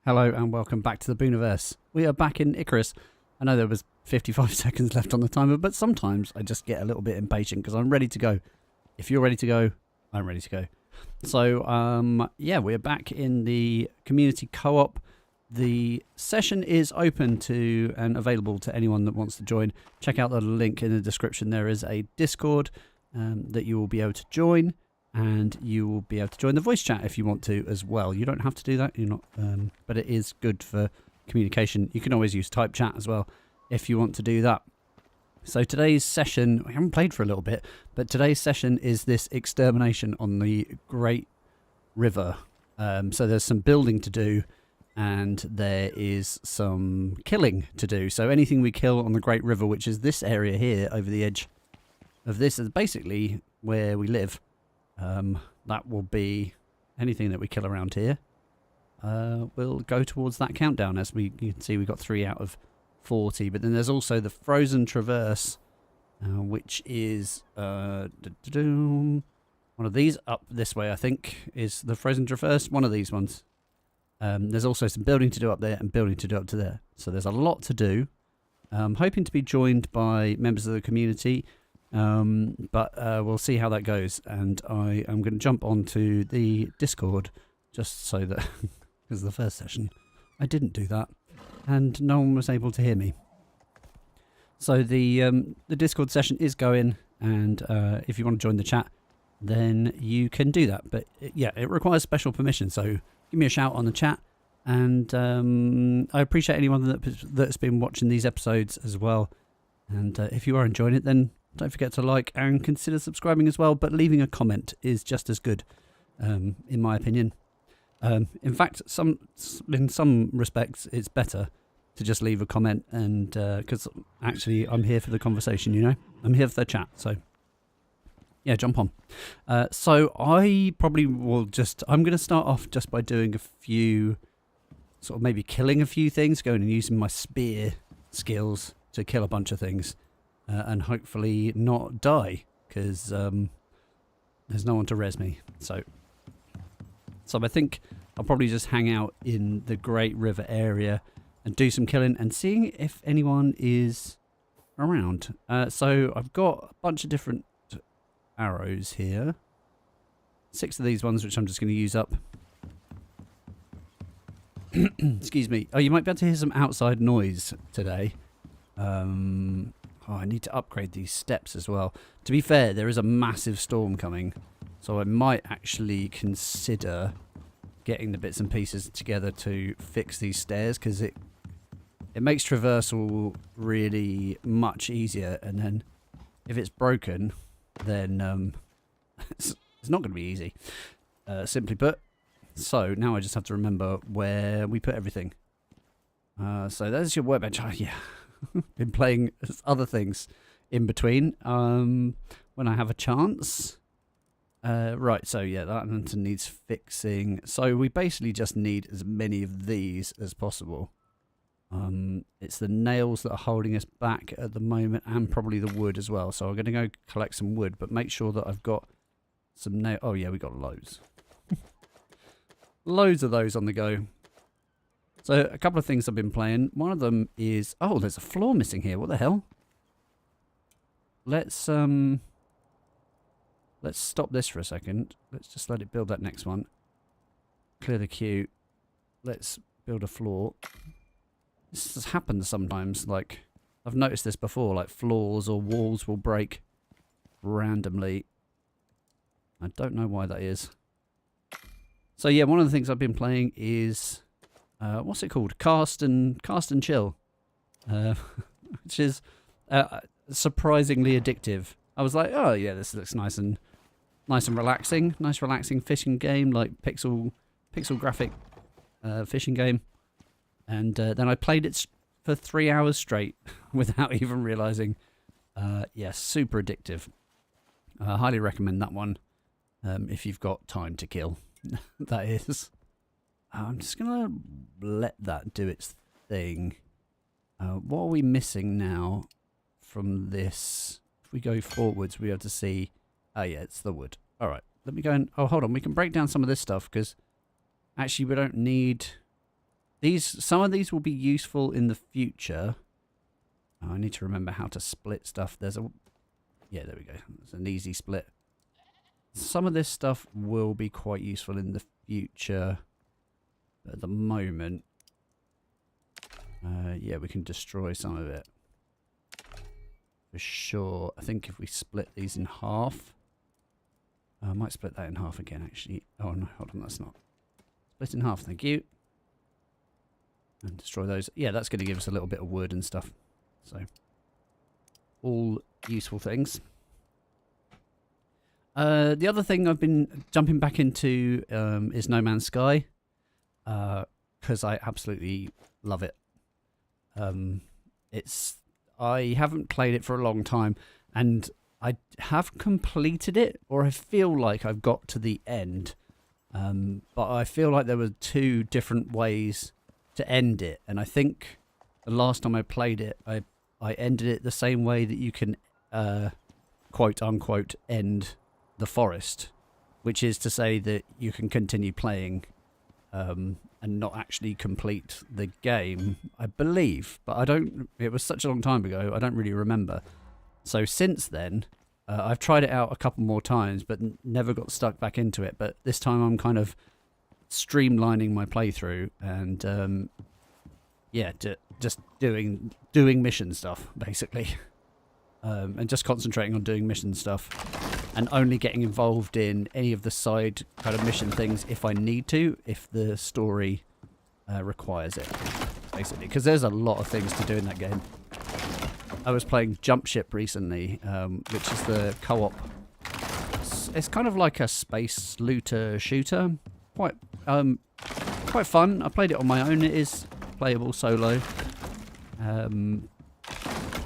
Hello and welcome back to the Booniverse. We are back in ICARUS. I know there was 55 seconds left on the timer, but sometimes I just get a little bit impatient because I'm ready to go. If you're ready to go, I'm ready to go. So, yeah, we're back in the community co-op. The session is open to and available to anyone that wants to join. Check out the link in the description. There is a Discord that you will be able to join. And you will be able to join the voice chat if you want to as well. You don't have to do that, you're not, but it is good for communication. You can always use type chat as well if you want to do that. So today's session, we haven't played for a little bit, but today's session is this extermination on the Great River. So there's some building to do and there is some killing to do. So anything we kill on the Great River, which is this area here over the edge of this, is basically where we live. That will be anything that we kill around here. We'll go towards that countdown. As you can see, we got 3 out of 40. But then there's also the Frozen Traverse, which is one of these up this way, I think, is the Frozen Traverse. One of these ones. There's also some building to do up there and building to do up to there. So there's a lot to do. Hoping to be joined by members of the community. But we'll see how that goes, and I am going to jump onto the Discord just so that, because the first session I didn't do that and no one was able to hear me. So the Discord session is going, and if you want to join the chat then you can do that, but yeah, it requires special permission, so give me a shout on the chat. And I appreciate anyone that's been watching these episodes as well, and if you are enjoying it, then don't forget to like and consider subscribing as well, but leaving a comment is just as good, in my opinion. In fact, in some respects, it's better to just leave a comment, and because actually I'm here for the conversation, you know? I'm here for the chat, so yeah, jump on. So I probably will I'm going to start off just by doing a few, sort of maybe killing a few things, going and using my spear skills to kill a bunch of things. And hopefully not die, because there's no one to res me. So I think I'll probably just hang out in the Great River area and do some killing and seeing if anyone is around. So I've got a bunch of different arrows here. 6 of these ones, which I'm just going to use up. Excuse me. Oh, you might be able to hear some outside noise today. Oh, I need to upgrade these steps as well. To be fair, there is a massive storm coming, so I might actually consider getting the bits and pieces together to fix these stairs, because it makes traversal really much easier, and then if it's broken, then it's not going to be easy, simply put. So now I just have to remember where we put everything. So there's your workbench. Oh, yeah. Been playing other things in between when I have a chance. Right, so yeah, that needs fixing. So we basically just need as many of these as possible. It's the nails that are holding us back at the moment, and probably the wood as well. So I'm going to go collect some wood, but make sure that I've got some nail. Oh yeah, we got loads. Loads of those on the go. So a couple of things I've been playing. One of them is, oh, there's a floor missing here. What the hell? Let's stop this for a second. Let's just let it build that next one. Clear the queue. Let's build a floor. This has happened sometimes. Like, I've noticed this before. Like, floors or walls will break randomly. I don't know why that is. So yeah, one of the things I've been playing is... what's it called? Cast and Chill, which is surprisingly addictive. I was like, oh yeah, this looks nice and relaxing. Nice relaxing fishing game, like pixel graphic fishing game. And then I played it for 3 hours straight without even realizing. Yeah, super addictive. I highly recommend that one if you've got time to kill. That is. I'm just going to let that do its thing. What are we missing now from this? If we go forwards, we have to see... Oh, yeah, it's the wood. All right, let me go and... Oh, hold on. We can break down some of this stuff, because actually we don't need... Some of these will be useful in the future. Oh, I need to remember how to split stuff. Yeah, there we go. It's an easy split. Some of this stuff will be quite useful in the future. But at the moment, yeah, we can destroy some of it. For sure. I think if we split these in half, I might split that in half again, actually. Oh, no, hold on, that's not. Split in half, thank you. And destroy those. Yeah, that's going to give us a little bit of wood and stuff. So, all useful things. The other thing I've been jumping back into is No Man's Sky. Because I absolutely love it. I haven't played it for a long time, and I have completed it, or I feel like I've got to the end. But I feel like there were 2 different ways to end it, and I think the last time I played it, I ended it the same way that you can quote unquote end the forest, which is to say that you can continue playing and not actually complete the game, I believe. But it was such a long time ago, I don't really remember. So since then, I've tried it out a couple more times, but never got stuck back into it. But this time I'm kind of streamlining my playthrough and, yeah, just doing mission stuff, basically. And just concentrating on doing mission stuff and only getting involved in any of the side kind of mission things if I need to, if the story requires it, basically. Because there's a lot of things to do in that game. I was playing Jump Ship recently, which is the co-op. It's kind of like a space looter shooter. Quite fun. I played it on my own. It is playable solo.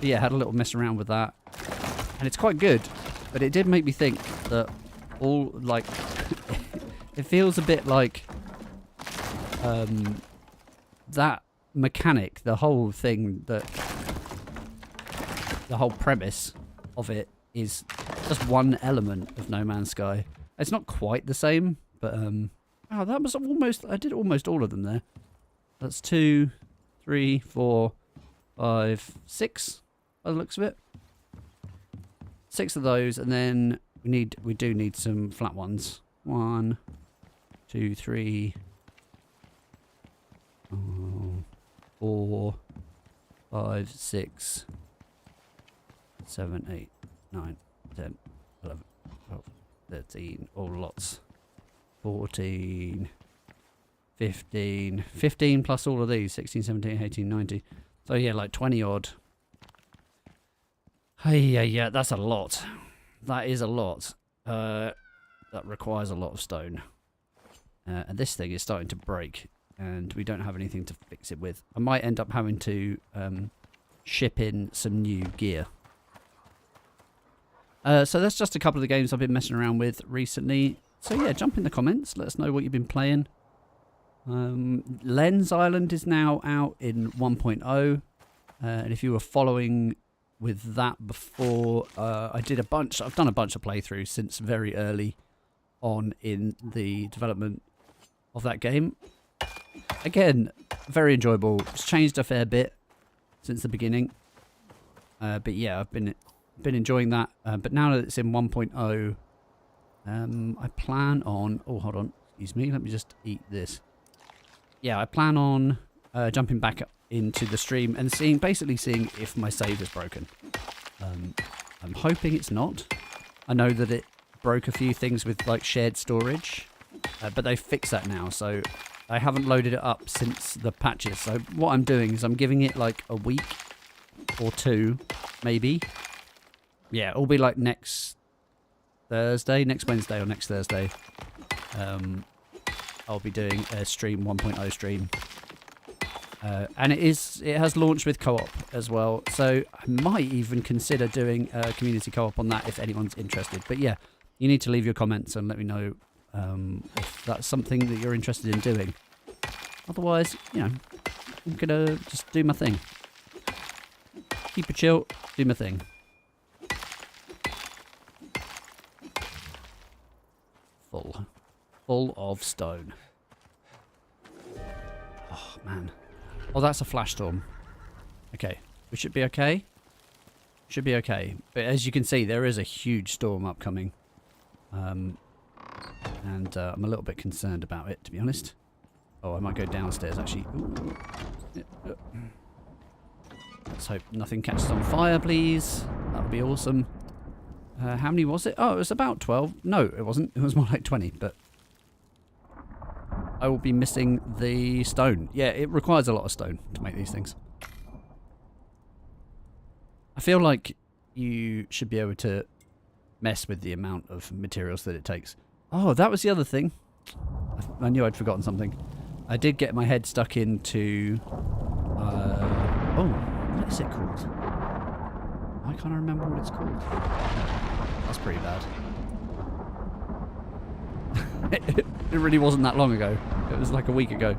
Yeah, had a little mess around with that, and it's quite good. But it did make me think that it feels a bit like that mechanic, the whole thing, the whole premise of it is just one element of No Man's Sky. It's not quite the same, but oh, that was almost. I did almost all of them there. That's 2, 3, 4, 5, 6. By the looks of it. 6 of those, and then we do need some flat ones. 1, 2, 3, 4, 5, 6, 7, 8, 9, 10, 11, 12, 13, all lots. 14, 15, 15 plus all of these, 16, 17, 18, 19. So yeah, like 20 odd. Hey, yeah, that's a lot. That is a lot. That requires a lot of stone. And this thing is starting to break, and we don't have anything to fix it with. I might end up having to ship in some new gear. So that's just a couple of the games I've been messing around with recently. So yeah, jump in the comments. Let us know what you've been playing. Lens Island is now out in 1.0. And if you were following with that before, I've done a bunch of playthroughs since very early on in the development of that game. Again, very enjoyable. It's changed a fair bit since the beginning. But yeah, I've been enjoying that. But now that it's in 1.0, I plan on... Oh, hold on. Excuse me. Let me just eat this. Yeah, I plan on jumping back up into the stream and basically seeing if my save is broken. I'm hoping it's not. I know that it broke a few things with like shared storage, but they fixed that now, so I haven't loaded it up since the patches. So what I'm doing is I'm giving it like a week or 2, maybe. Yeah, it'll be like next Wednesday or next Thursday. I'll be doing a stream, 1.0 stream. And it has launched with co-op as well, so I might even consider doing a community co-op on that if anyone's interested. But yeah, you need to leave your comments and let me know if that's something that you're interested in doing. Otherwise, you know, I'm gonna just do my thing. Keep it chill, do my thing. Full of stone. Oh, Oh, man. Oh, that's a flash storm. Okay. We should be okay. Should be okay. But as you can see, there is a huge storm upcoming. And I'm a little bit concerned about it, to be honest. Oh, I might go downstairs, actually. Ooh. Let's hope nothing catches on fire, please. That would be awesome. How many was it? Oh, it was about 12. No, it wasn't. It was more like 20, but... I will be missing the stone. Yeah, it requires a lot of stone to make these things. I feel like you should be able to mess with the amount of materials that it takes. Oh, that was the other thing. I knew I'd forgotten something. I did get my head stuck into... oh, what is it called? Why can't I remember what it's called? That's pretty bad. It really wasn't that long ago. It was like a week ago.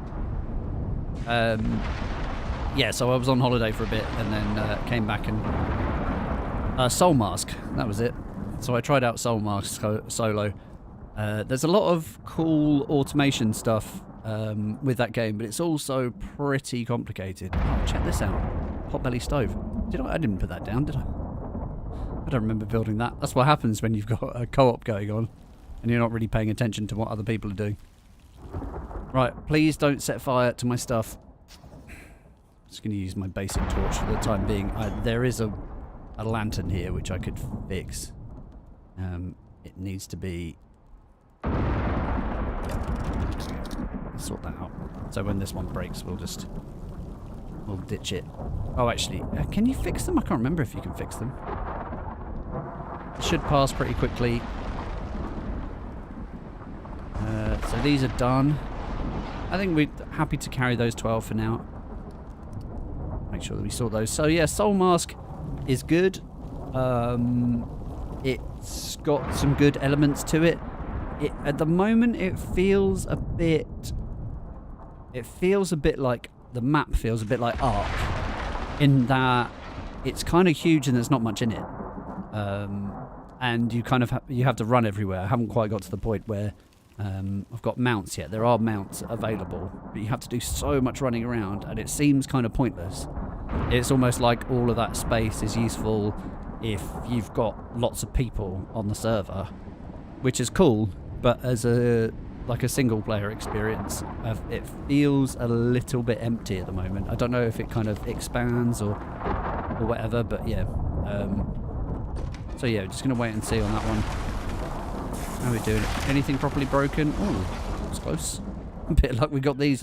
Yeah, so I was on holiday for a bit and then came back and... Soul Mask, that was it. So I tried out Soul Mask solo. There's a lot of cool automation stuff with that game, but it's also pretty complicated. Oh, check this out. Potbelly stove. I didn't put that down, did I? I don't remember building that. That's what happens when you've got a co-op going on and you're not really paying attention to what other people are doing. Right, please don't set fire to my stuff. I'm just going to use my basic torch for the time being. There is a lantern here which I could fix. It needs to be... Yeah. Let's sort that out. So when this one breaks, we'll ditch it. Oh, actually, can you fix them? I can't remember if you can fix them. It should pass pretty quickly. So these are done. I think we're happy to carry those 12 for now. Make sure that we sort those. So yeah, Soul Mask is good. It's got some good elements to it. At the moment, it feels a bit like the map feels a bit like Ark, in that it's kind of huge and there's not much in it. And you kind of you have to run everywhere. I haven't quite got to the point where I've got mounts yet. There are mounts available, but you have to do so much running around, and it seems kind of pointless. It's almost like all of that space is useful if you've got lots of people on the server, which is cool, but as a single player experience, it feels a little bit empty at the moment. I don't know if it kind of expands or whatever, but yeah. So yeah, just gonna wait and see on that one. How are we doing? Anything properly broken? Oh, that's close. A bit of luck we got these.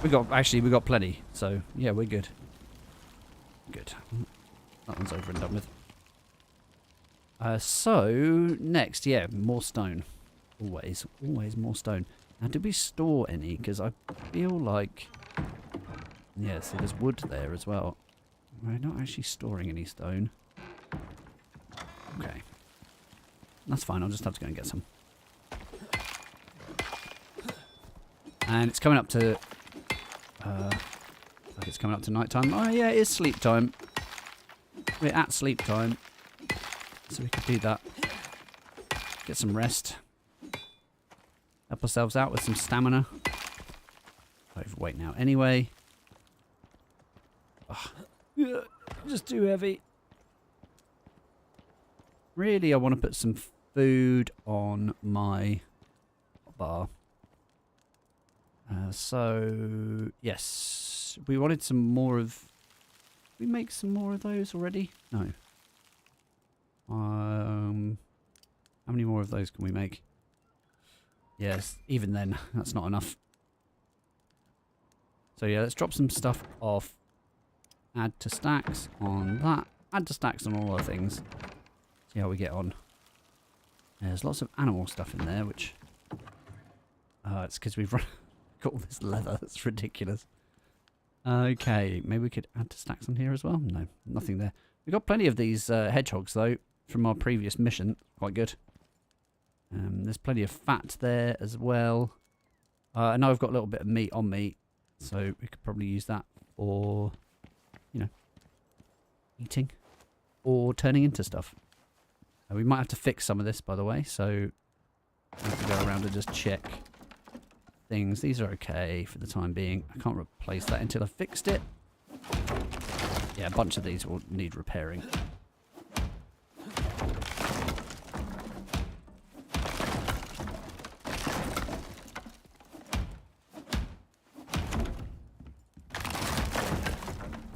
We got plenty. So yeah, we're good. Good. That one's over and done with. So next, yeah, more stone. Always more stone. Now, did we store any? Because I feel like, yeah, so there's wood there as well. We're not actually storing any stone. Okay. That's fine, I'll just have to go and get some. And it's coming up to... like it's coming up to night time. Oh yeah, it is sleep time. We're at sleep time. So we could do that. Get some rest. Help ourselves out with some stamina. Overweight now anyway. Ugh. Just too heavy. Really, I want to put some food on my bar. So, yes. We wanted some more of... Did we make some more of those already? No. How many more of those can we make? Yes, even then, that's not enough. So yeah, let's drop some stuff off. Add to stacks on that. Add to stacks on all other things. See how we get on. Yeah, there's lots of animal stuff in there, which... it's because we've got all this leather. That's ridiculous. Okay, maybe we could add to stacks on here as well. No, nothing there. We've got plenty of these hedgehogs, though, from our previous mission. Quite good. There's plenty of fat there as well. I know I've got a little bit of meat on me, so we could probably use that for, you know, eating or turning into stuff. We might have to fix some of this, by the way, so I have to go around and just check things. These are okay for the time being. I can't replace that until I've fixed it. Yeah, a bunch of these will need repairing.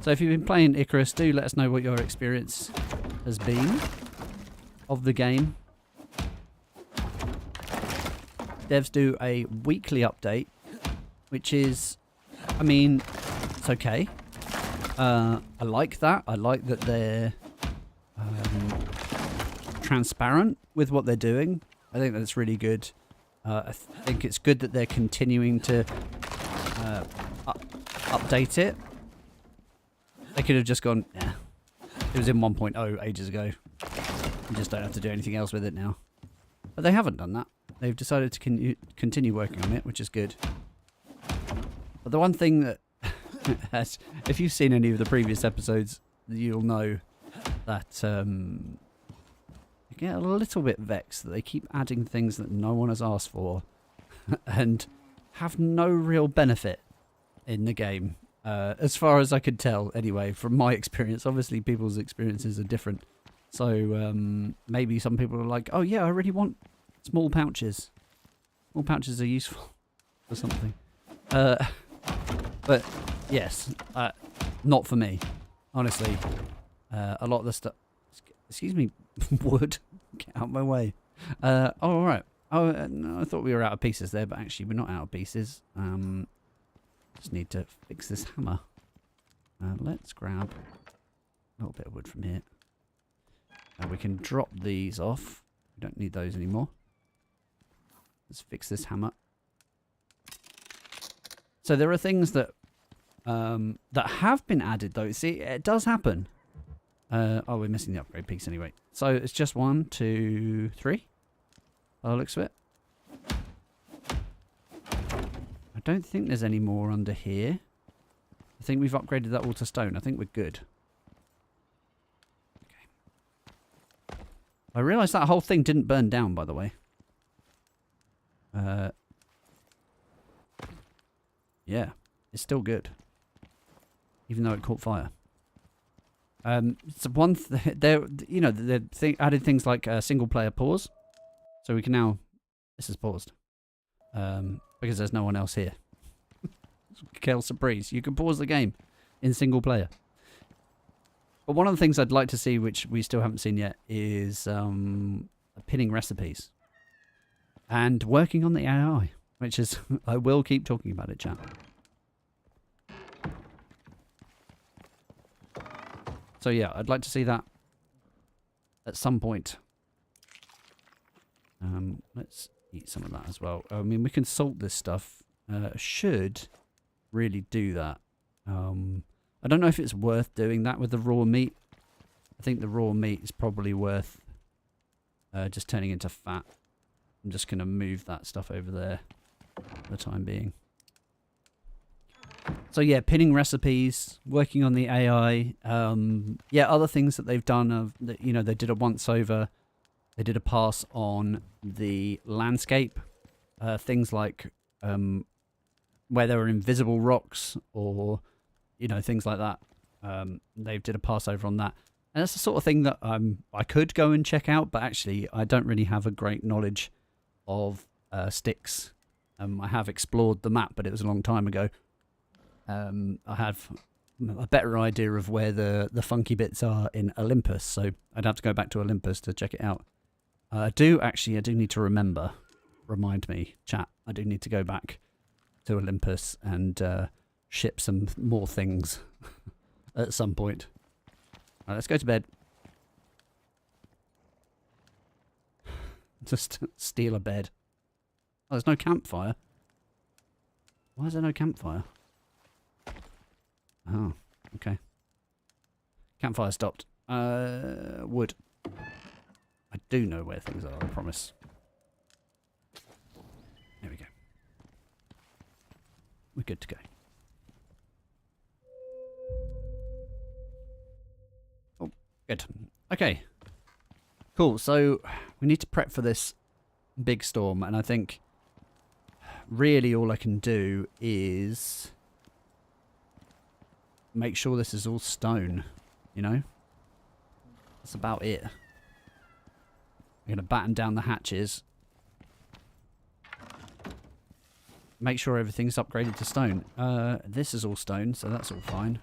So if you've been playing Icarus, do let us know what your experience has been of the game. Devs do a weekly update, which is, I mean, it's okay. I like that. I like that they're transparent with what they're doing. I think that's really good. I think it's good that they're continuing to update it. They could have just gone, yeah, it was in 1.0 ages ago. You just don't have to do anything else with it now. But they haven't done that. They've decided to continue working on it, which is good. But the one thing that, if you've seen any of the previous episodes, you'll know that you get a little bit vexed that they keep adding things that no one has asked for and have no real benefit in the game. As far as I could tell, anyway, from my experience. Obviously, people's experiences are different. So maybe some people are like, oh yeah, I really want small pouches. Small pouches are useful for something. But yes, not for me. Honestly, a lot of the stuff... Excuse me, wood. Get out of my way. Oh, all right. Oh, no, I thought we were out of pieces there, but actually we're not out of pieces. Just need to fix this hammer. Let's grab a little bit of wood from here. We can drop these off. We don't need those anymore. Let's fix this hammer. So there are things that that have been added, though. See, it does happen. Oh, we're missing the upgrade piece anyway. So it's just 1, 2, 3. Oh, looks of it. I don't think there's any more under here. I think we've upgraded that all to stone. I think we're good. Okay. I realised that whole thing didn't burn down, by the way. Yeah, it's still good. Even though it caught fire. It's one there, you know, they added things like single player pause. So we can now... This is paused. Because there's no one else here. Quelle surprise. You can pause the game in single player. But one of the things I'd like to see, which we still haven't seen yet, is pinning recipes. And working on the AI, which is... I will keep talking about it, chat. So yeah, I'd like to see that at some point. Let's eat some of that as well. I mean, we can salt this stuff. Should really do that. I don't know if it's worth doing that with the raw meat. I think the raw meat is probably worth just turning into fat. I'm just going to move that stuff over there for the time being. So yeah, pinning recipes, working on the AI. Yeah, other things that they've done, you know, they did a once over. They did a pass on the landscape. Things like where there were invisible rocks or, you know, things like that. They did a pass over on that. And that's the sort of thing that I could go and check out, but actually I don't really have a great knowledge of sticks. I have explored the map, but it was a long time ago. I have a better idea of where the funky bits are in Olympus, so I'd have to go back to Olympus to check it out. I do need to remind me, chat, I do need to go back to Olympus and ship some more things at some point. Right, let's go to bed. Just steal a bed. Oh, there's no campfire. Why is there no campfire? Oh, okay. Campfire stopped. Wood. I do know where things are, I promise. There we go. We're good to go. Oh, good. Okay. Cool, so we need to prep for this big storm, and I think really all I can do is make sure this is all stone, you know? That's about it. I'm going to batten down the hatches. Make sure everything's upgraded to stone. This is all stone, so that's all fine.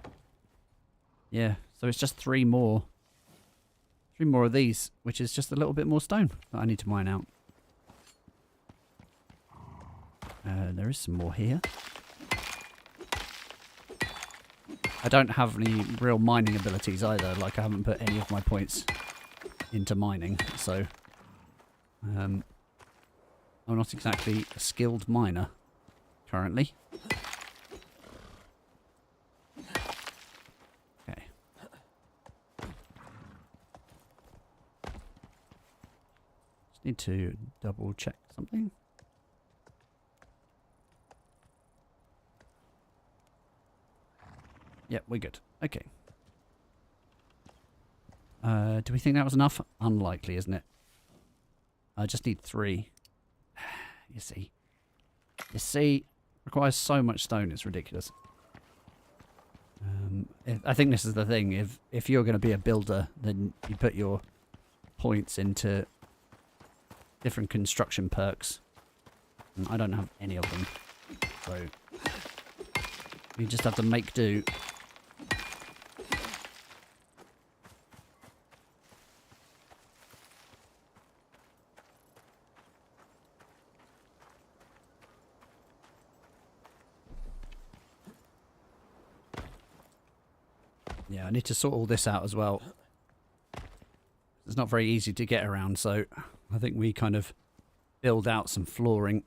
Yeah, so it's just 3 more. 3 more of these, which is just a little bit more stone that I need to mine out. There is some more here. I don't have any real mining abilities either. Like, I haven't put any of my points into mining, so I'm not exactly a skilled miner currently. Okay. Just need to double check something. Yep, we're good. Okay. Do we think that was enough? Unlikely, isn't it? I just need 3. You see. You see, requires so much stone, it's ridiculous. I think this is the thing. If you're going to be a builder, then you put your points into different construction perks. And I don't have any of them. So you just have to make do. Yeah, I need to sort all this out as well. It's not very easy to get around, so I think we kind of build out some flooring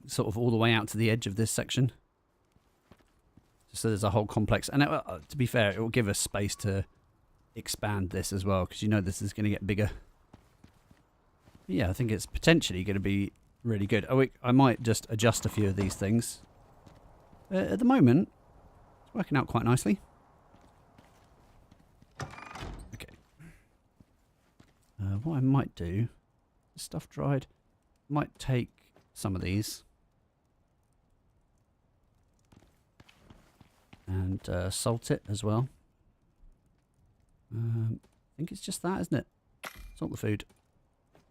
sort of all the way out to the edge of this section. Just so there's a whole complex. And to be fair, it will give us space to expand this as well, because you know this is going to get bigger. But yeah, I think it's potentially going to be really good. Oh, I might just adjust a few of these things. At the moment, it's working out quite nicely. What I might do, stuff dried, might take some of these and salt it as well. I think it's just that, isn't it? Salt the food.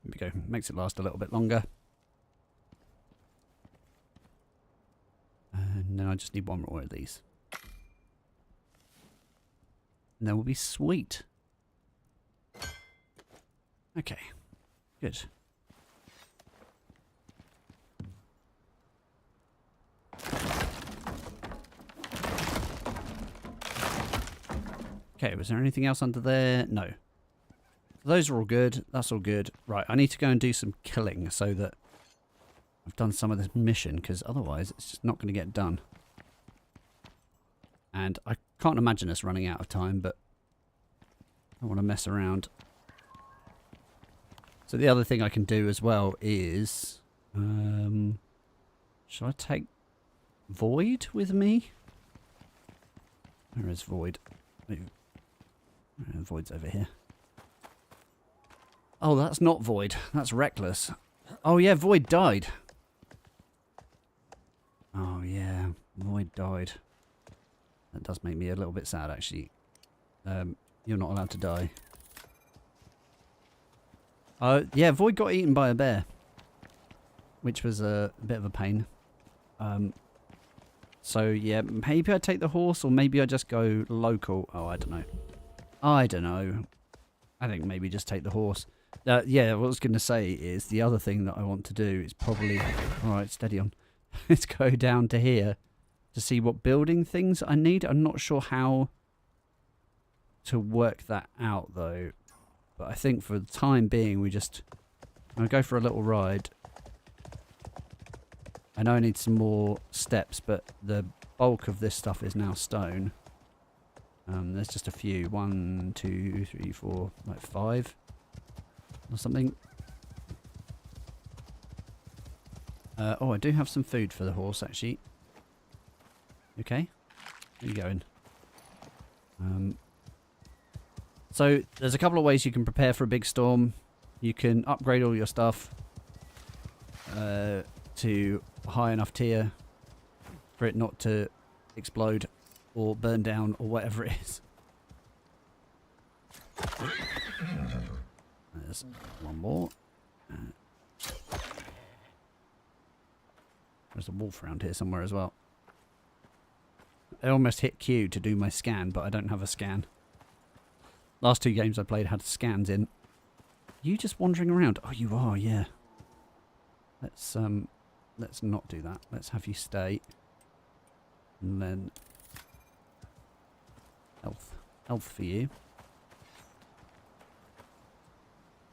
There we go. Makes it last a little bit longer. And then I just need 1 more of these. And then we'll be sweet. Okay, good. Okay, was there anything else under there? No. Those are all good. That's all good. Right, I need to go and do some killing so that I've done some of this mission, because otherwise it's just not going to get done. And I can't imagine us running out of time, but I don't want to mess around. So the other thing I can do as well is, should I take Void with me? Where is Void? Void's over here. Oh, that's not Void. That's Reckless. Oh yeah, Void died. Oh yeah, Void died. That does make me a little bit sad, actually. You're not allowed to die. Yeah, Void got eaten by a bear, which was a bit of a pain. So yeah, maybe I take the horse, or maybe I just go local. Oh, I don't know. I don't know. I think maybe just take the horse. Yeah, what I was going to say is the other thing that I want to do is probably... Alright, steady on. Let's go down to here to see what building things I need. I'm not sure how to work that out, though. But I think for the time being, we just... I'll go for a little ride. I know I need some more steps, but the bulk of this stuff is now stone. There's just a few. 1, 2, 3, 4, like 5 or something. Oh, I do have some food for the horse, actually. Okay. Where are you going? So there's a couple of ways you can prepare for a big storm. You can upgrade all your stuff to a high enough tier for it not to explode or burn down or whatever it is. There's one more. There's a wolf around here somewhere as well. I almost hit Q to do my scan, but I don't have a scan. Last 2 games I played had scans in. You just wandering around? Oh, you are, yeah. Let's not do that. Let's have you stay. And then health for you.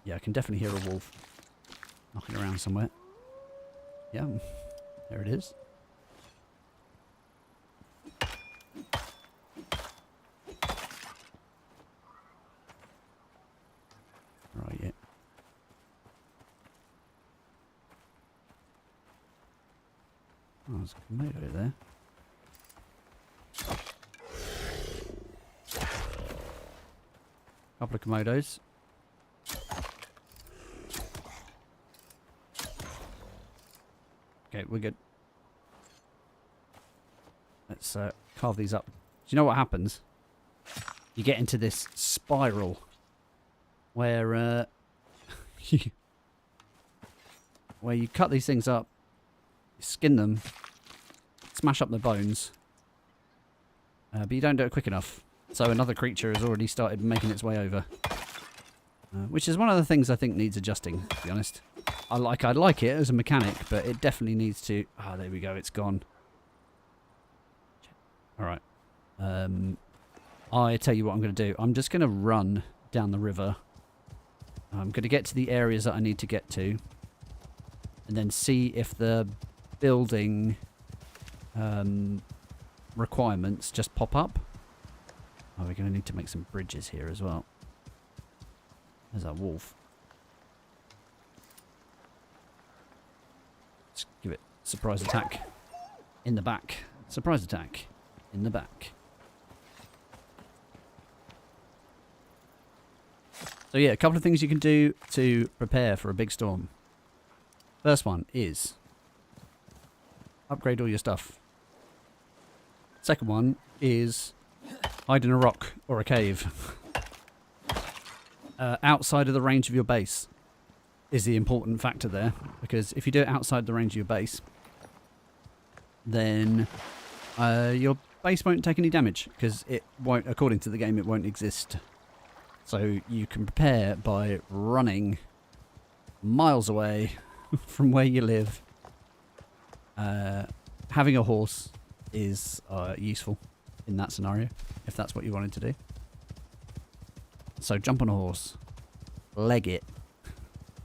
Yeah, I can definitely hear a wolf knocking around somewhere. Yeah, there it is. Right, yeah. Oh, there's a tomato there. Couple of Komodos. Okay, we're good. Let's carve these up. Do you know what happens? You get into this spiral where where you cut these things up, you skin them, smash up the bones, but you don't do it quick enough. So another creature has already started making its way over. Which is one of the things I think needs adjusting, to be honest. I like it as a mechanic, but it definitely needs to... Ah, there we go, it's gone. Alright. I tell you what I'm going to do. I'm just going to run down the river. I'm going to get to the areas that I need to get to. And then see if the building requirements just pop up. Oh, we're going to need to make some bridges here as well. There's our wolf. Let's give it surprise attack in the back. Surprise attack in the back. So yeah, a couple of things you can do to prepare for a big storm. First one is upgrade all your stuff. Second one is hide in a rock or a cave. Outside of the range of your base is the important factor there, because if you do it outside the range of your base, then your base won't take any damage, because it won't, according to the game, it won't exist. So you can prepare by running miles away from where you live. Having a horse is useful in that scenario, if that's what you wanted to do. So jump on a horse, leg it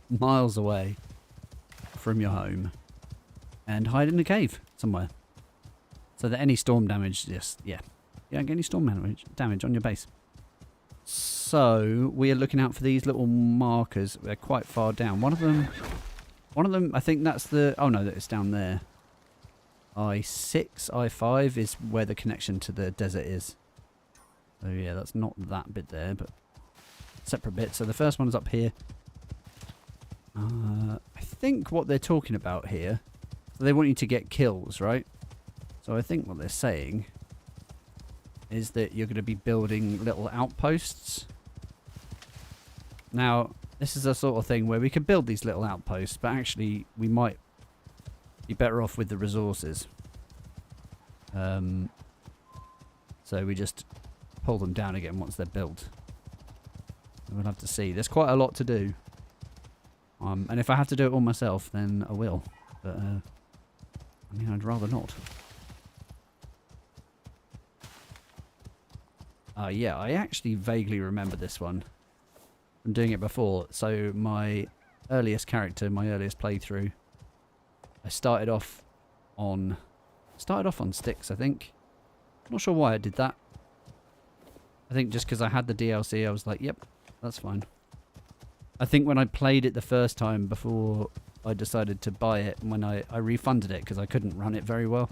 miles away from your home, and hide in a cave somewhere. So that any storm damage, you don't get any storm damage on your base. So we are looking out for these little markers. They're quite far down. One of them, I think that's the... Oh no, it's down there. I6, I5 is where the connection to the desert is. So yeah, that's not that bit there, but separate bit. So the first one is up here. I think what they're talking about here, so they want you to get kills, right? So I think what they're saying is that you're going to be building little outposts. Now, this is a sort of thing where we could build these little outposts, but actually we might be better off with the resources. So we just pull them down again once they're built. We'll have to see. There's quite a lot to do. And if I have to do it all myself, then I will. But, I mean, I'd rather not. Yeah, I actually vaguely remember this one from doing it before. So my earliest character, my earliest playthrough, I started off on sticks, I think. Not sure why I did that. I think just because I had the DLC, I was like, yep, that's fine. I think when I played it the first time before I decided to buy it, when I refunded it because I couldn't run it very well.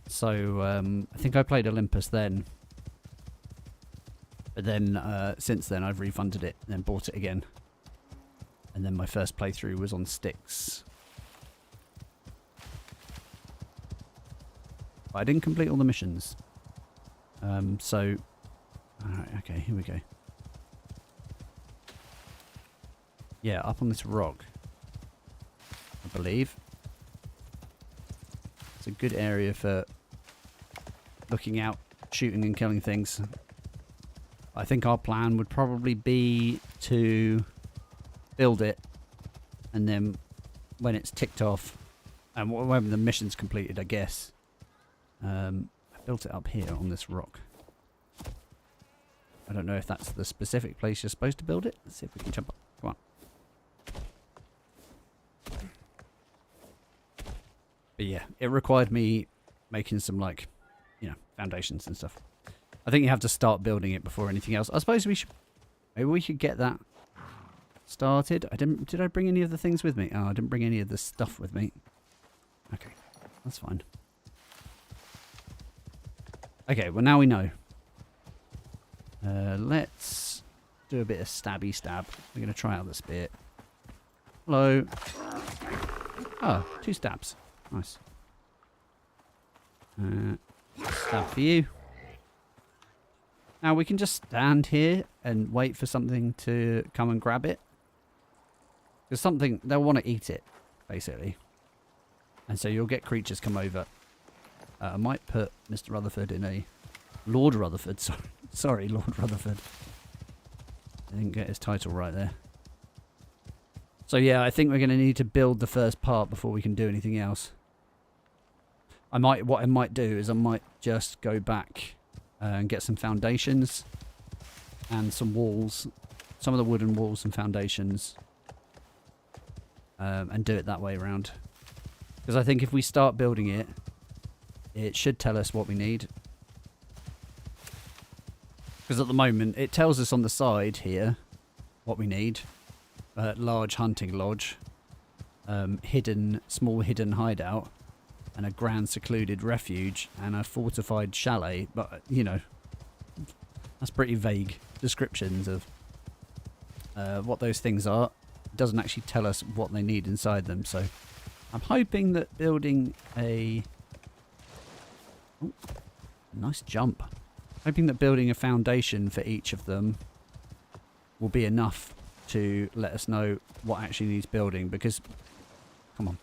So I think I played Olympus then. But then since then I've refunded it and then bought it again. And then my first playthrough was on sticks. But I didn't complete all the missions. So... Alright, okay, here we go. Yeah, up on this rock. I believe. It's a good area for looking out, shooting and killing things. I think our plan would probably be to build it, and then when it's ticked off, and when the mission's completed, I guess. I built it up here on this rock. I don't know if that's the specific place you're supposed to build it. Let's see if we can jump up. Come on. But yeah, it required me making some, like, you know, foundations and stuff. I think you have to start building it before anything else. I suppose we should... Maybe we should get that started. Did I bring any of the things with me? Oh, I didn't bring any of the stuff with me. Okay, that's fine. Okay, well now we know. Let's do a bit of stabby stab. We're going to try out the spear. Hello. Oh, 2 stabs. Nice. Stab for you. Now we can just stand here and wait for something to come and grab it. Because something, they'll want to eat it, basically. And so you'll get creatures come over. I might put Mr. Rutherford in a... Lord Rutherford, sorry. Sorry, Lord Rutherford. I didn't get his title right there. So yeah, I think we're going to need to build the first part before we can do anything else. What I might do is I might just go back and get some foundations and some walls, some of the wooden walls and foundations, and do it that way around. Because I think if we start building it, it should tell us what we need. Because at the moment, it tells us on the side here what we need. Large hunting lodge, small hidden hideout, and a grand secluded refuge, and a fortified chalet. But, you know, that's pretty vague descriptions of what those things are. It doesn't actually tell us what they need inside them. So I'm hoping that building a... Ooh, nice jump. Hoping that building a foundation for each of them will be enough to let us know what actually needs building, because... Come on.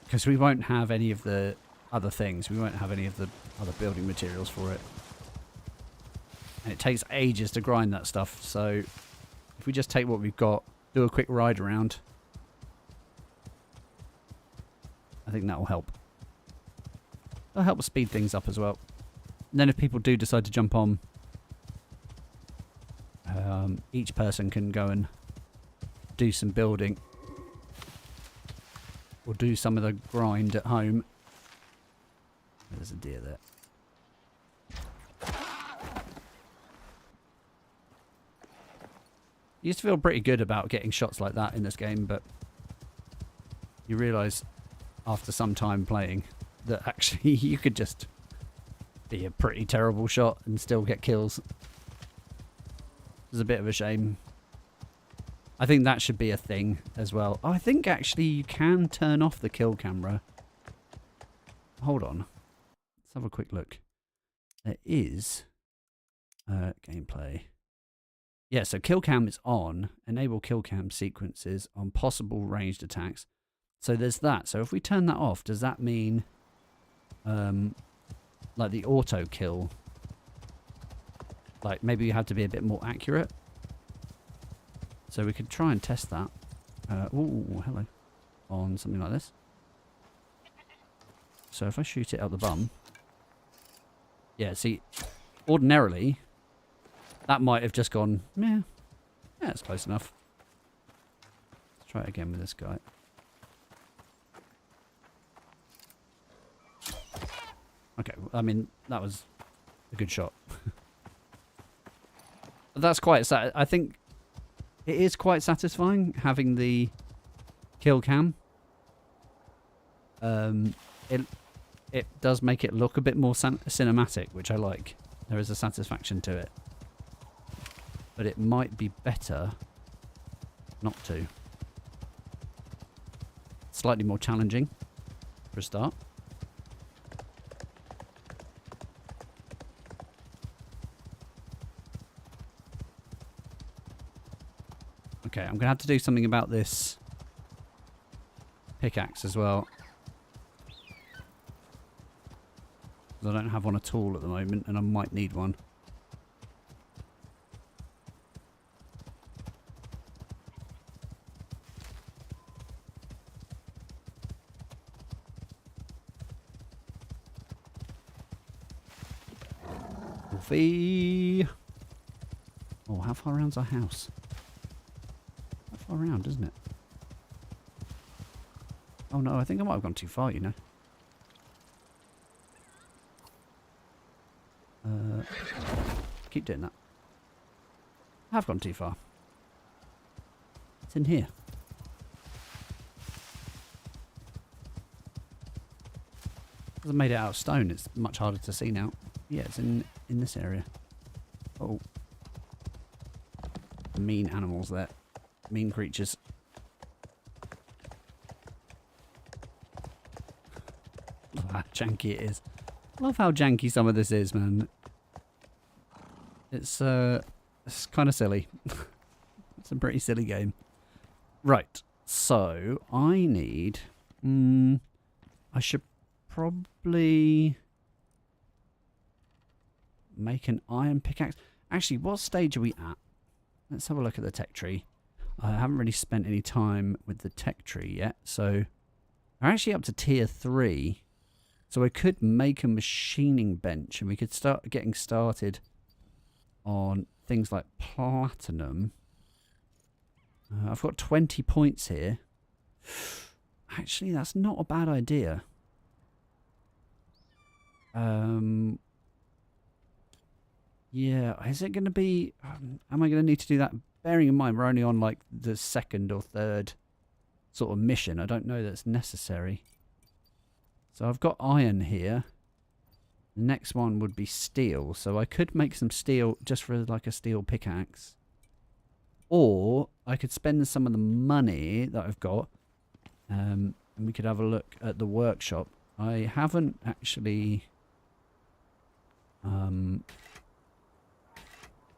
Because we won't have any of the other things. We won't have any of the other building materials for it. And it takes ages to grind that stuff, so if we just take what we've got, do a quick ride around, I think that will help. It'll help speed things up as well. And then if people do decide to jump on, each person can go and do some building. Or do some of the grind at home. There's a deer there. Used to feel pretty good about getting shots like that in this game, but you realise after some time playing that actually you could just be a pretty terrible shot and still get kills. It's a bit of a shame. I think that should be a thing as well. Oh, I think actually you can turn off the kill camera. Hold on. Let's have a quick look. There is gameplay. Yeah, so kill cam is on. Enable kill cam sequences on possible ranged attacks. So there's that. So if we turn that off, does that mean like the auto kill? Like maybe you have to be a bit more accurate. So we could try and test that. Ooh, hello. On something like this. So if I shoot it out the bum. Yeah, see, ordinarily, that might have just gone, meh. Yeah, it's close enough. Let's try it again with this guy. Okay, I mean, that was a good shot. But that's quite, I think it is quite satisfying having the kill cam. It does make it look a bit more cinematic, which I like. There is a satisfaction to it. But it might be better not to. Slightly more challenging for a start. I'm going to have to do something about this pickaxe as well. Because I don't have one at all at the moment, and I might need one. Wolfie! Oh, how far around's our house? How far around, isn't it? Oh no, I think I might have gone too far, you know. Keep doing that. I have gone too far. It's in here. Because I made it out of stone, it's much harder to see now. Yeah, it's in this area. Oh. Mean animals there. Mean creatures. Love how janky it is. Love how janky some of this is, man. It's kind of silly. It's a pretty silly game. Right. So, I need... I should probably make an iron pickaxe. Actually, what stage are we at? Let's have a look at the tech tree. I haven't really spent any time with the tech tree yet, so we're actually up to tier 3. So I could make a machining bench, and we could start getting started on things like platinum. I've got 20 points here. Actually, that's not a bad idea. Yeah, is it going to be... am I going to need to do that? Bearing in mind, we're only on like the 2nd or 3rd sort of mission. I don't know that's necessary. So I've got iron here. The next one would be steel. So I could make some steel just for like a steel pickaxe. Or I could spend some of the money that I've got. And we could have a look at the workshop. I haven't actually...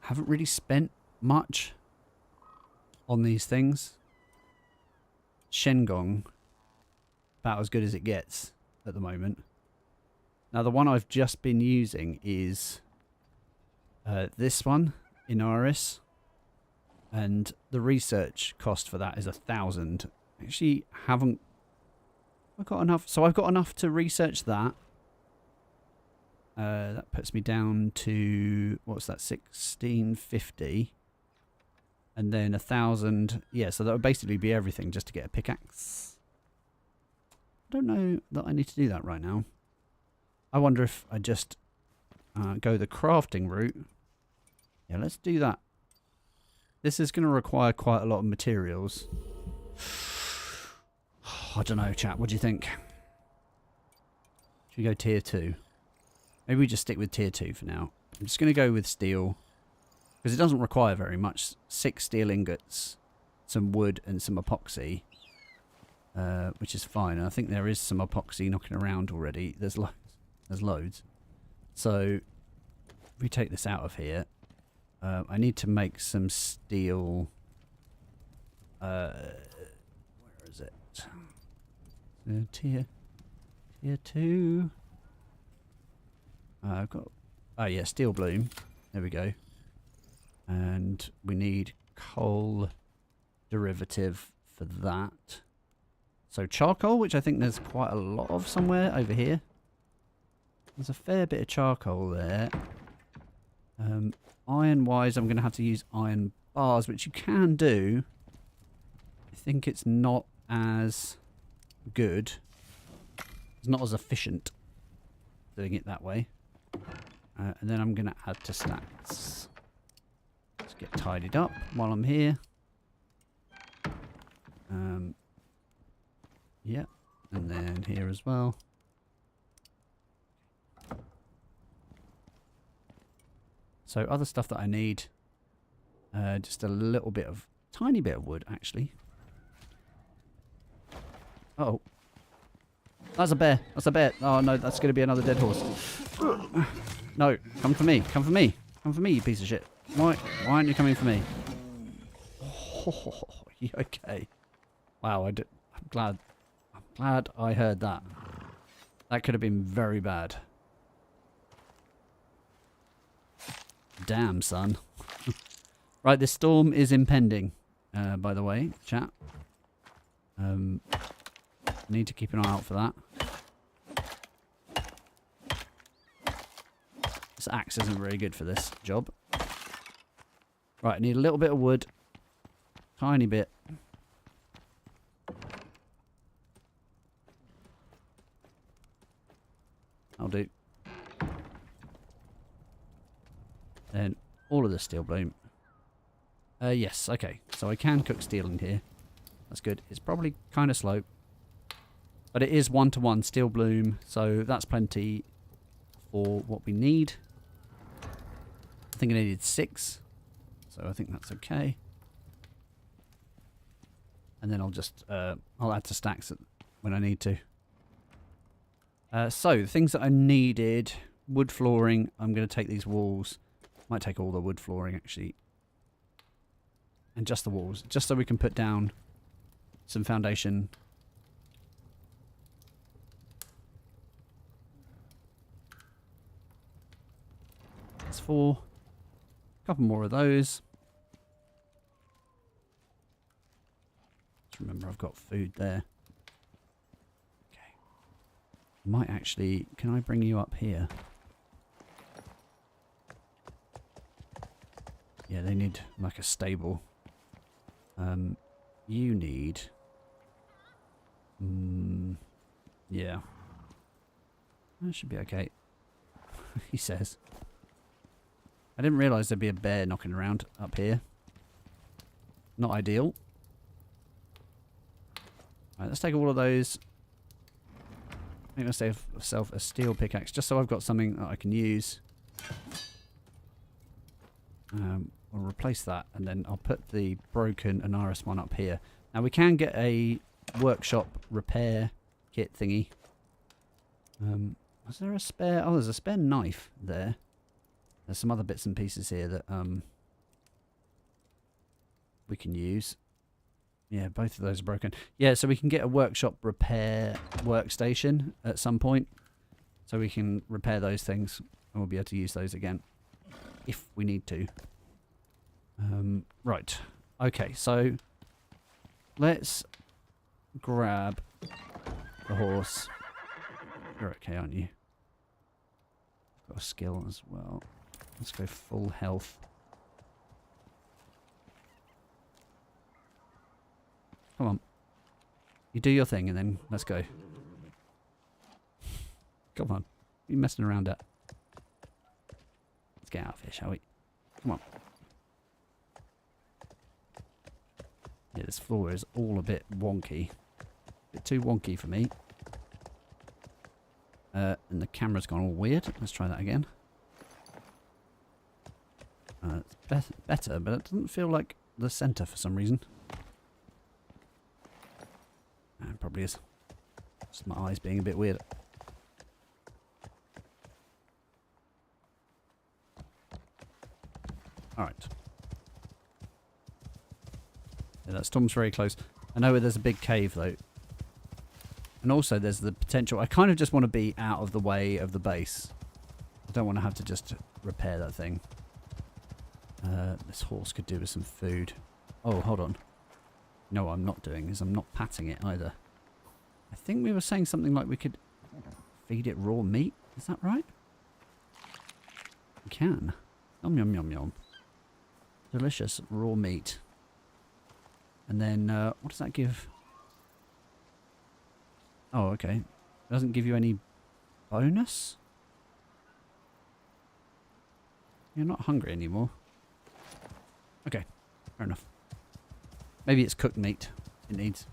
haven't really spent much on these things. Shengong, about as good as it gets at the moment. Now the one I've just been using is this one, ICARUS, and the research cost for that is 1,000. Actually, haven't I got enough? So I've got enough to research that. That puts me down to, what's that, 1650. And then 1,000. Yeah, so that would basically be everything just to get a pickaxe. I don't know that I need to do that right now. I wonder if I just go the crafting route. Yeah, let's do that. This is going to require quite a lot of materials. I don't know, chat. What do you think? Should we go tier 2? Maybe we just stick with tier 2 for now. I'm just going to go with steel. Because it doesn't require very much. 6 steel ingots, some wood and some epoxy. Which is fine. And I think there is some epoxy knocking around already. There's loads. So, if we take this out of here. I need to make some steel... where is it? Tier 2... I've got... Oh yeah, steel bloom. There we go. And we need coal derivative for that. So charcoal, which I think there's quite a lot of somewhere over here. There's a fair bit of charcoal there. Iron-wise, I'm going to have to use iron bars, which you can do. I think it's not as good. It's not as efficient doing it that way. And then I'm going to add to stats. Let's get tidied up while I'm here. Yeah, and then here as well. So other stuff that I need, just a little bit of, tiny bit of wood actually. Uh-oh. That's a bear. That's a bear. Oh no, that's going to be another dead horse. No, come for me. Come for me. Come for me, you piece of shit. Why aren't you coming for me? Oh, You okay? Wow, I'm glad I heard that. That could have been very bad. Damn, son. Right, this storm is impending, by the way, chat. Need to keep an eye out for that. This axe isn't very good for this job. Right, I need a little bit of wood. Tiny bit. I'll do. Then all of the steel bloom. Yes, okay. So I can cook steel in here. That's good. It's probably kind of slow. But it is 1-to-1 steel bloom, so that's plenty for what we need. I think I needed 6. So I think that's okay. And then I'll just, I'll add to stacks when I need to. So, the things that I needed, wood flooring. I'm going to take these walls. Might take all the wood flooring, actually. And just the walls. Just so we can put down some foundation. That's 4. A couple more of those. Just remember I've got food there. Might actually, can I bring you up here? Yeah, they need like a stable. You need, yeah, that should be okay. He says. I didn't realise there'd be a bear knocking around up here. Not ideal. Right, let's take all of those. I'm going to save myself a steel pickaxe just so I've got something that I can use. I'll replace that and then I'll put the broken Anaris one up here. Now we can get a workshop repair kit thingy. Was there a spare? Oh, there's a spare knife there. There's some other bits and pieces here that we can use. Yeah, both of those are broken. Yeah, so we can get a workshop repair workstation at some point. So we can repair those things and we'll be able to use those again if we need to. Right. Okay, so let's grab the horse. You're okay, aren't you? Got a skill as well. Let's go full health. Come on. You do your thing and then let's go. Come on. What are you messing around at? Let's get out of here, shall we? Come on. Yeah, this floor is all a bit wonky. A bit too wonky for me. And the camera's gone all weird. Let's try that again. It's better, but it doesn't feel like the centre for some reason. It probably is. Just my eyes being a bit weird. Alright. Yeah, that storm's very close. I know where there's a big cave though. And also there's the potential... I kind of just want to be out of the way of the base. I don't want to have to just repair that thing. This horse could do with some food. Oh, hold on. No, what I'm not doing is I'm not patting it either. I think we were saying something like we could feed it raw meat. Is that right? We can. Yum, yum, yum, yum. Delicious raw meat. And then, what does that give? Oh, okay. It doesn't give you any bonus? You're not hungry anymore. Okay, fair enough. Maybe it's cooked meat it needs.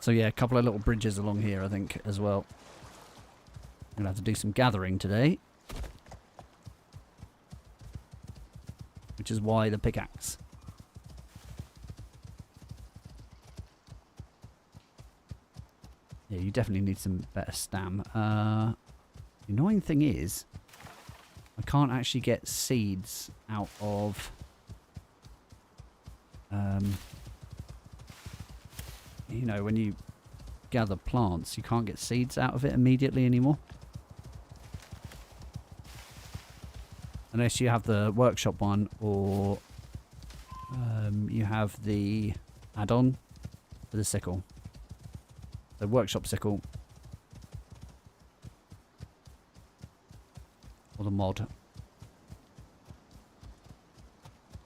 So yeah, a couple of little bridges along here, I think, as well. I'm going to have to do some gathering today. Which is why the pickaxe. Yeah, you definitely need some better stam. The annoying thing is, I can't actually get seeds out of... you know, when you gather plants, you can't get seeds out of it immediately anymore. Unless you have the workshop one, or you have the add-on for the sickle. The workshop sickle. Or the mod.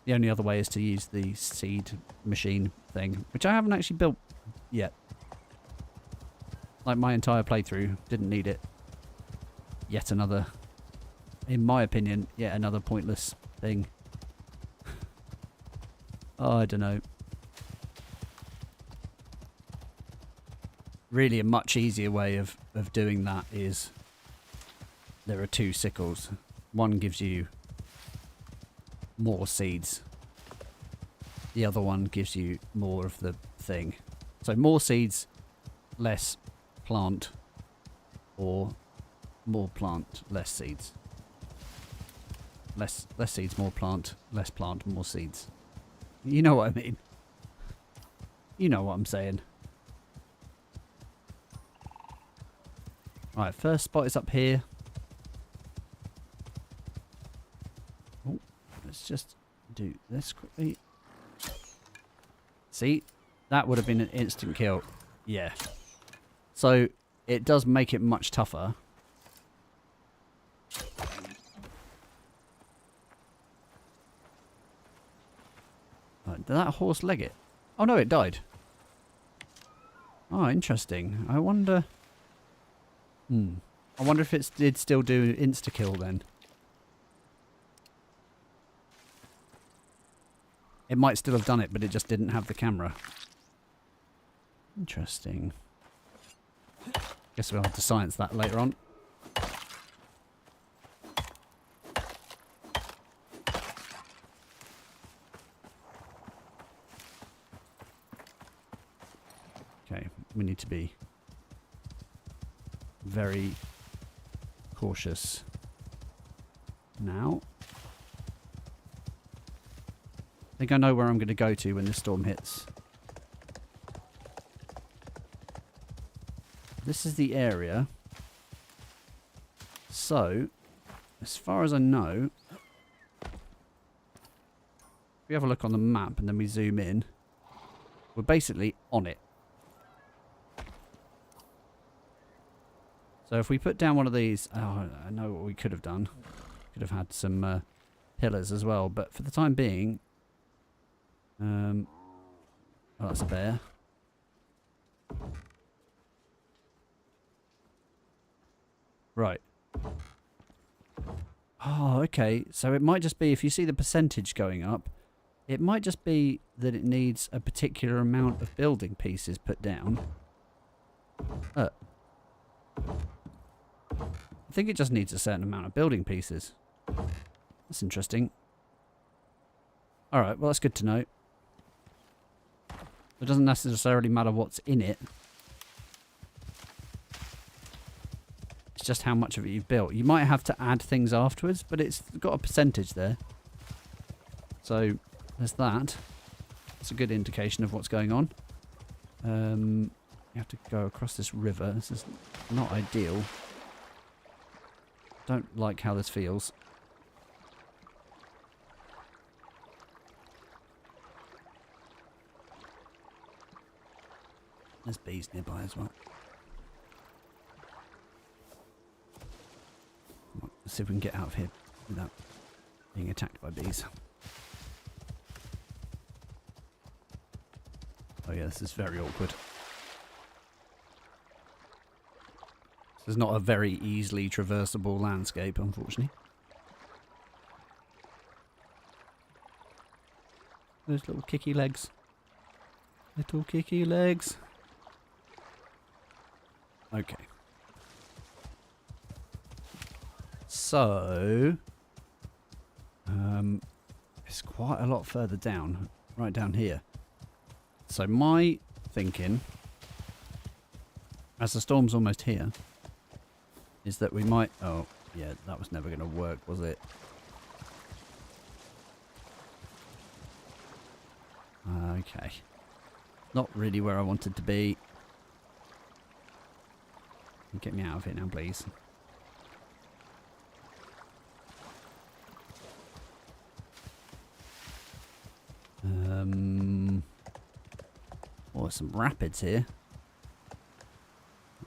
The only other way is to use the seed machine thing, which I haven't actually built yet. Like my entire playthrough, didn't need it. Yet another, in my opinion, yet another pointless thing. Oh, I don't know. Really a much easier way of doing that is there are two sickles. One gives you more seeds. The other one gives you more of the thing. So more seeds, less plant, or more plant, less seeds. Less seeds, more plant, less plant, more seeds. You know what I mean. You know what I'm saying. Right, first spot is up here. Oh, let's just do this quickly. See? That would have been an instant kill. Yeah. So, it does make it much tougher. Right, did that horse leg it? Oh no, it died. Oh, interesting. I wonder... I wonder if it did still do insta-kill then. It might still have done it, but it just didn't have the camera. Interesting. Guess we'll have to science that later on. Okay, we need to be very cautious now. I think I know where I'm going to go to when this storm hits. This is the area. So, as far as I know, if we have a look on the map and then we zoom in, we're basically on it. So if we put down one of these, oh, I know what we could have done. Could have had some pillars as well, but for the time being, oh, that's a bear. Right. Oh, okay. So it might just be, if you see the percentage going up, it might just be that it needs a particular amount of building pieces put down. I think it just needs a certain amount of building pieces. That's interesting. Alright, well that's good to know. It doesn't necessarily matter what's in it. It's just how much of it you've built. You might have to add things afterwards, but it's got a percentage there. So, there's that. It's a good indication of what's going on. You have to go across this river. This is not ideal. Don't like how this feels. There's bees nearby as well. Let's see if we can get out of here without being attacked by bees. Oh yeah, this is very awkward. This is not a very easily traversable landscape, unfortunately. Those little kicky legs. Little kicky legs. Okay. So, it's quite a lot further down, right down here. So my thinking, as the storm's almost here, is that we might... Oh, Yeah, that was never going to work, was it? Okay. Not really where I wanted to be. Get me out of here now, please. Oh, some rapids here.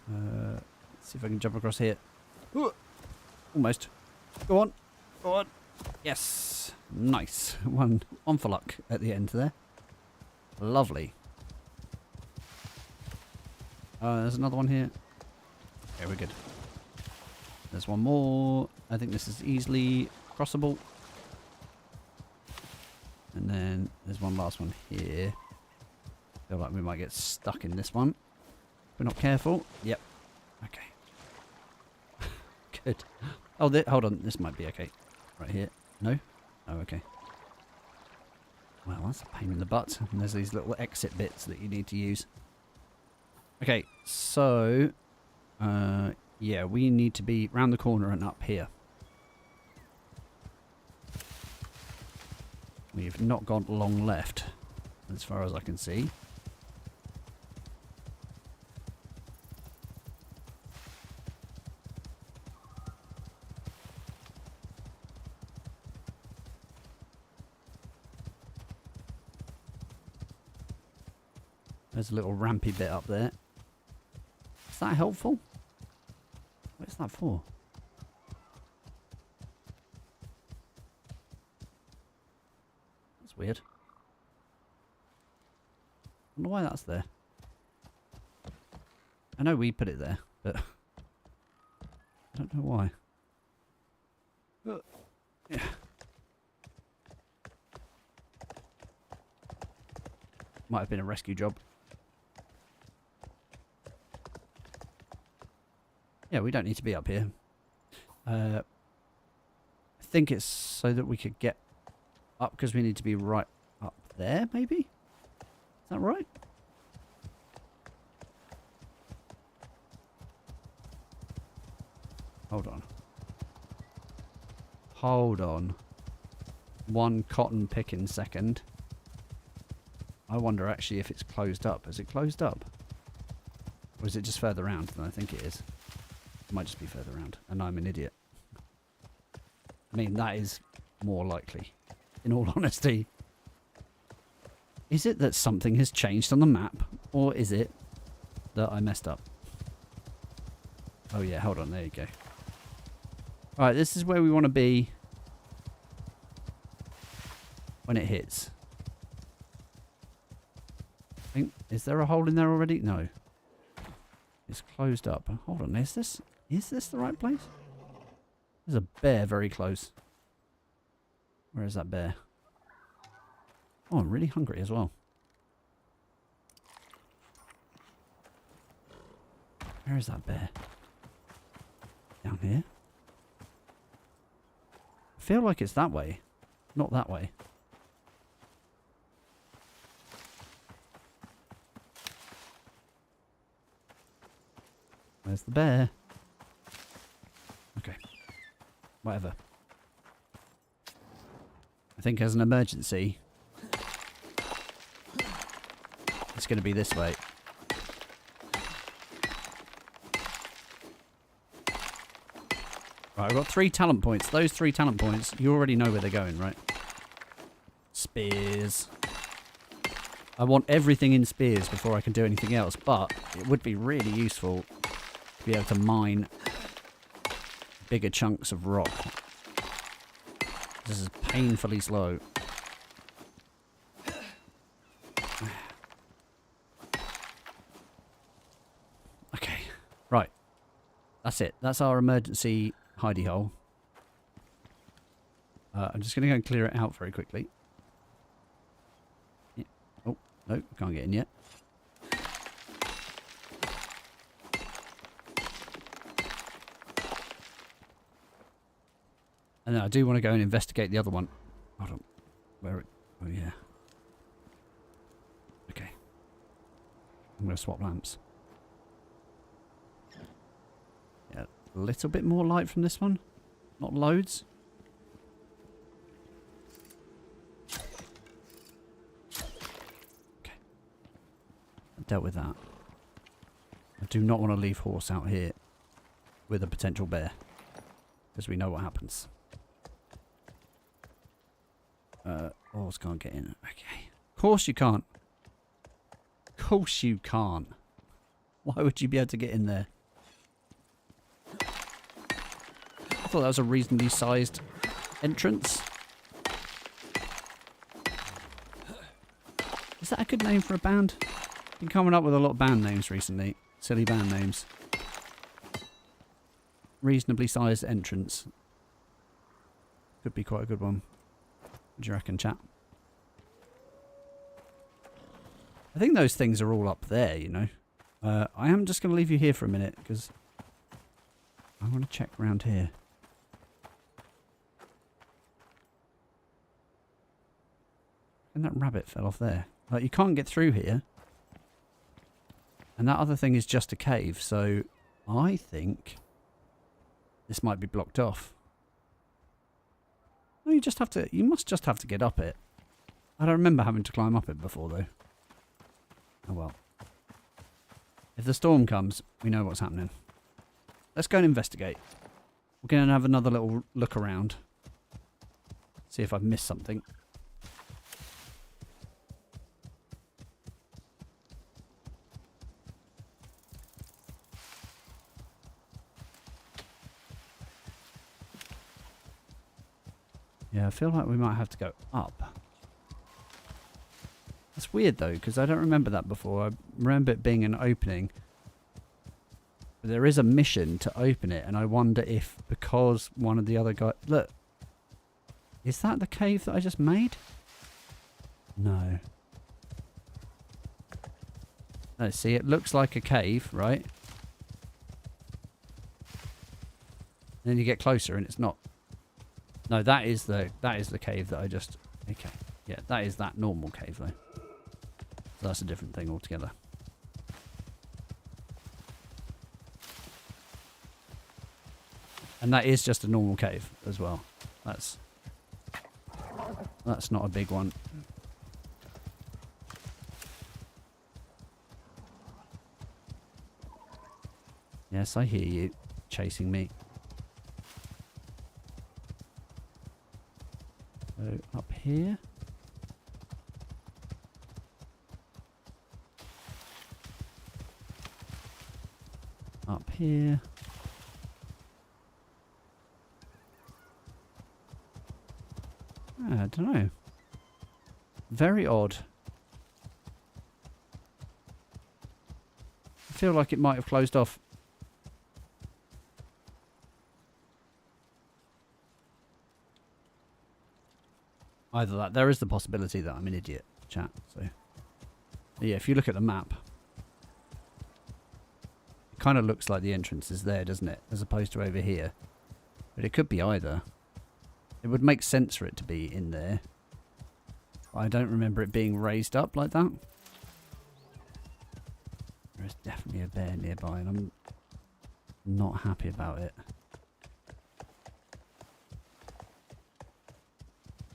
Let's see if I can jump across here. Ooh, almost. Go on. Go on. Yes. Nice. One for luck at the end there. Lovely. There's another one here. Okay, we're good. There's one more. I think this is easily crossable. And then there's one last one here. Feel like we might get stuck in this one. If we're not careful. Yep. Okay. Good. Oh, hold on. This might be okay. Right here. No? Oh, okay. Well, that's a pain in the butt. And there's these little exit bits that you need to use. Okay, so... yeah, we need to be round the corner and up here. We've not gone long left, as far as I can see. There's a little rampy bit up there. Is that helpful? What's that for? That's weird. I wonder why that's there. I know we put it there, but I don't know why. Yeah. Might have been a rescue job. Yeah, we don't need to be up here. I think it's so that we could get up because we need to be right up there, maybe? Is that right? Hold on. Hold on. One cotton picking second. I wonder actually if it's closed up. Is it closed up? Or is it just further around than I think it is? It might just be further around, and I'm an idiot. I mean, that is more likely, in all honesty. Is it that something has changed on the map, or is it that I messed up? Oh yeah, hold on, there you go. Alright, this is where we want to be when it hits. I think, is there a hole in there already? No. It's closed up. Hold on, is this the right place? There's a bear very close. Where is that bear? Oh, I'm really hungry as well. Where is that bear? Down here? I feel like it's that way. Not that way. Where's the bear? Okay. Whatever. I think as an emergency, it's going to be this way. Right, I've got 3 talent points. Those 3 talent points, you already know where they're going, right? Spears. I want everything in spears before I can do anything else, but it would be really useful to be able to mine bigger chunks of rock. This is painfully slow. Okay, right. That's it. That's our emergency hidey hole. I'm just going to go and clear it out very quickly. Yeah. Oh, no, can't get in yet. And then I do want to go and investigate the other one. Hold on. Where? Oh, yeah. Okay. I'm going to swap lamps. Yeah, a little bit more light from this one. Not loads. Okay. I dealt with that. I do not want to leave horse out here with a potential bear. Because we know what happens. Horse can't get in. Okay. Of course you can't. Of course you can't. Why would you be able to get in there? I thought that was a reasonably sized entrance. Is that a good name for a band? Been coming up with a lot of band names recently. Silly band names. Reasonably sized entrance. Could be quite a good one. What do you reckon, chat? I think those things are all up there, you know. I am just going to leave you here for a minute because I want to check around here. And that rabbit fell off there. Like, you can't get through here. And that other thing is just a cave, so I think this might be blocked off. No, you must just have to get up it. I don't remember having to climb up it before, though. Oh well. If the storm comes, we know what's happening. Let's go and investigate. We're going to have another little look around. See if I've missed something. Yeah, I feel like we might have to go up. That's weird though, because I don't remember that before. I remember it being an opening. But there is a mission to open it, and I wonder if because one of the other guys... Look. Is that the cave that I just made? No. No, see, it looks like a cave, right? Then you get closer and it's not. No, that is the cave that I just... Okay. Yeah, that is that normal cave though. So that's a different thing altogether. And that is just a normal cave as well. That's not a big one. Yes, I hear you chasing me. So up here. Up here. I don't know. Very odd. I feel like it might have closed off. Either that. There is the possibility that I'm an idiot, chat. So, yeah, if you look at the map, it kind of looks like the entrance is there, doesn't it? As opposed to over here. But it could be either. It would make sense for it to be in there. I don't remember it being raised up like that. There is definitely a bear nearby and I'm not happy about it.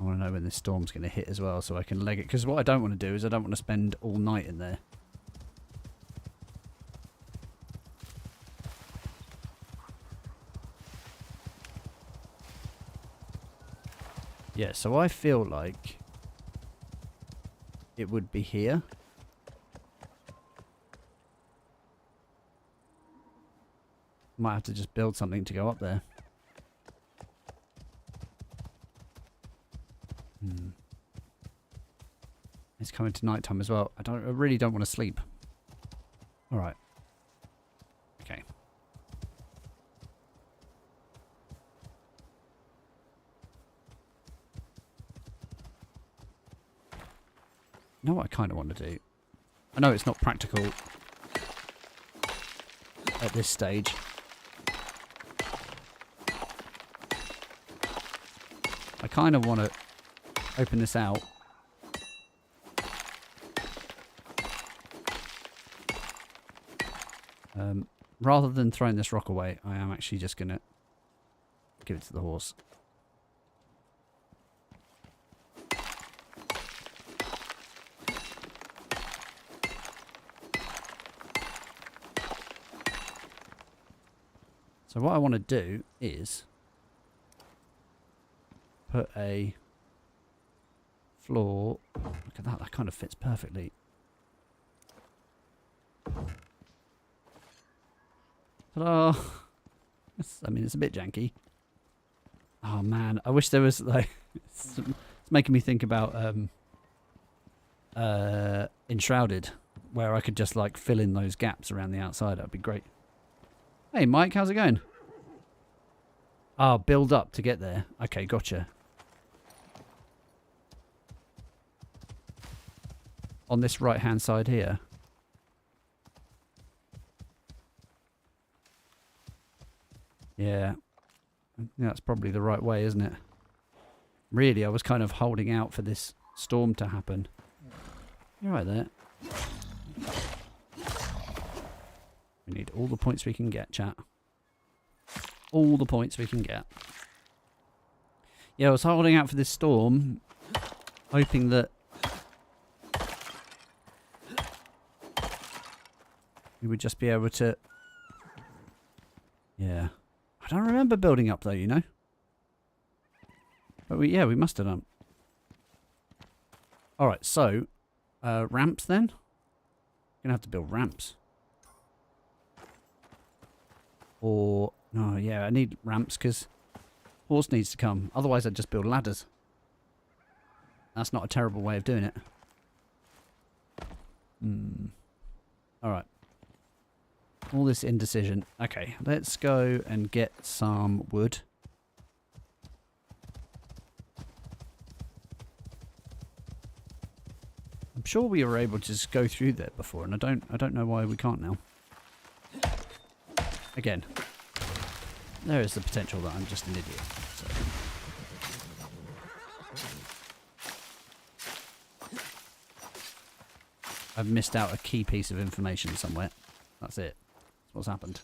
I want to know when this storm's going to hit as well so I can leg it. Because what I don't want to do is I don't want to spend all night in there. Yeah, so I feel like it would be here. Might have to just build something to go up there. It's coming to night time as well. I really don't want to sleep. All right. Okay. You know what I kind of want to do? I know it's not practical at this stage. I kind of want to open this out. Rather than throwing this rock away, I am actually just going to give it to the horse. So what I want to do is put a floor. Look at that, that kind of fits perfectly. Ta-da! I mean, it's a bit janky. Oh man, I wish there was like... it's making me think about Enshrouded, where I could just like fill in those gaps around the outside. That'd be great. Hey Mike, how's it going? Oh, build up to get there. Okay, gotcha. On this right hand side here. Yeah. I think that's probably the right way, isn't it? Really, I was kind of holding out for this storm to happen. You're right there. We need all the points we can get, chat. All the points we can get. Yeah, I was holding out for this storm, hoping that we would just be able to... Yeah. I don't remember building up though, you know. But we must have done. Alright, so ramps then? Gonna have to build ramps. Or no, yeah, I need ramps because horse needs to come. Otherwise I'd just build ladders. That's not a terrible way of doing it. Alright. All this indecision. Okay, let's go and get some wood. I'm sure we were able to just go through there before, and I don't know why we can't now. Again, there is the potential that I'm just an idiot. So. I've missed out a key piece of information somewhere. That's it. That's what's happened.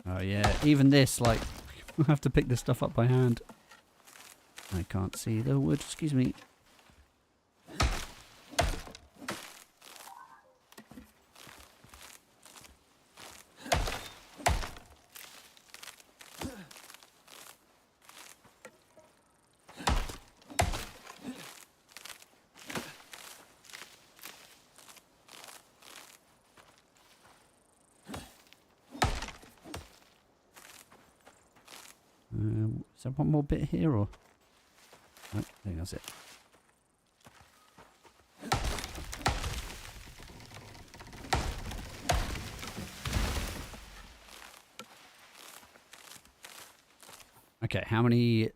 Oh yeah, even this, like, I have to pick this stuff up by hand. I can't see the wood, excuse me. Is there one more bit here, or? No, I think that's it. Okay, how many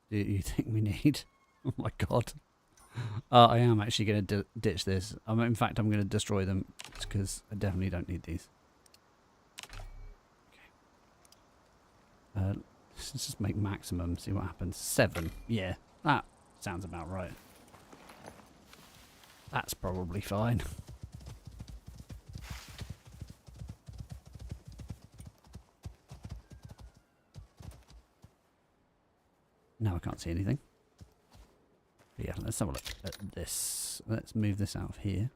do you think we need? Oh my god. I am actually going to ditch this. In fact, I'm going to destroy them because I definitely don't need these. Okay. Let's just make maximum, see what happens. 7. Yeah, that sounds about right. That's probably fine. Now I can't see anything. But yeah, let's have a look at this. Let's move this out of here.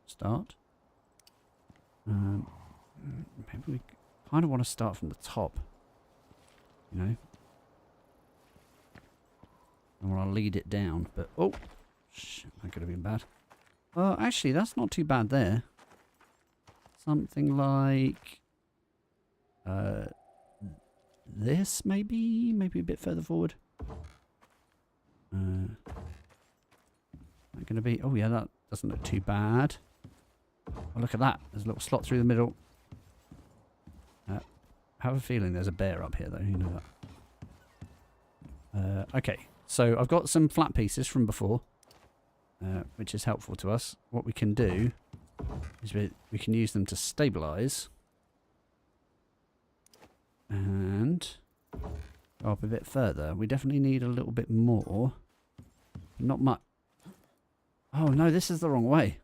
Start. Maybe we kind of want to start from the top. You know, I want to lead it down, but oh, shit, that could have been bad. Actually, that's not too bad there. Something like this, maybe a bit further forward. That going to be? Oh yeah, that doesn't look too bad. Oh, look at that! There's a little slot through the middle. I have a feeling there's a bear up here, though. You know that. Okay, so I've got some flat pieces from before, which is helpful to us. What we can do is we can use them to stabilise and go up a bit further. We definitely need a little bit more. Not much. Oh no, this is the wrong way.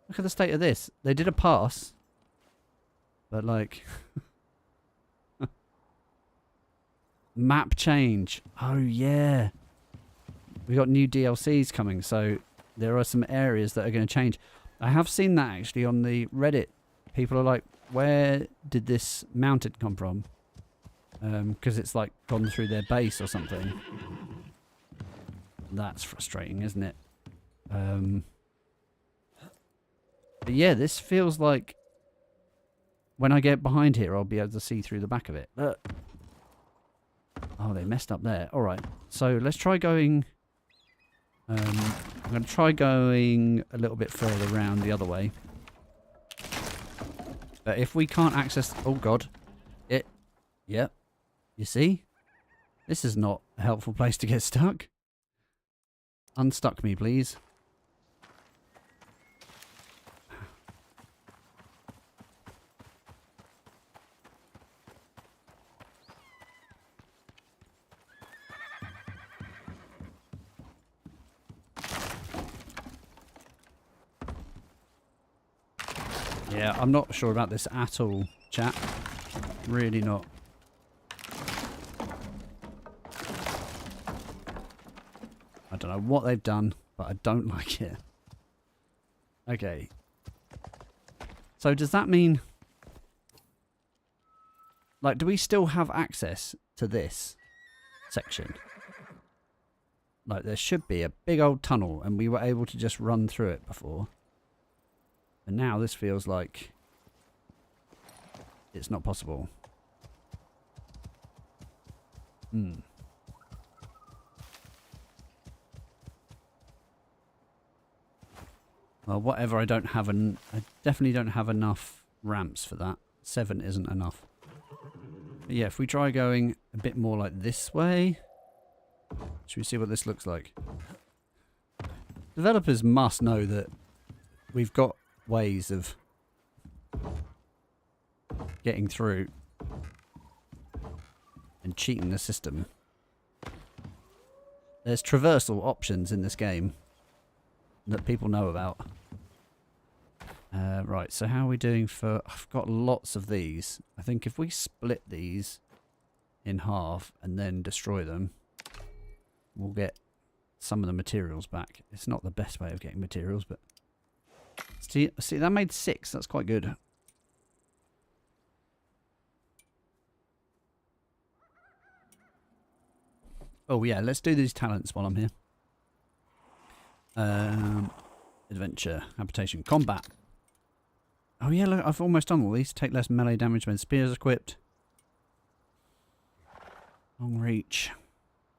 Look at the state of this. They did a pass. But like... map change. Oh, yeah. We got new DLCs coming, so there are some areas that are going to change. I have seen that actually on the Reddit. People are like, where did this mountain come from? Because it's like gone through their base or something. That's frustrating, isn't it? But yeah, this feels like when I get behind here, I'll be able to see through the back of it. Oh, they messed up there. All right, so let's try going... I'm going to try going a little bit further around the other way. But if we can't access... Oh, God. Yep. You see? This is not a helpful place to get stuck. Unstuck me, please. Yeah, I'm not sure about this at all, chat. Really not. I don't know what they've done, but I don't like it. Okay. So does that mean... like, do we still have access to this section? Like, there should be a big old tunnel, and we were able to just run through it before. And now this feels like it's not possible. Well, whatever, I definitely don't have enough ramps for that. 7 isn't enough. But yeah, if we try going a bit more like this way, should we see what this looks like? Developers must know that we've got ways of getting through and cheating the system. There's traversal options in this game that people know about. Right, so how are we doing for... I've got lots of these. I think if we split these in half and then destroy them, we'll get some of the materials back. It's not the best way of getting materials, but... See, that made 6. That's quite good. Oh, yeah, let's do these talents while I'm here. Adventure, habitation, combat. Oh yeah, look, I've almost done all these. Take less melee damage when spears equipped. Long reach.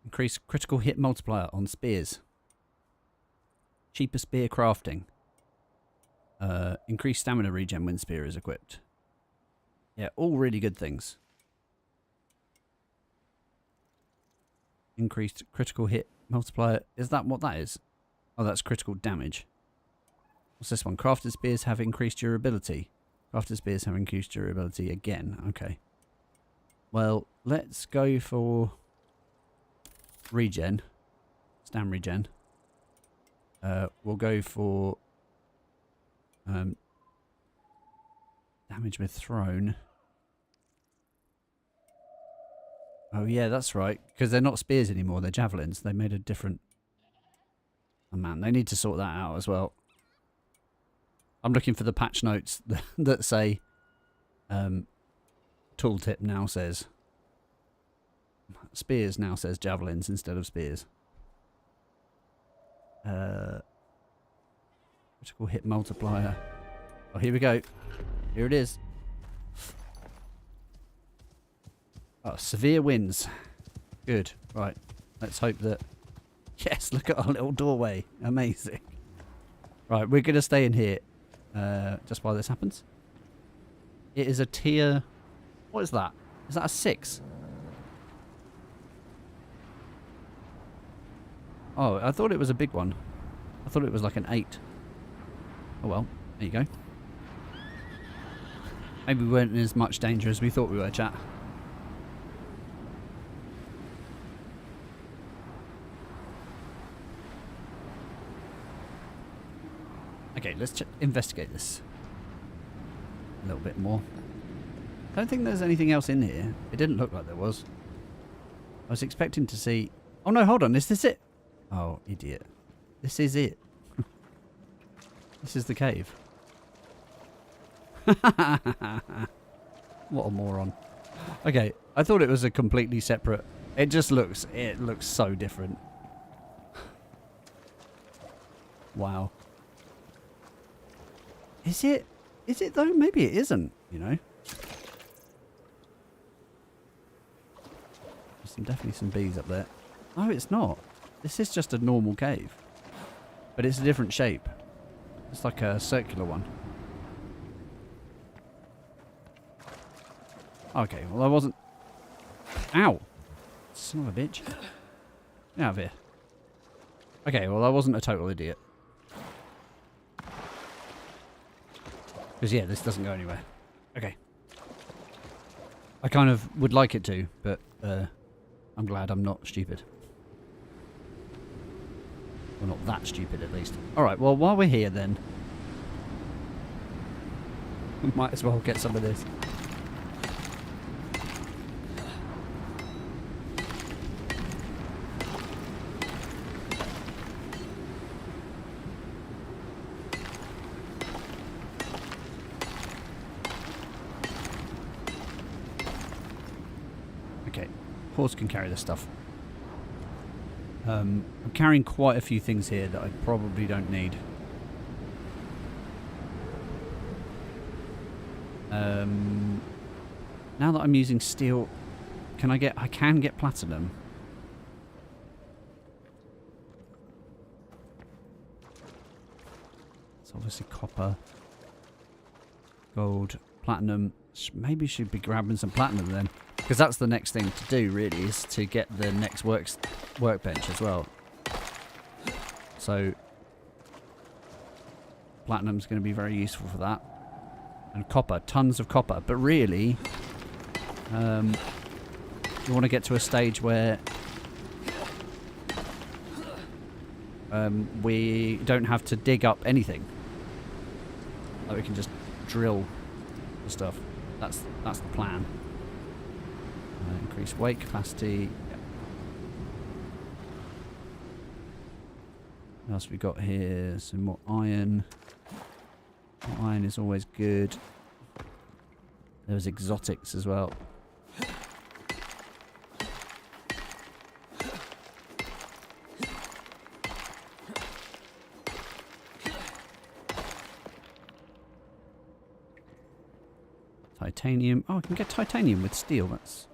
Increase critical hit multiplier on spears. Cheaper spear crafting. Increase stamina regen when spear is equipped. Yeah, all really good things. Increased critical hit multiplier. Is that what that is? Oh, that's critical damage. What's this one? Crafted spears have increased durability. Crafted spears have increased durability again. Okay. Well, let's go for regen. Stam regen. We'll go for damage with thrown. Oh yeah, that's right. Because they're not spears anymore. They're javelins. They made a different... Oh man, they need to sort that out as well. I'm looking for the patch notes that say tooltip now says spears, now says javelins instead of spears. Critical hit multiplier. Oh, here we go. Here it is. Oh, severe winds. Good. Right. Let's hope that... Yes, look at our little doorway. Amazing. Right, we're going to stay in here just while this happens. It is a tier... What is that? Is that a 6? Oh, I thought it was a big one. I thought it was like an 8. Oh well, there you go. Maybe we weren't in as much danger as we thought we were, chat. Okay, let's investigate this a little bit more. I don't think there's anything else in here. It didn't look like there was. I was expecting to see... Oh no, hold on. Is this it? Oh, idiot. This is it. This is the cave. What a moron. Okay, I thought it was a completely separate... It just looks... It looks so different. Wow. Is it? Is it though? Maybe it isn't, you know? There's definitely some bees up there. No, it's not. This is just a normal cave. But it's a different shape. It's like a circular one. Okay, well I wasn't... Ow! Son of a bitch. Get out of here. Okay, well I wasn't a total idiot. Because yeah, this doesn't go anywhere. Okay. I kind of would like it to, but I'm glad I'm not stupid. Well, not that stupid at least. Alright, well while we're here then... We might as well get some of this. Okay, horse can carry this stuff. I'm carrying quite a few things here that I probably don't need. Now that I'm using steel, I can get platinum. It's obviously copper, gold, platinum. Maybe should be grabbing some platinum then, because that's the next thing to do really, is to get the next workbench as well. So platinum's going to be very useful for that. And copper, tons of copper. But really, you want to get to a stage where we don't have to dig up anything. Like we can just drill the stuff. That's the plan. Increase weight capacity. Yep. What else we got here? Some more iron. More iron is always good. There's exotics as well. Titanium. Oh, I can get titanium with steel. That's...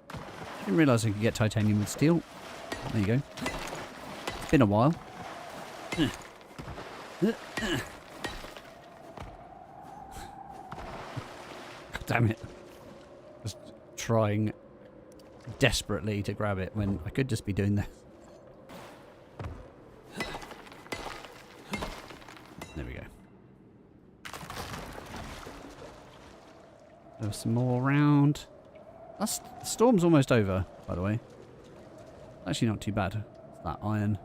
I didn't realise I could get titanium with steel. There you go. It's been a while. God damn it. Just trying desperately to grab it when I could just be doing this. There we go. There's some more around. The storm's almost over, by the way. Actually not too bad. It's that iron.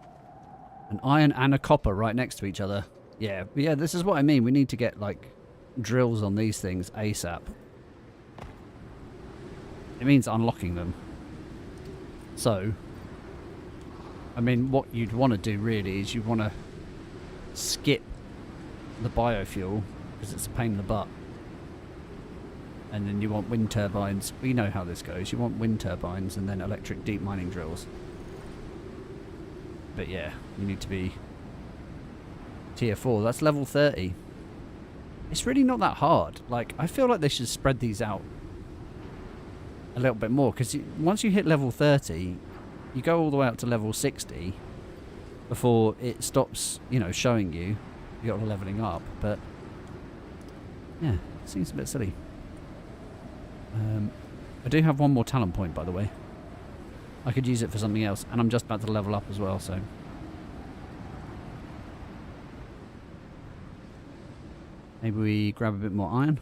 An iron and a copper right next to each other. Yeah, this is what I mean. We need to get, like, drills on these things ASAP. It means unlocking them. So, I mean, what you'd want to do, really, is you want to skip the biofuel, because it's a pain in the butt. And then you want wind turbines. We know how this goes. You want wind turbines and then electric deep mining drills. But yeah, you need to be tier 4. That's level 30. It's really not that hard. Like, I feel like they should spread these out a little bit more. Because once you hit level 30, you go all the way up to level 60 before it stops, you know, showing you. You got leveling up. But yeah, it seems a bit silly. I do have one more talent point, by the way. I could use it for something else, and I'm just about to level up as well, so... Maybe we grab a bit more iron.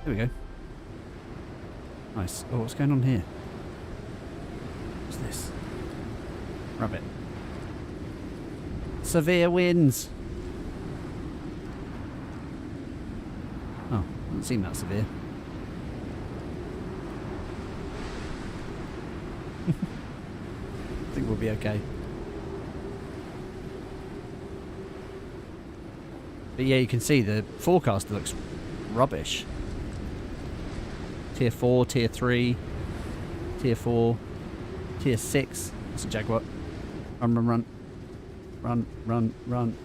There we go. Nice. Oh, what's going on here? What's this? Grab it. Severe winds. Oh, doesn't seem that severe. I think we'll be okay. But yeah, you can see the forecast looks rubbish. Tier 4, Tier 3, Tier 4, Tier 6. It's a Jaguar. Run, run, run. Run, run, run.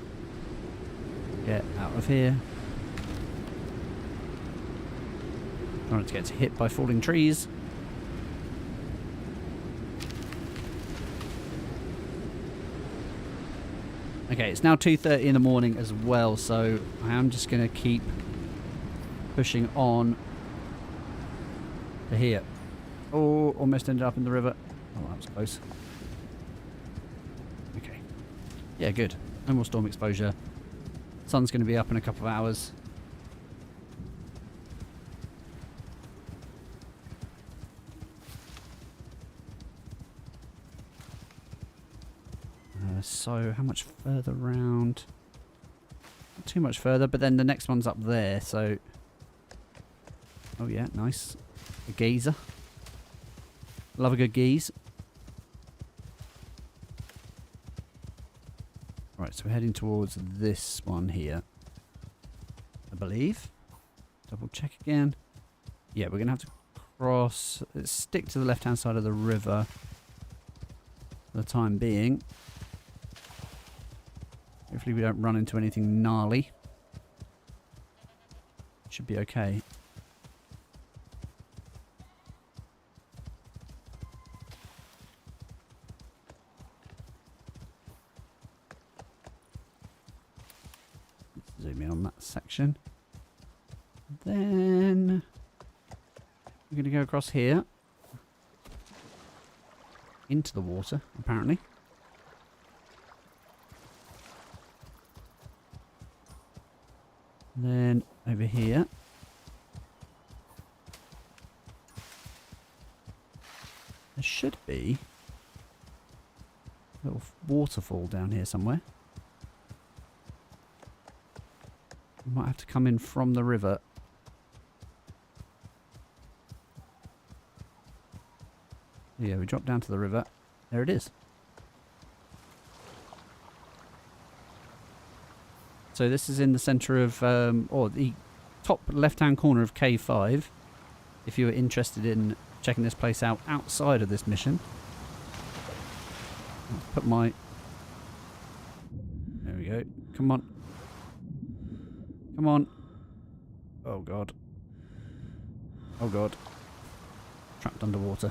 Get out of here. Trying not to get hit by falling trees. Okay, it's now 2:30 in the morning as well, so I am just going to keep pushing on to here. Oh, almost ended up in the river. Oh, that was close. Okay. Yeah, good. No more storm exposure. Sun's going to be up in a couple of hours. So how much further round? Not too much further, but then the next one's up there, so... Oh yeah, nice. A geyser. Love a good geese. Right, so we're heading towards this one here, I believe. Double check again. Yeah, we're going to have to cross... Let's stick to the left-hand side of the river for the time being. Hopefully we don't run into anything gnarly. Should be okay. Let's zoom in on that section. Then we're going to go across here. Into the water, apparently. Then over here. There should be a little waterfall down here somewhere. We might have to come in from the river. Yeah, we drop down to the river. There it is. So this is in the centre of, or the top left-hand corner of Cave 5. If you were interested in checking this place out outside of this mission. Let's put my... There we go. Come on. Come on. Oh god. Oh god. Trapped underwater.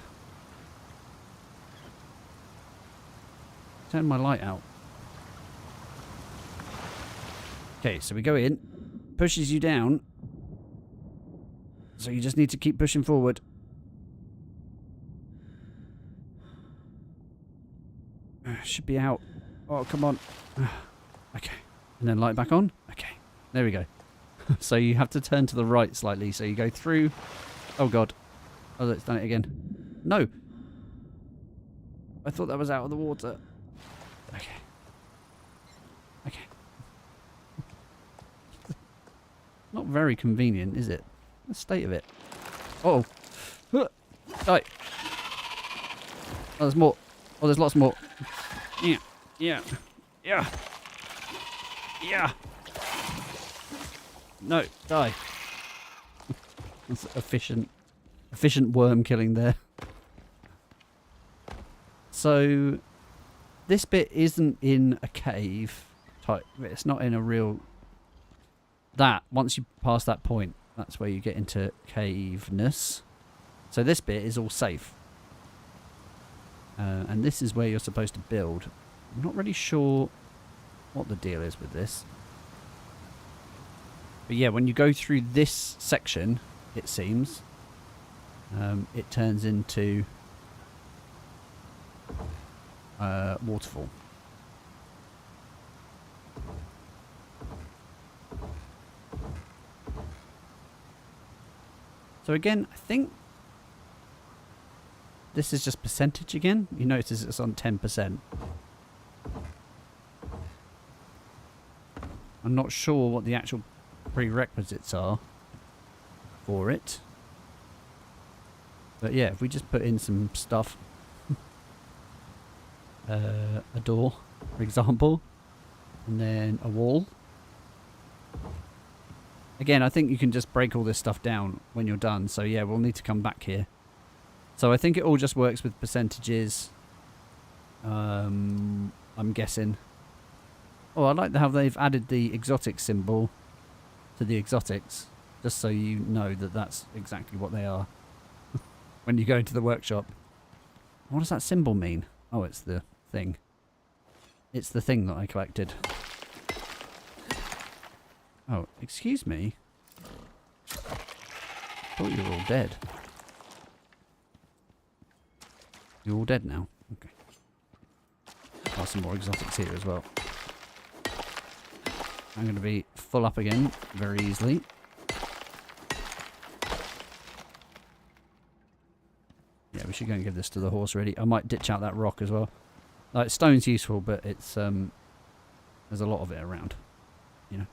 Turn my light out. Okay, so we go in, pushes you down, so you just need to keep pushing forward. Should be out. Oh, come on. Okay, and then light back on. Okay, there we go. So you have to turn to the right slightly, so you go through. Oh god. Oh, it's done it again. No! I thought that was out of the water. Okay. Okay. Not very convenient, is it? The state of it. Uh oh. Die. Oh, there's more. Oh, there's lots more. Yeah. Yeah. Yeah. Yeah. No, die. That's efficient worm killing there. So, this bit isn't in a cave type. It's not in a real... That, once you pass that point, that's where you get into caveness. So this bit is all safe. And this is where you're supposed to build. I'm not really sure what the deal is with this. But yeah, when you go through this section, it seems, it turns into waterfall. So again, I think this is just percentage again. You notice it's on 10%. I'm not sure what the actual prerequisites are for it. But yeah, if we just put in some stuff, a door, for example, and then a wall. Again, I think you can just break all this stuff down when you're done. So yeah, we'll need to come back here. So I think it all just works with percentages. I'm guessing. Oh, I like how they've added the exotic symbol to the exotics, just so you know that that's exactly what they are when you go into the workshop. What does that symbol mean? Oh, it's the thing. It's the thing that I collected. Oh, excuse me. I thought you were all dead. You're all dead now? Okay. Oh, some more exotics here as well. I'm going to be full up again very easily. Yeah, we should go and give this to the horse really. I might ditch out that rock as well. Like, stone's useful, but it's there's a lot of it around. You know,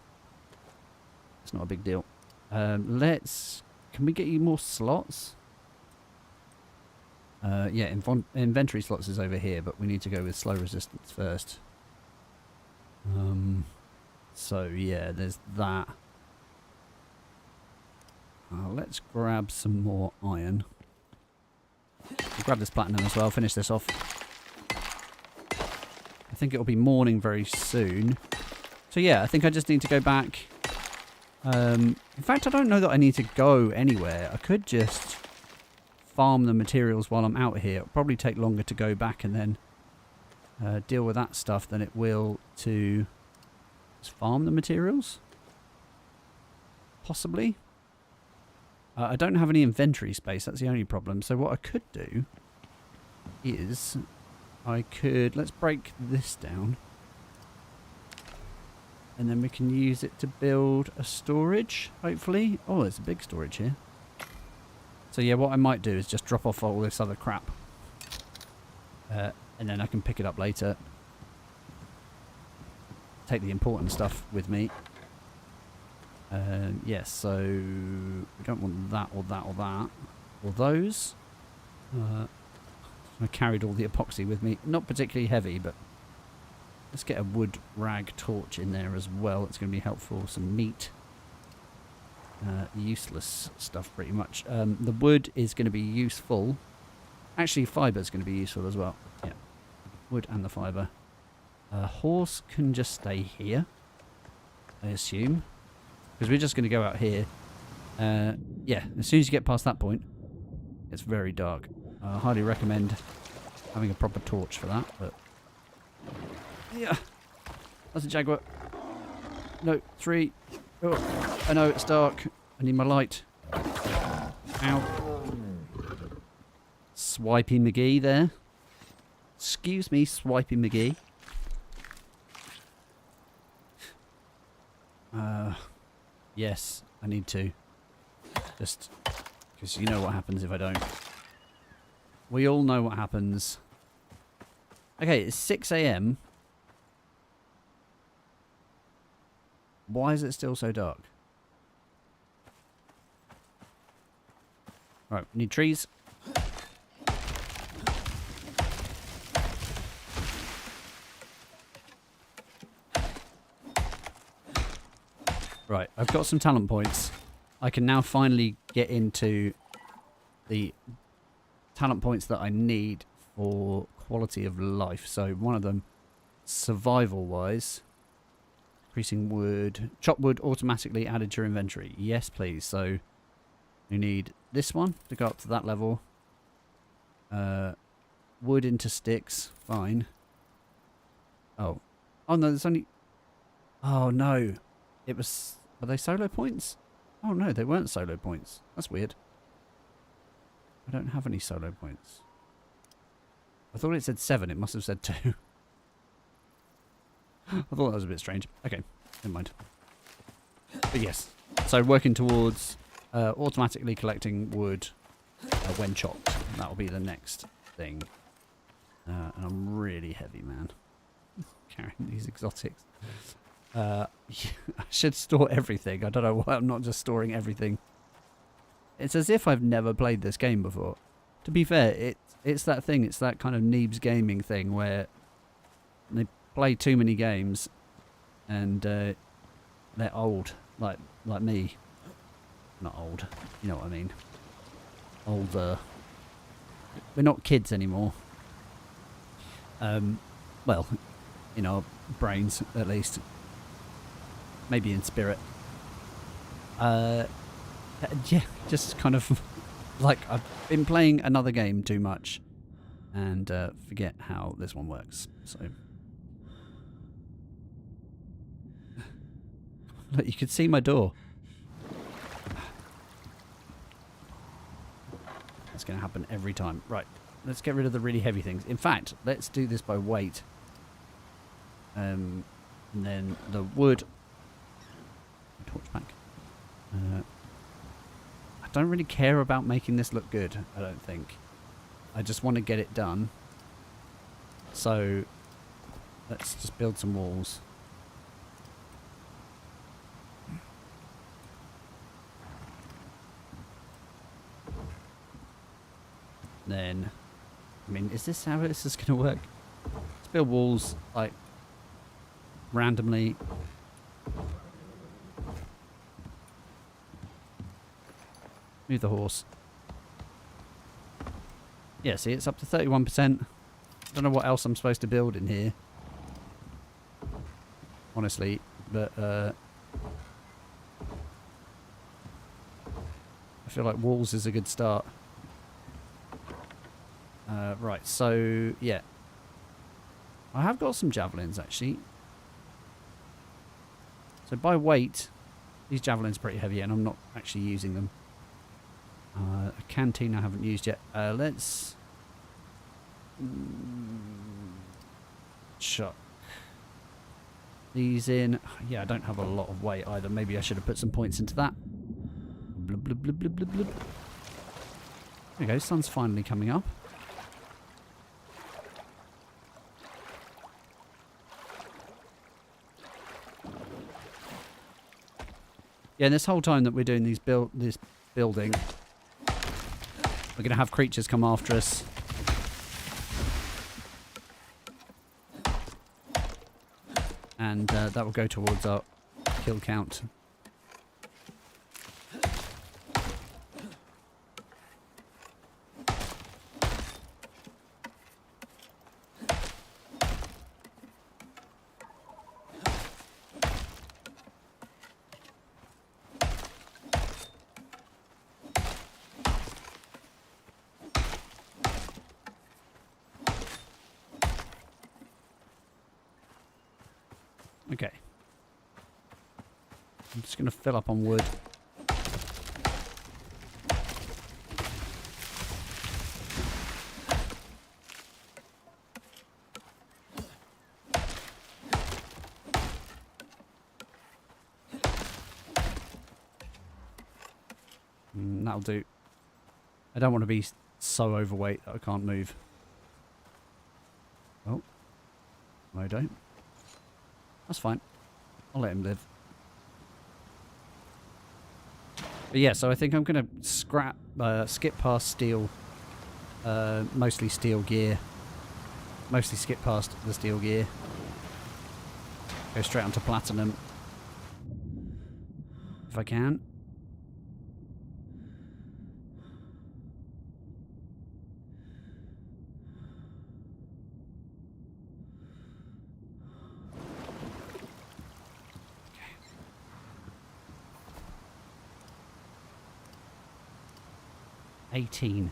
it's not a big deal. Can we get you more slots? Yeah, inventory slots is over here, but we need to go with slow resistance first. So yeah, there's that. Let's grab some more iron. We'll grab this platinum as well, finish this off. I think it'll be morning very soon. So yeah, I think I just need to go back. In fact, I don't know that I need to go anywhere. I could just farm the materials while I'm out here. It'll probably take longer to go back and then deal with that stuff than it will to just farm the materials. Possibly. I don't have any inventory space. That's the only problem. So what I could do is let's break this down. And then we can use it to build a storage, hopefully. Oh, there's a big storage here. So yeah, what I might do is just drop off all this other crap. And then I can pick it up later. Take the important stuff with me. Yes, so we don't want that or that or that. Or those. I carried all the epoxy with me. Not particularly heavy, but let's get a wood rag torch in there as well. It's going to be helpful. Some meat. Useless stuff pretty much. The wood is going to be useful. Actually, fibre is going to be useful as well. Yeah, wood and the fibre. Horse can just stay here, I assume, because we're just going to go out here. Yeah, as soon as you get past that point, it's very dark. I highly recommend having a proper torch for that. But yeah, that's a jaguar. No, 3. Oh, I know it's dark. I need my light. Ow. Swipey McGee there. Excuse me, Swipey McGee. Yes, I need to. Just because you know what happens if I don't. We all know what happens. Okay, it's 6 AM. Why is it still so dark? Right, need trees. Right, I've got some talent points. I can now finally get into the talent points that I need for quality of life. So one of them, survival-wise, increasing wood, chop wood automatically added to your inventory. Yes, please. So you need this one to go up to that level. Wood into sticks, fine. Oh no, there's only. Oh no. It was... Were they solo points? Oh no, they weren't solo points. That's weird. I don't have any solo points. I thought it said 7. It must have said 2. I thought that was a bit strange. Okay, never mind. But yes. So working towards automatically collecting wood when chopped. That will be the next thing. And I'm really heavy, man. Carrying these exotics. I should store everything. I don't know why I'm not just storing everything. It's as if I've never played this game before. To be fair, it's that thing. It's that kind of Neebs gaming thing where they play too many games and they're old, like me. Not old, you know what I mean. Older. We're not kids anymore. Well, in our brains at least. Maybe in spirit. Yeah, just kind of like I've been playing another game too much and forget how this one works. So look, you could see my door. That's going to happen every time. Right, let's get rid of the really heavy things. In fact, let's do this by weight. And then the wood. Torch back. I don't really care about making this look good, I don't think. I just want to get it done. So let's just build some walls. Then, I mean, is this how this is going to work? Let's build walls, like, randomly. Move the horse. Yeah, see, it's up to 31%. I don't know what else I'm supposed to build in here. Honestly, but I feel like walls is a good start. Right, so, yeah. I have got some javelins, actually. So by weight, these javelins are pretty heavy, and I'm not actually using them. A canteen I haven't used yet. Let's chuck these in. Yeah, I don't have a lot of weight either. Maybe I should have put some points into that. Blub, blub, blub, blub, blub, blub. There we go, sun's finally coming up. Yeah, and this whole time that we're doing this building, we're going to have creatures come after us. And that will go towards our kill count. Okay. I'm just going to fill up on wood. That'll do. I don't want to be so overweight that I can't move. Oh. No, I don't. That's fine. I'll let him live. But yeah, so I think I'm going to skip past steel. Mostly steel gear. Mostly skip past the steel gear. Go straight onto platinum. If I can. Okay. 18.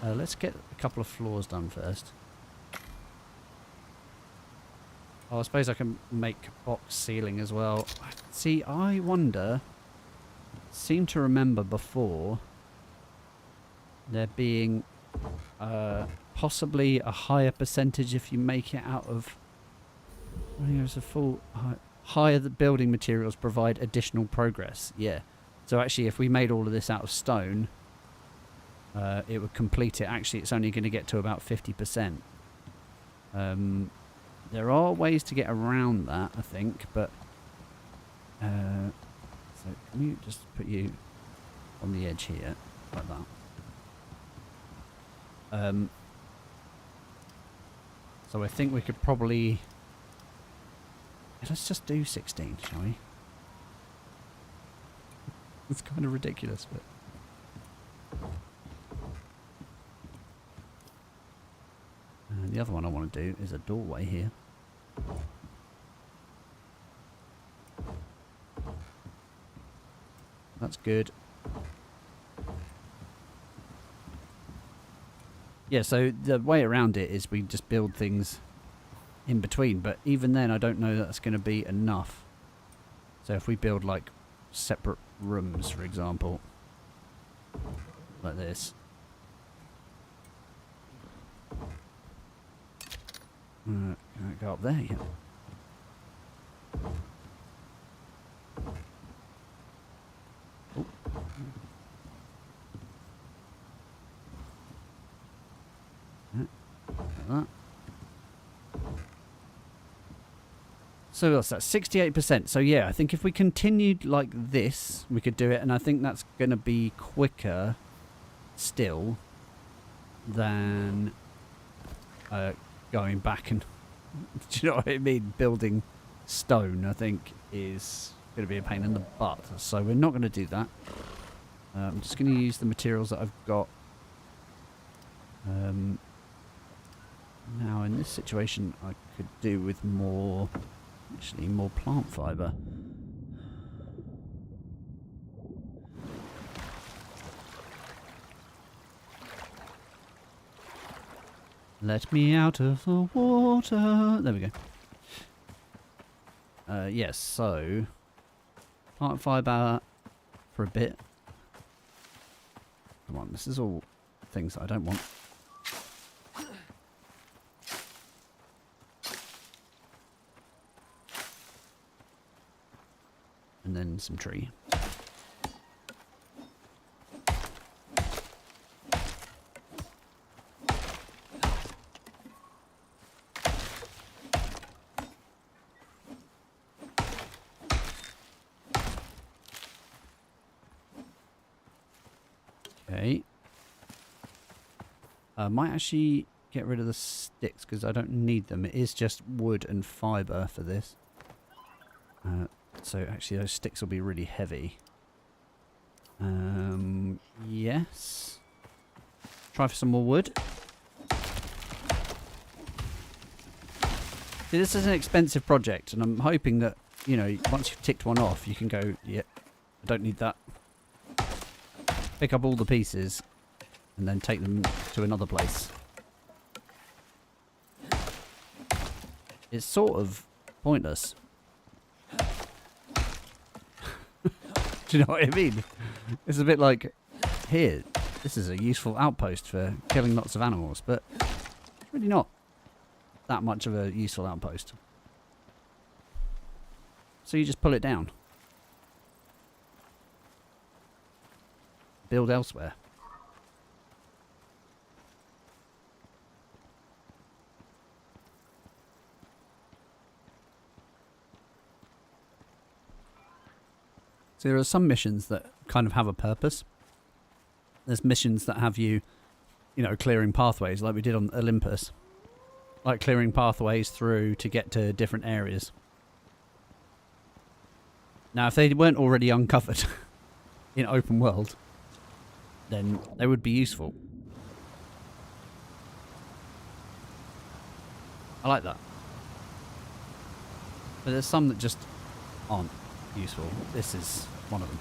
Let's get a couple of floors done first. Oh, I suppose I can make box ceiling as well. See, I wonder... seem to remember before there being possibly a higher percentage if you make it out of... I think there's a full... higher the building materials provide additional progress. Yeah. So actually if we made all of this out of stone... it would complete it. Actually, it's only going to get to about 50%. There are ways to get around that, I think, but So can you just put you on the edge here, like that? So I think we could probably... Let's just do 16, shall we? It's kind of ridiculous, but... And the other one I want to do is a doorway here. That's good. Yeah, so the way around it is we just build things in between, but even then I don't know that's going to be enough. So if we build like separate rooms, for example, like this. Go up there, yeah. Oh. Like that. So what's that? 68%. So yeah, I think if we continued like this, we could do it, and I think that's going to be quicker still than going back and do you know what I mean? Building stone, I think, is going to be a pain in the butt. So we're not going to do that. I'm just going to use the materials that I've got. Now in this situation, I could do with more, actually more plant fibre. Let me out of the water. There we go. Yes, so plant fibre for a bit. Come on, this is all things that I don't want. And then some tree. Okay. I might actually get rid of the sticks because I don't need them. It is just wood and fibre for this. So actually those sticks will be really heavy. Yes. Try for some more wood. See, this is an expensive project, and I'm hoping that, you know, once you've ticked one off, you can go, yeah, I don't need that. Pick up all the pieces and then take them to another place. It's sort of pointless. Do you know what I mean? It's a bit like, here, this is a useful outpost for killing lots of animals, but it's really not that much of a useful outpost. So you just pull it down. Build elsewhere. So there are some missions that kind of have a purpose. There's missions that have you, you know, clearing pathways like we did on Olympus. Like clearing pathways through to get to different areas. Now, if they weren't already uncovered in open world, then they would be useful. I like that. But there's some that just aren't useful. This is one of them.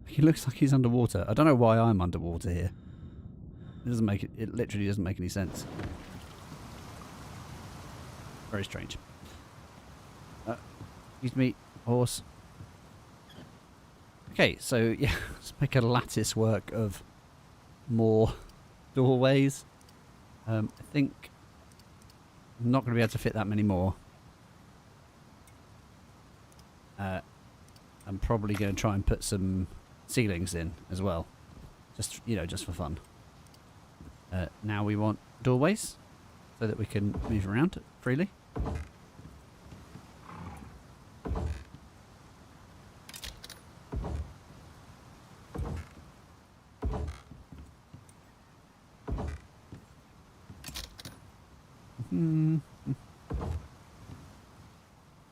He looks like he's underwater. I don't know why I'm underwater here. It doesn't make it. It literally doesn't make any sense. Very strange. Excuse me, horse. Okay, so yeah, let's make a lattice work of more doorways. I think I'm not going to be able to fit that many more. I'm probably going to try and put some ceilings in as well, just, you know, just for fun. Now we want doorways so that we can move around freely.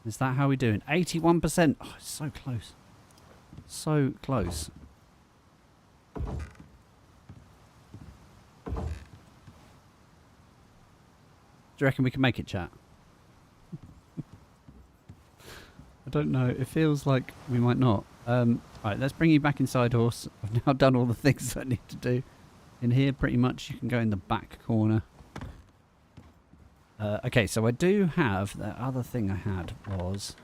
Is that how we're doing? 81%. Oh, it's so close. So close. Do you reckon we can make it, chat? I don't know. It feels like we might not. Right, let's bring you back inside, horse. I've now done all the things I need to do. In here, pretty much, you can go in the back corner. Okay, so I do have... The other thing I had was...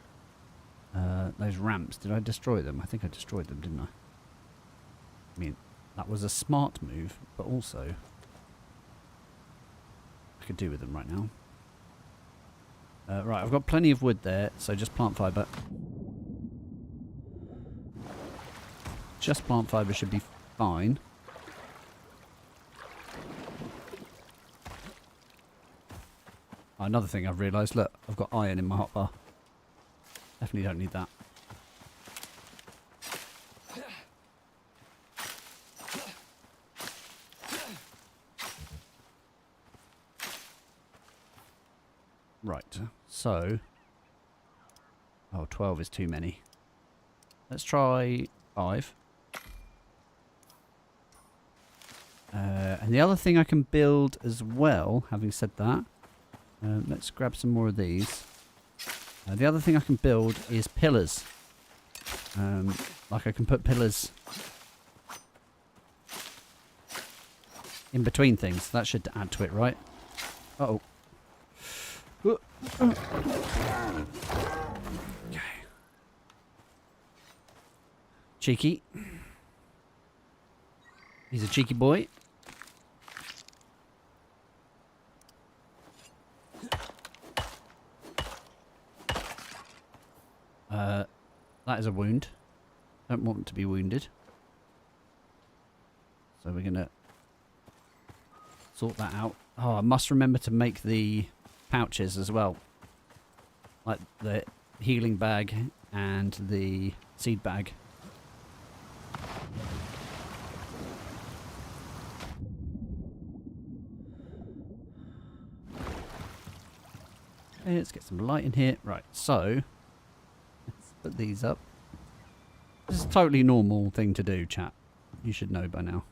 those ramps. Did I destroy them? I think I destroyed them, didn't I? I mean, that was a smart move, but also... I could do with them right now. Right, I've got plenty of wood there, so just plant fibre. Just plant fibre should be fine. Oh, another thing I've realised, look, I've got iron in my hotbar. Definitely don't need that. Right, so... Oh, 12 is too many. Let's try 5. And the other thing I can build as well, having said that, let's grab some more of these. The other thing I can build is pillars. Like I can put pillars in between things. That should add to it, right? Uh-oh. Okay. Cheeky. He's a cheeky boy. That is a wound. Don't want him to be wounded. So we're going to sort that out. Oh, I must remember to make the pouches as well. Like the healing bag and the seed bag. Okay, let's get some light in here. Right, so let's put these up. This is a totally normal thing to do, chat. You should know by now.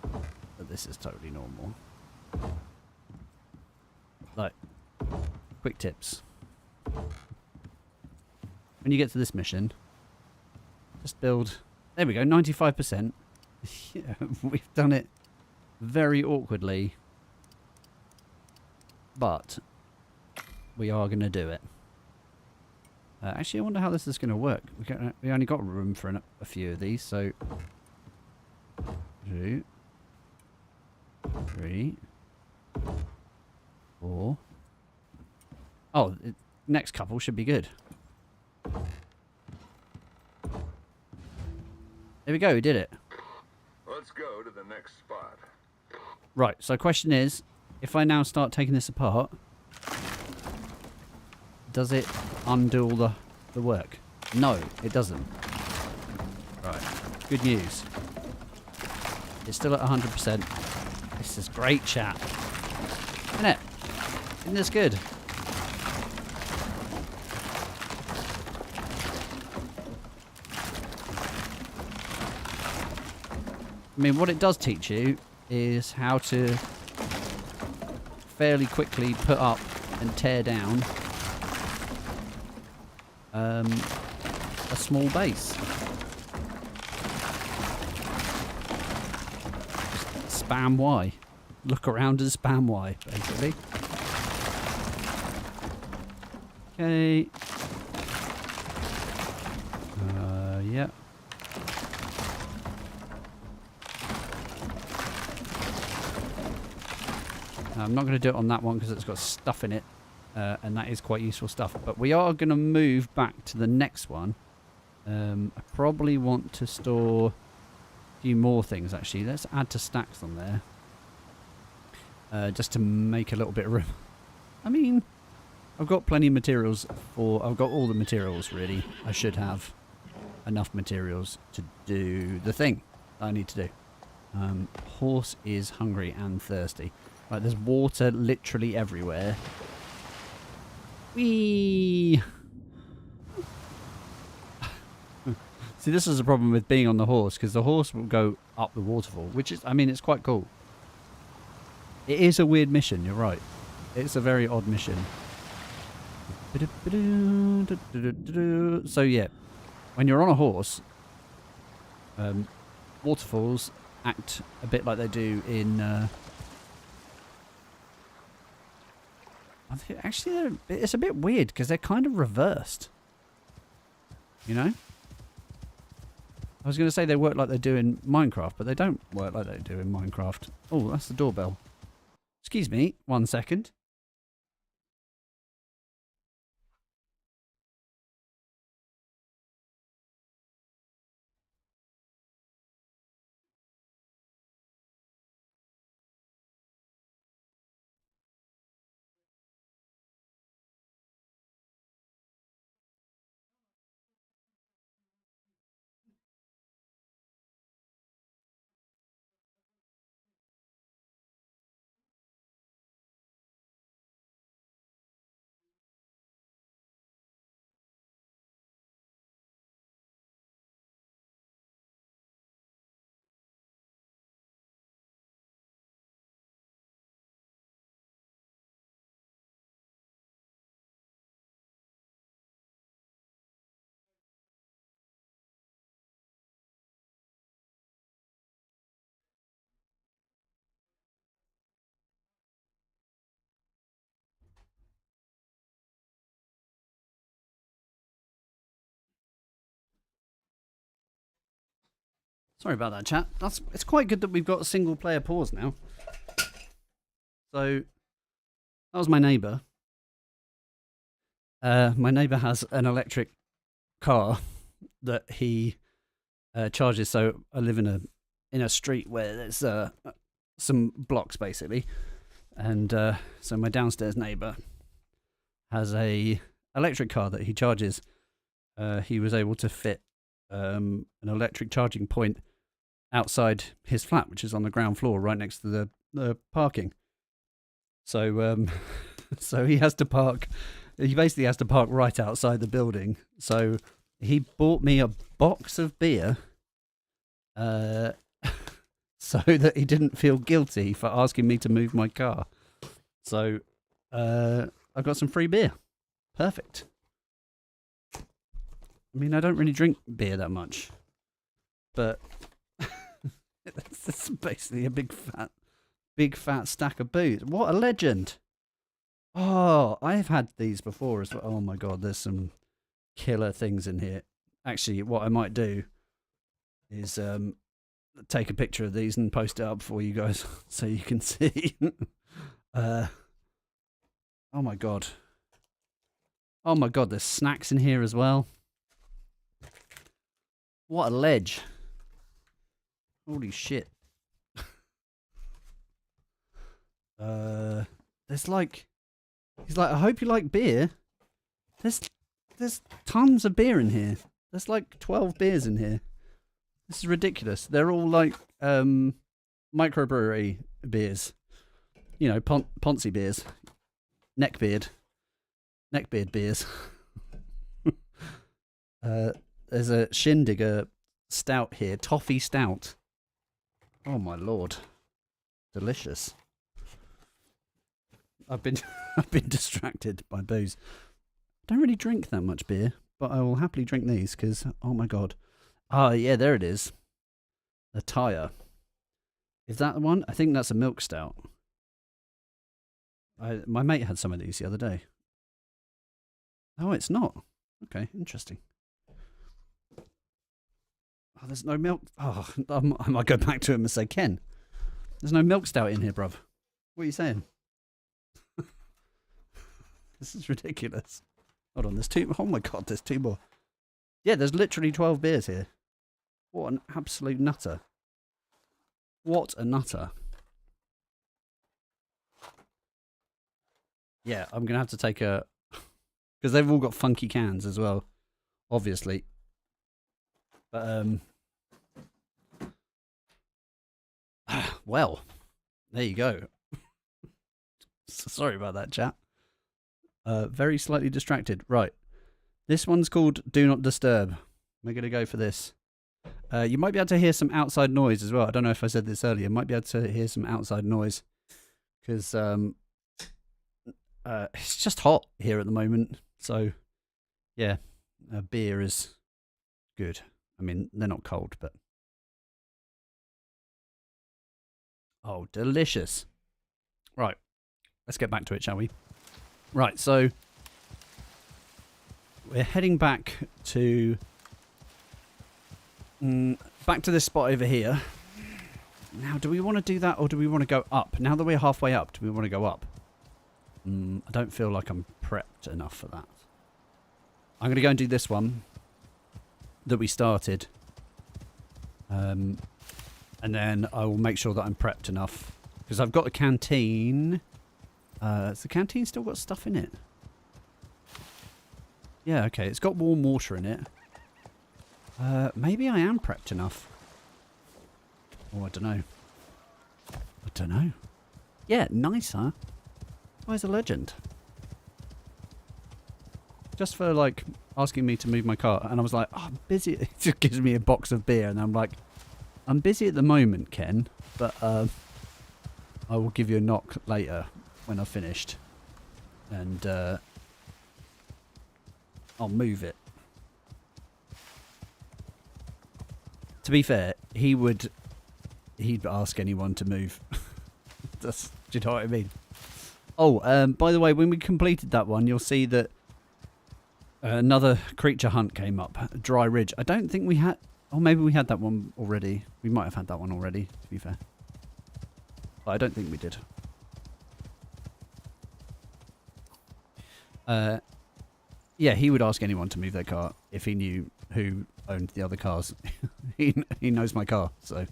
But this is totally normal. Like, quick tips. When you get to this mission, just build... There we go, 95%. Yeah, we've done it very awkwardly. But we are going to do it. Actually, I wonder how this is going to work. We only got room for a few of these, so... 2, 3, 4. Oh, next couple should be good. There we go, we did it. Let's go to the next spot. Right, so question is, if I now start taking this apart, does it undo all the work? No, it doesn't. Right, good news. It's still at 100%. This is great, chat. Isn't it? Isn't this good? I mean, what it does teach you is how to fairly quickly put up and tear down a small base. Just spam Y. Look around and spam Y, basically. Okay. Yeah. I'm not going to do it on that one because it's got stuff in it, and that is quite useful stuff. But we are going to move back to the next one. I probably want to store a few more things, actually. Let's add to stacks on there. just to make a little bit of room. I mean, I've got plenty of materials I've got all the materials really. I should have enough materials to do the thing I need to do. Horse is hungry and thirsty. Like, there's water literally everywhere. Whee! See, this is the problem with being on the horse, because the horse will go up the waterfall, which is, I mean, it's quite cool. It is a weird mission, you're right. It's a very odd mission. So yeah, when you're on a horse, waterfalls act a bit like they do in... actually, it's a bit weird because they're kind of reversed. You know? I was going to say they work like they do in Minecraft, but they don't work like they do in Minecraft. Oh, that's the doorbell. Excuse me, 1 second. Sorry about that, chat. It's quite good that we've got a single player pause now. So, that was my neighbour. My neighbour has an electric car that he charges. So I live in a street where there's some blocks basically, and so my downstairs neighbour has a electric car that he charges. He was able to fit an electric charging point outside his flat, which is on the ground floor, right next to the parking. So so he has to park. He basically has to park right outside the building. So he bought me a box of beer, so that he didn't feel guilty for asking me to move my car. So I got some free beer. Perfect. I mean, I don't really drink beer that much, but it's basically a big fat stack of booze. What a legend! Oh, I've had these before as well. Oh my god, there's some killer things in here. Actually, what I might do is take a picture of these and post it up for you guys so you can see. Oh my god. Oh my god, there's snacks in here as well. What a ledge. Holy shit. There's like... He's like, I hope you like beer. There's tons of beer in here. There's like 12 beers in here. This is ridiculous. They're all like microbrewery beers. You know, Ponzi beers. Neckbeard beers. There's a Shindigger stout here. Toffee stout. Oh my lord. Delicious. I've been distracted by booze. I don't really drink that much beer, but I will happily drink these because, oh my god. Ah, yeah, there it is. The tire. Is that the one? I think that's a milk stout. My mate had some of these the other day. Oh, it's not. Okay, interesting. Oh, there's no milk. Oh, I might go back to him and say, Ken, there's no milk stout in here, bruv. What are you saying? This is ridiculous. Hold on, there's two. Oh my god, there's two more. Yeah, there's literally 12 beers here. What an absolute nutter. What a nutter. Yeah, I'm going to have to take a... Because they've all got funky cans as well, obviously. But, well, there you go. Sorry about that, chat. Very slightly distracted. Right. This one's called Do Not Disturb. We're going to go for this. You might be able to hear some outside noise as well. I don't know if I said this earlier. You might be able to hear some outside noise. Because it's just hot here at the moment. So, yeah, beer is good. I mean, they're not cold, but... Oh, delicious. Right, let's get back to it, shall we? Right, so... We're heading back to... back to this spot over here. Now, do we want to do that, or do we want to go up? Now that we're halfway up, do we want to go up? I don't feel like I'm prepped enough for that. I'm going to go and do this one that we started. And then I will make sure that I'm prepped enough. Because I've got a canteen. Has the canteen still got stuff in it? Yeah, okay. It's got warm water in it. Maybe I am prepped enough. Oh, I don't know. I don't know. Yeah, nice, huh? Why's a legend? Just for, like, asking me to move my car. And I was like, oh, I'm busy. It just gives me a box of beer. And I'm like, I'm busy at the moment, Ken. But I will give you a knock later when I've finished. And I'll move it. To be fair, he'd ask anyone to move. Do you know what I mean? Oh, by the way, when we completed that one, you'll see that another creature hunt came up. Dry Ridge. I don't think we had... Oh, maybe we had that one already. We might have had that one already, to be fair. But I don't think we did. Yeah, he would ask anyone to move their car if he knew who owned the other cars. he knows my car, so...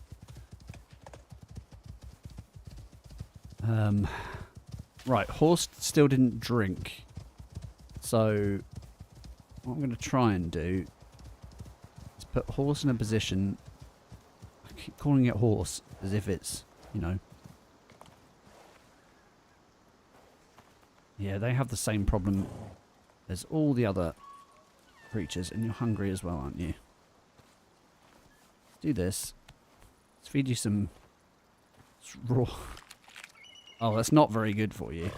Right, horse still didn't drink. So, what I'm going to try and do is put horse in a position... I keep calling it horse, as if it's, you know... Yeah, they have the same problem as all the other creatures, and you're hungry as well, aren't you? Let's do this. Let's feed you some raw... Oh, that's not very good for you.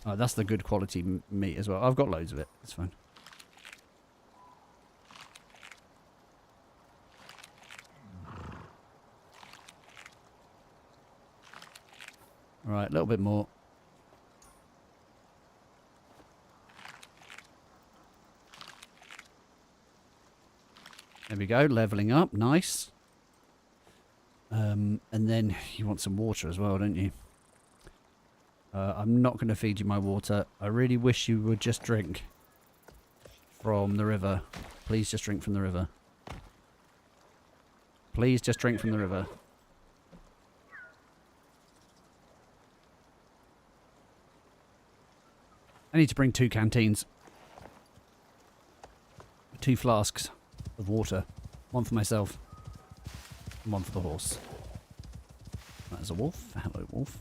Oh, that's the good quality meat as well. I've got loads of it. It's fine. Alright, a little bit more. There we go, levelling up. Nice. And then you want some water as well, don't you? I'm not going to feed you my water. I really wish you would just drink from the river. Please just drink from the river. Please just drink from the river. I need to bring 2 canteens. 2 flasks of water. One for myself. And one for the horse. That is a wolf. Hello, wolf.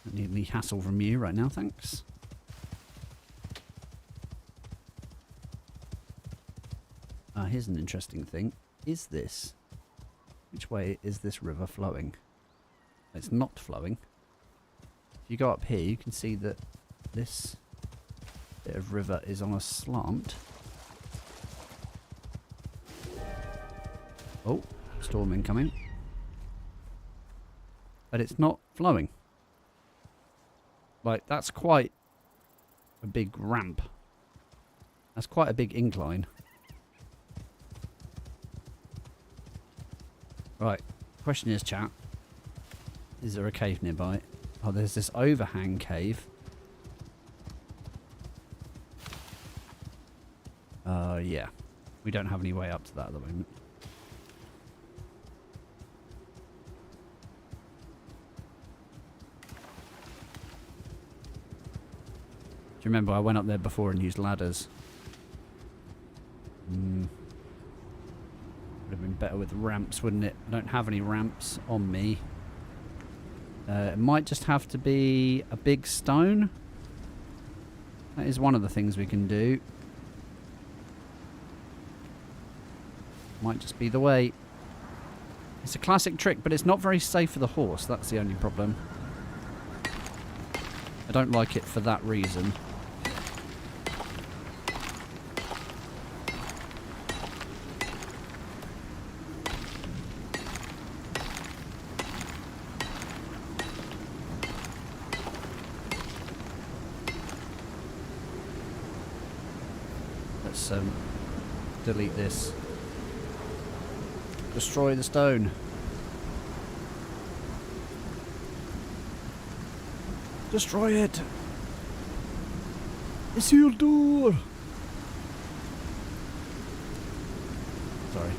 Don't need any hassle from you right now, thanks. Here's an interesting thing. Is this... Which way is this river flowing? It's not flowing. If you go up here, you can see that this bit of river is on a slant. Oh, storm incoming. But it's not flowing. Like, that's quite a big ramp. That's quite a big incline. Right, question is, chat, is there a cave nearby? Oh, there's this overhang cave. Yeah. We don't have any way up to that at the moment. you remember I went up there before and used ladders? Would have been better with ramps, wouldn't it? I don't have any ramps on me. It might just have to be a big stone. That is one of the things we can do. Might just be the way. It's a classic trick, but it's not very safe for the horse. That's the only problem. I don't like it for that reason. Let's delete this. Destroy the stone. Destroy it. It's your door. Sorry.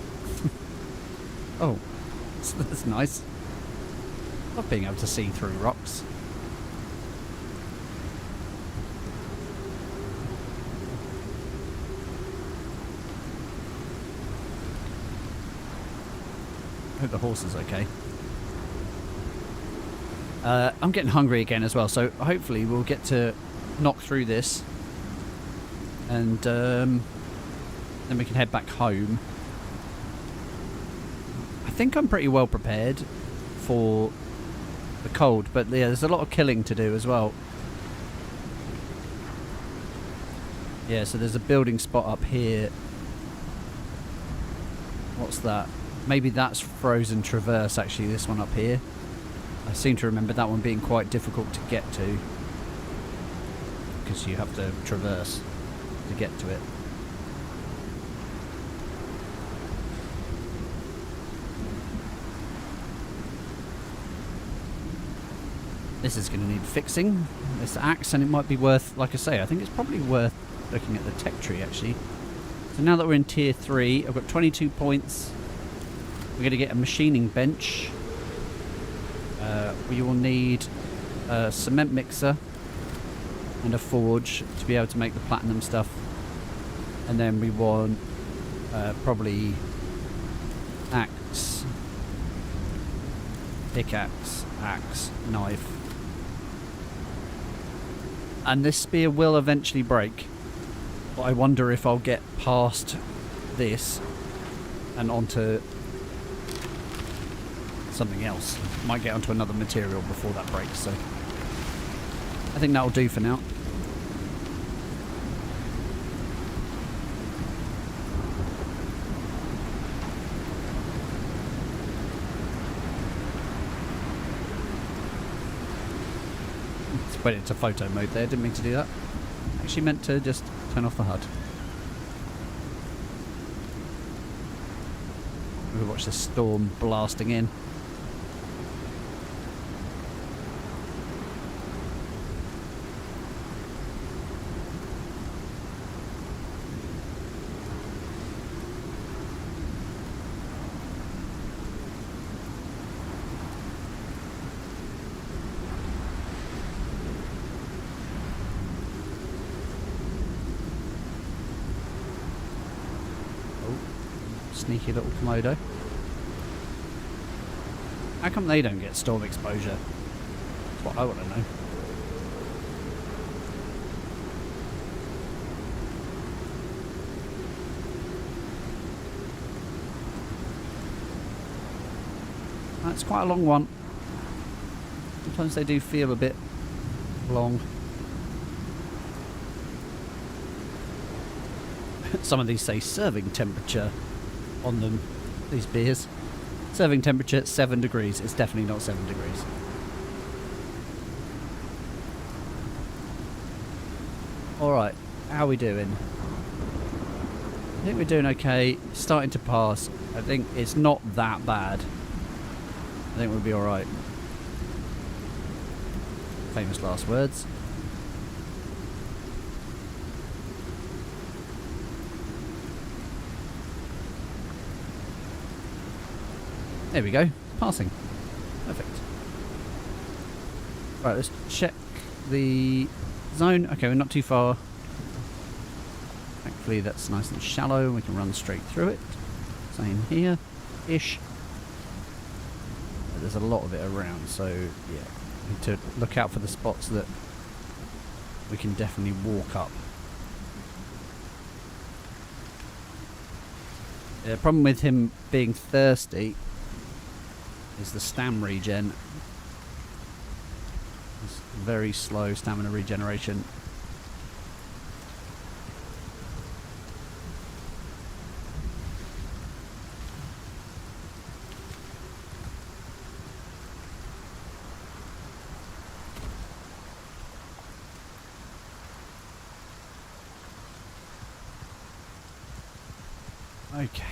Oh, that's nice. Love being able to see through rocks. I hope the horse is okay. I'm getting hungry again as well, so hopefully we'll get to knock through this and then we can head back home. I think I'm pretty well prepared for the cold, but yeah, there's a lot of killing to do as well. Yeah, so there's a building spot up here. What's that? Maybe that's Frozen Traverse, actually, this one up here. I seem to remember that one being quite difficult to get to, because you have to traverse to get to it. This is going to need fixing, this axe, and it might be worth, like I say, I think it's probably worth looking at the tech tree, actually. So now that we're in tier 3, I've got 22 points. We're going to get a machining bench. We will need a cement mixer and a forge to be able to make the platinum stuff. And then we want probably axe, pickaxe, axe, knife. And this spear will eventually break. But I wonder if I'll get past this and onto something else. Might get onto another material before that breaks, so I think that'll do for now. It's went into photo mode there, didn't mean to do that. Actually meant to just turn off the HUD. We'll watch the storm blasting in. Sneaky little Komodo. How come they don't get storm exposure? That's what I want to know. That's quite a long one. Sometimes they do feel a bit long. Some of these say serving temperature on them, these beers. Serving temperature 7 degrees. It's definitely not 7 degrees. Alright, how are we doing? I think we're doing okay. Starting to pass. I think it's not that bad. I think we'll be alright. Famous last words. There we go. Passing. Perfect. Right, let's check the zone. Okay, we're not too far. Thankfully that's nice and shallow and we can run straight through it. Same here, ish. But there's a lot of it around, so yeah, need to look out for the spots that we can definitely walk up. The problem with him being thirsty is the stam regen. It's very slow stamina regeneration. Okay,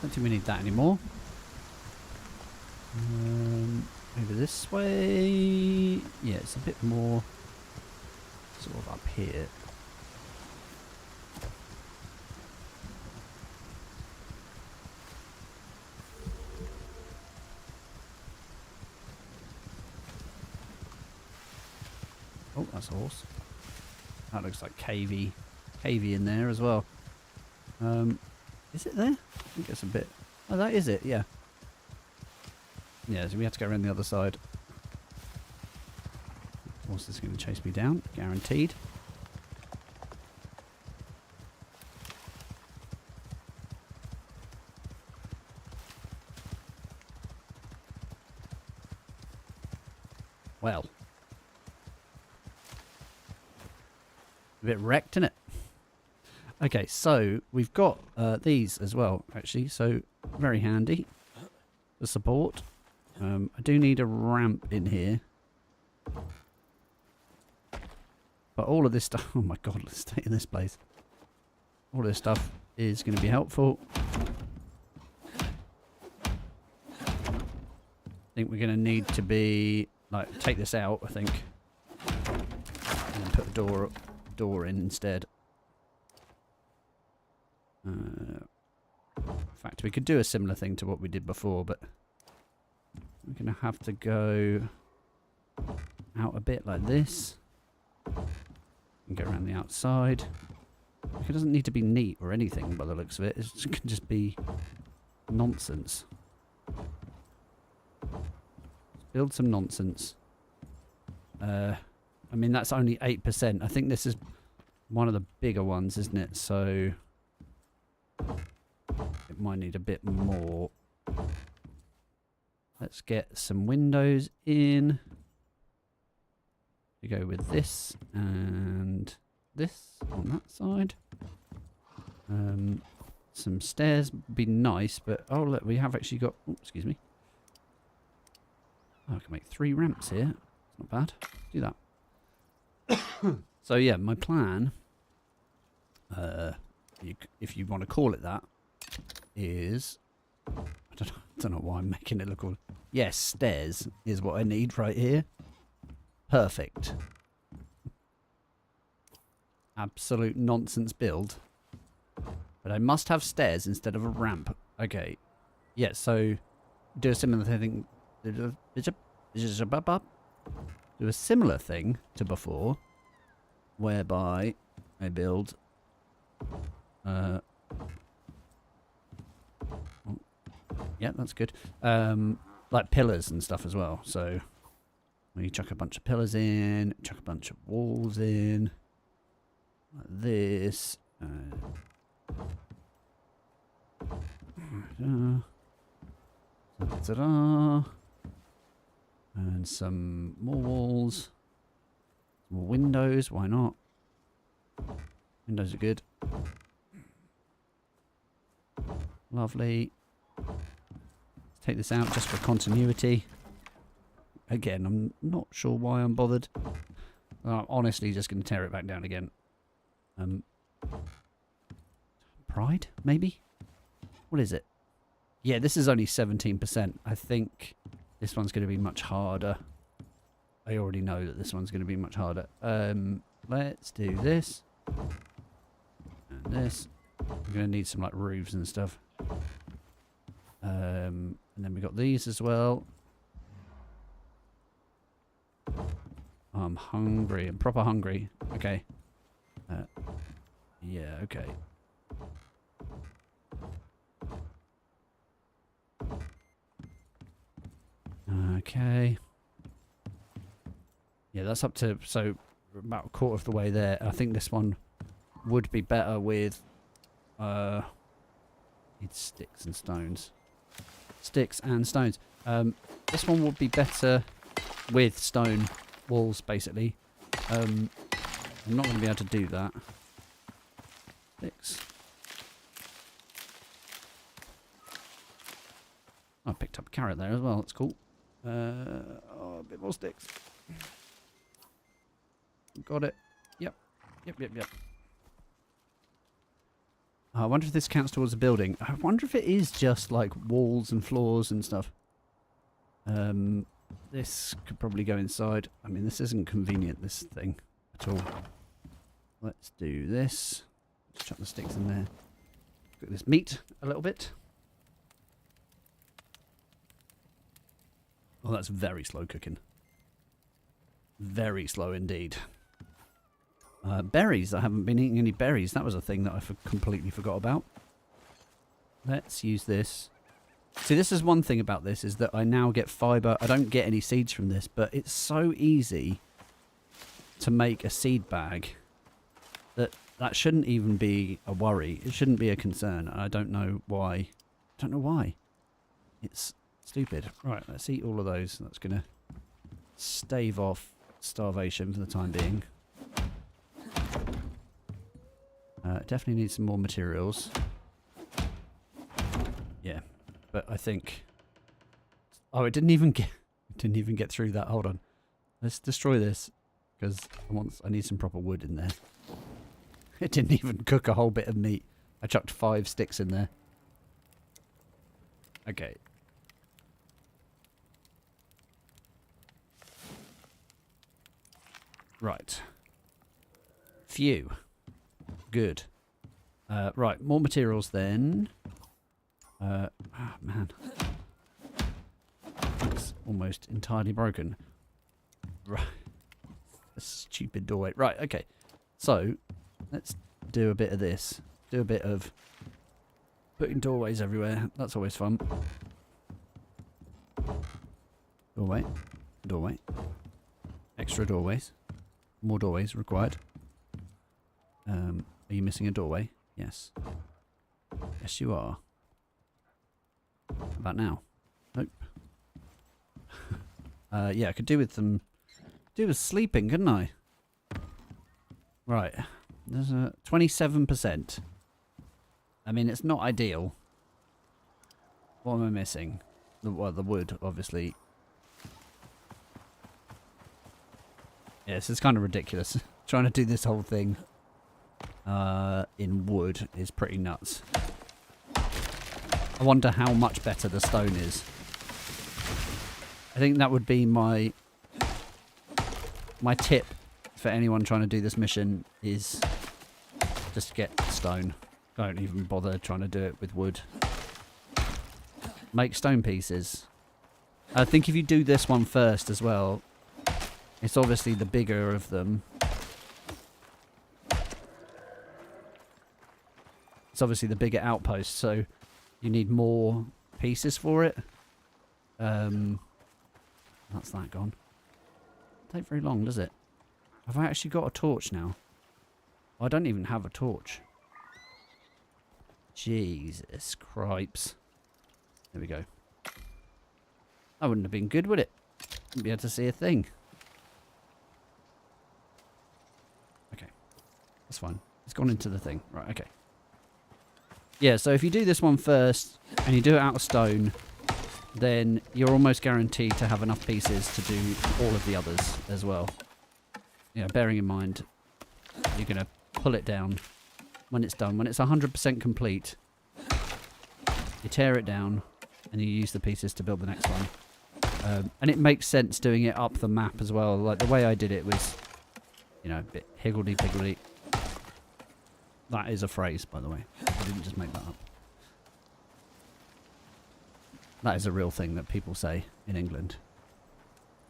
don't think we need that anymore. Over this way. Yeah, it's a bit more sort of up here. Oh, that's a horse. That looks like cavey in there as well. Is it there? I think it's a bit. Oh, that is it. Yeah. Yeah, so we have to go around the other side. Horse is going to chase me down, guaranteed. Well. A bit wrecked, isn't it? Okay, so we've got these as well, actually, so very handy. The support. I do need a ramp in here. But all of this stuff... Oh my god, let's stay in this place. All this stuff is going to be helpful. I think we're going to need to be... Like, take this out, I think. And then put a door in instead. In fact, we could do a similar thing to what we did before, but we're going to have to go out a bit like this and go around the outside. It doesn't need to be neat or anything by the looks of it. It can just be nonsense. Build some nonsense. I mean, that's only 8%. I think this is one of the bigger ones, isn't it? So it might need a bit more. Let's get some windows in. We go with this and this on that side. Some stairs would be nice, but oh look, we have actually got. Oh, excuse me. Oh, I can make 3 ramps here. It's not bad. Do that. So yeah, my plan, if you want to call it that, is I don't know why I'm making it look all. Yes, stairs is what I need right here. Perfect. Absolute nonsense build. But I must have stairs instead of a ramp. Okay. Yeah, so do a similar thing. Do a similar thing to before, whereby I build yeah, that's good. Like pillars and stuff as well. So we chuck a bunch of pillars in, chuck a bunch of walls in, like this. Ta-da. And some more walls, some more windows. Why not? Windows are good. Lovely. Let's take this out just for continuity. Again, I'm not sure why I'm bothered. I'm honestly just going to tear it back down again. Pride, maybe? What is it? Yeah, this is only 17%. I think this one's going to be much harder. I already know that this one's going to be much harder. Let's do this. And this. We're going to need some like roofs and stuff. And then we got these as well. I'm hungry. I'm proper hungry. Okay. Yeah, okay. Okay. Yeah, that's up to, so about a quarter of the way there. I think this one would be better with, need sticks and stones. Sticks and stones. This one would be better with stone walls, basically. I'm not going to be able to do that. Sticks. I picked up a carrot there as well. That's cool. Oh, a bit more sticks. Got it. Yep. Yep. I wonder if this counts towards a building. I wonder if it is just like walls and floors and stuff. This could probably go inside. I mean, this isn't convenient, this thing, at all. Let's do this. Let's chuck the sticks in there. Cook this meat a little bit. Oh, that's very slow cooking. Very slow indeed. Berries. I haven't been eating any berries. That was a thing that I completely forgot about. Let's use this. See, this is one thing about this, is that I now get fibre. I don't get any seeds from this, but it's so easy to make a seed bag that shouldn't even be a worry. It shouldn't be a concern. And I don't know why. I don't know why. It's stupid. Right, let's eat all of those. That's going to stave off starvation for the time being. Definitely need some more materials. Yeah, but I think... Oh, it didn't even get through that. Hold on. Let's destroy this, because I need some proper wood in there. It didn't even cook a whole bit of meat. I chucked 5 sticks in there. Okay. Right. Phew. Good. Right, more materials then. Oh, man. It's almost entirely broken. Right. A stupid doorway. Right, okay. So, let's do a bit of this. Do a bit of putting doorways everywhere. That's always fun. Doorway. Doorway. Extra doorways. More doorways required. Are you missing a doorway? Yes. Yes, you are. How about now? Nope. Yeah, I could do with some... Do with sleeping, couldn't I? Right. There's a 27%. I mean, it's not ideal. What am I missing? Well, the wood, obviously. Yeah, this is kind of ridiculous. Trying to do this whole thing in wood is pretty nuts. I wonder how much better the stone is. I think that would be my tip for anyone trying to do this mission, is just get stone. Don't even bother trying to do it with wood. Make stone pieces. I think if you do this one first as well, it's obviously the bigger of them. It's obviously the bigger outpost, so you need more pieces for it. That's that gone. Doesn't take very long, does it? Have I actually got a torch now? I don't even have a torch. Jesus cripes. There we go. That wouldn't have been good, would it? Wouldn't be able to see a thing. Okay. That's fine. It's gone into the thing. Right, okay. Yeah, so if you do this one first, and you do it out of stone, then you're almost guaranteed to have enough pieces to do all of the others as well. You know, bearing in mind, you're going to pull it down when it's done. When it's 100% complete, you tear it down, and you use the pieces to build the next one. And it makes sense doing it up the map as well. Like, the way I did it was, you know, a bit higgledy-piggledy. That is a phrase, by the way. I didn't just make that up. That is a real thing that people say in England.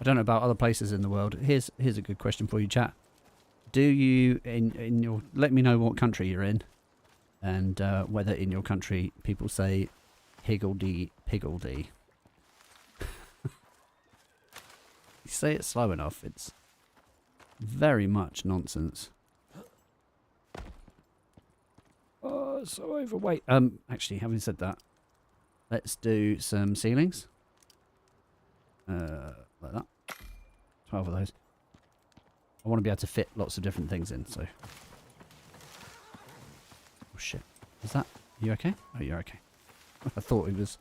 I don't know about other places in the world. Here's a good question for you, chat. Do you in your let me know what country you're in, and whether in your country people say higgledy piggledy. You say it slow enough, it's very much nonsense. Oh, so overweight. Actually, having said that, let's do some ceilings. Like that. 12 of those. I want to be able to fit lots of different things in, so. Oh shit. Is that... Are you okay? Oh, you're okay. I thought he was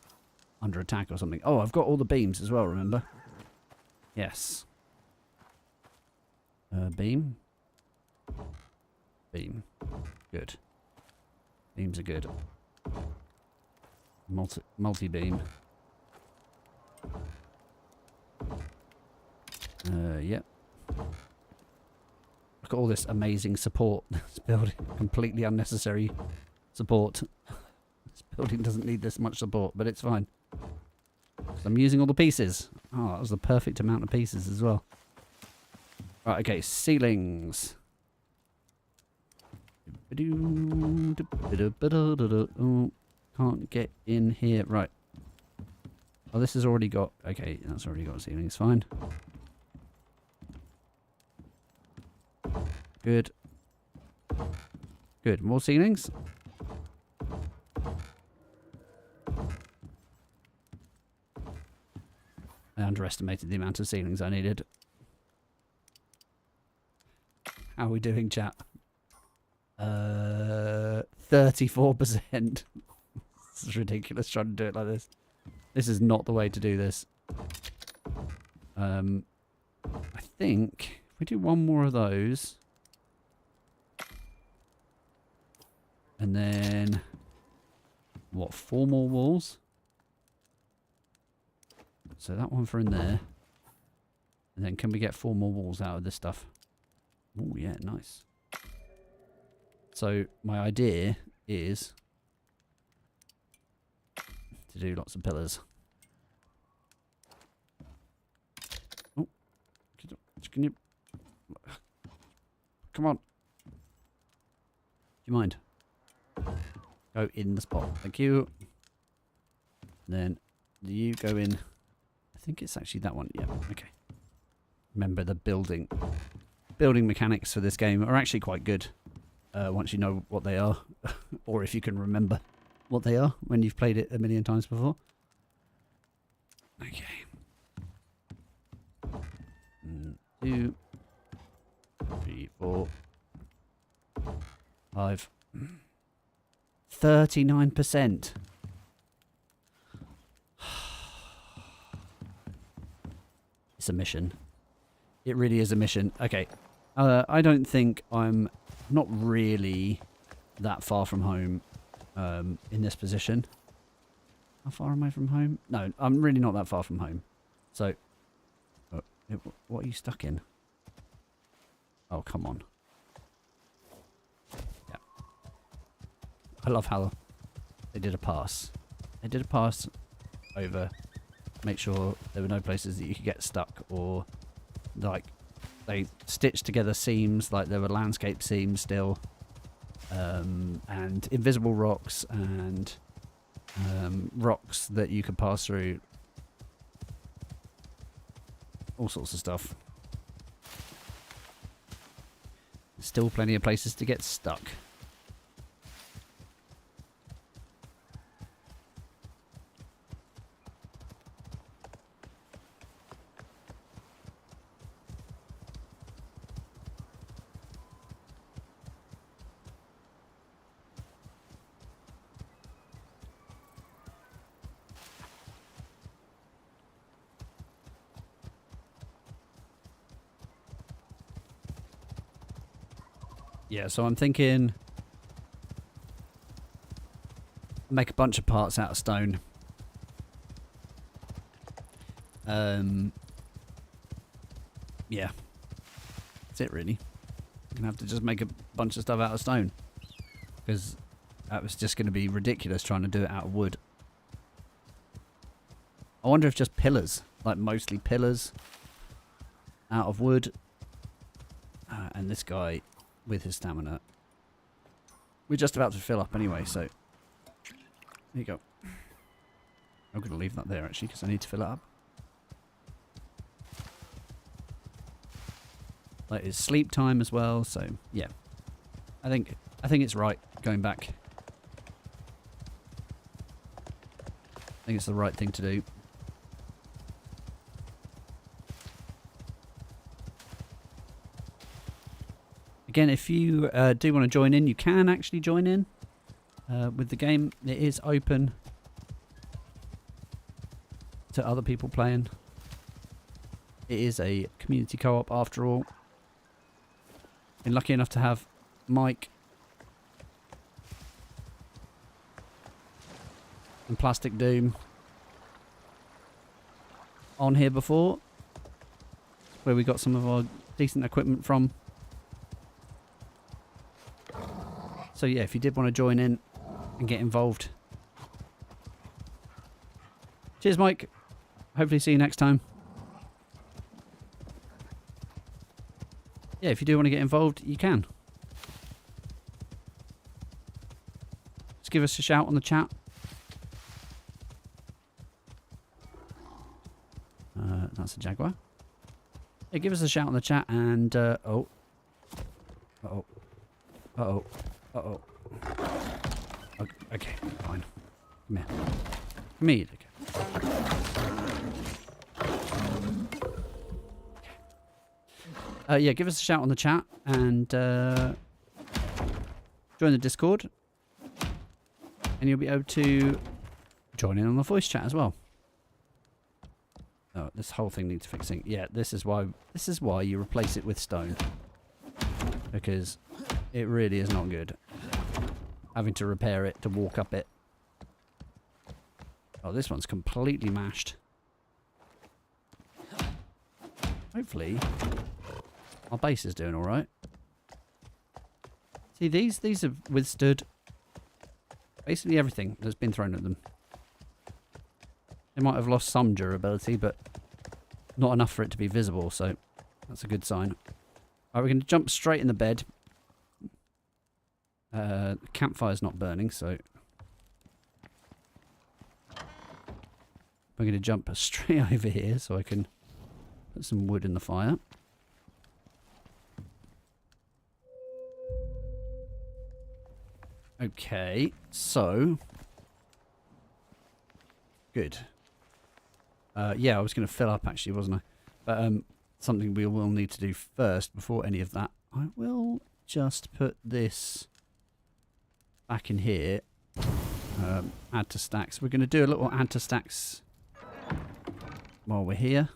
under attack or something. Oh, I've got all the beams as well, remember? Yes. Beam. Beam. Good. Beams are good. Multi-beam. Yep. Look at all this amazing support. This building, completely unnecessary support. This building doesn't need this much support, but it's fine. I'm using all the pieces. Oh, that was the perfect amount of pieces as well. Right, okay, ceilings. Oh, can't get in here. Right. Oh, this has already got... Okay, that's already got ceilings. Fine. Good. Good. More ceilings? I underestimated the amount of ceilings I needed. How are we doing, chat? 34%. This is ridiculous trying to do it like this. This is not the way to do this. I think if we do one more of those, and then what, 4 more walls? So that one for in there, and then can we get 4 more walls out of this stuff? Oh yeah, nice. So my idea is to do lots of pillars. Oh, can you? Come on. Do you mind? Go in the spot. Thank you. Then you go in. I think it's actually that one. Yeah. Okay. Remember the building mechanics for this game are actually quite good. Once you know what they are, or if you can remember what they are when you've played it a million times before. Okay. 2, 3, 4, 5. 39%. It's a mission. It really is a mission. Okay. I don't think I'm not really that far from home in this position. How far am I from home? No, I'm really not that far from home. So, what are you stuck in? Oh, come on. Yeah. I love how they did a pass. They did a pass over, make sure there were no places that you could get stuck, or like they stitched together seams, like there were landscape seams still, and invisible rocks, and rocks that you could pass through. All sorts of stuff. Still plenty of places to get stuck. Yeah, so I'm thinking make a bunch of parts out of stone. Yeah. That's it really. I'm gonna have to just make a bunch of stuff out of stone, because that was just gonna be ridiculous trying to do it out of wood. I wonder if just pillars, like mostly pillars, out of wood. And this guy with his stamina. We're just about to fill up anyway, so... There you go. I'm going to leave that there, actually, because I need to fill it up. That is sleep time as well, so, yeah. I think it's right going back. I think it's the right thing to do. Again, if you do want to join in, you can actually join in with the game. It is open to other people playing. It is a community co-op after all. Been lucky enough to have Mike and Plastic Doom on here before, where we got some of our decent equipment from. So yeah, if you did want to join in and get involved. Cheers, Mike. Hopefully see you next time. Yeah, if you do want to get involved, you can. Just give us a shout on the chat. That's a Jaguar. Yeah, give us a shout on the chat and... oh. Uh-oh. Uh-oh. Uh-oh. Okay, fine. Come here. Come here. Okay. Yeah, give us a shout on the chat and join the Discord. And you'll be able to join in on the voice chat as well. Oh, this whole thing needs fixing. Yeah, this is why you replace it with stone. Because it really is not good. Having to repair it to walk up it. Oh, this one's completely mashed. Hopefully, our base is doing alright. See, these have withstood basically everything that's been thrown at them. They might have lost some durability, but not enough for it to be visible, so that's a good sign. Alright, we're going to jump straight in the bed. The campfire's not burning, so we're going to jump straight over here so I can put some wood in the fire. Okay, so good. Yeah, I was going to fill up actually, wasn't I? But something we will need to do first before any of that. I will just put this back in here. Add to stacks. We're going to do a little add to stacks while we're here.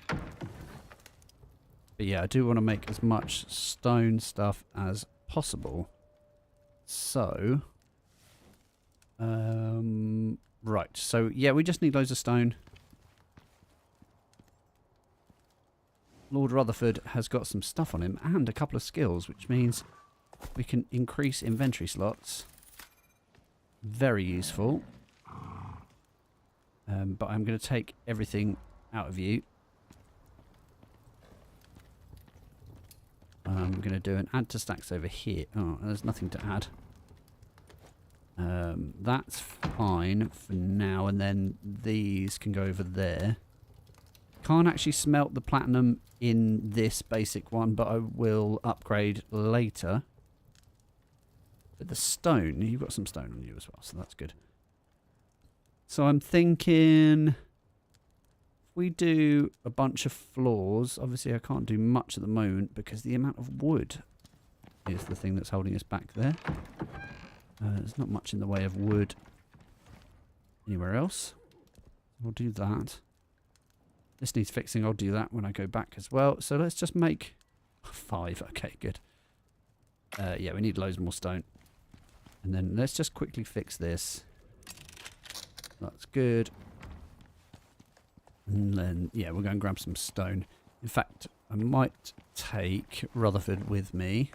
But yeah, I do want to make as much stone stuff as possible. So, right. So yeah, we just need loads of stone. Lord Rutherford has got some stuff on him and a couple of skills, which means we can increase inventory slots. Very useful. But I'm going to take everything out of you. I'm going to do an add to stacks over here. Oh, there's nothing to add. That's fine for now, and then these can go over there. Can't actually smelt the platinum in this basic one, but I will upgrade later. But the stone, you've got some stone on you as well, so that's good. So I'm thinking if we do a bunch of floors, obviously I can't do much at the moment because the amount of wood is the thing that's holding us back there. There's not much in the way of wood anywhere else. We'll do that. This needs fixing. I'll do that when I go back as well. So let's just make 5. Okay, good. Yeah, we need loads more stone. And then let's just quickly fix this. That's good. And then, yeah, we're going to grab some stone. In fact, I might take Rutherford with me.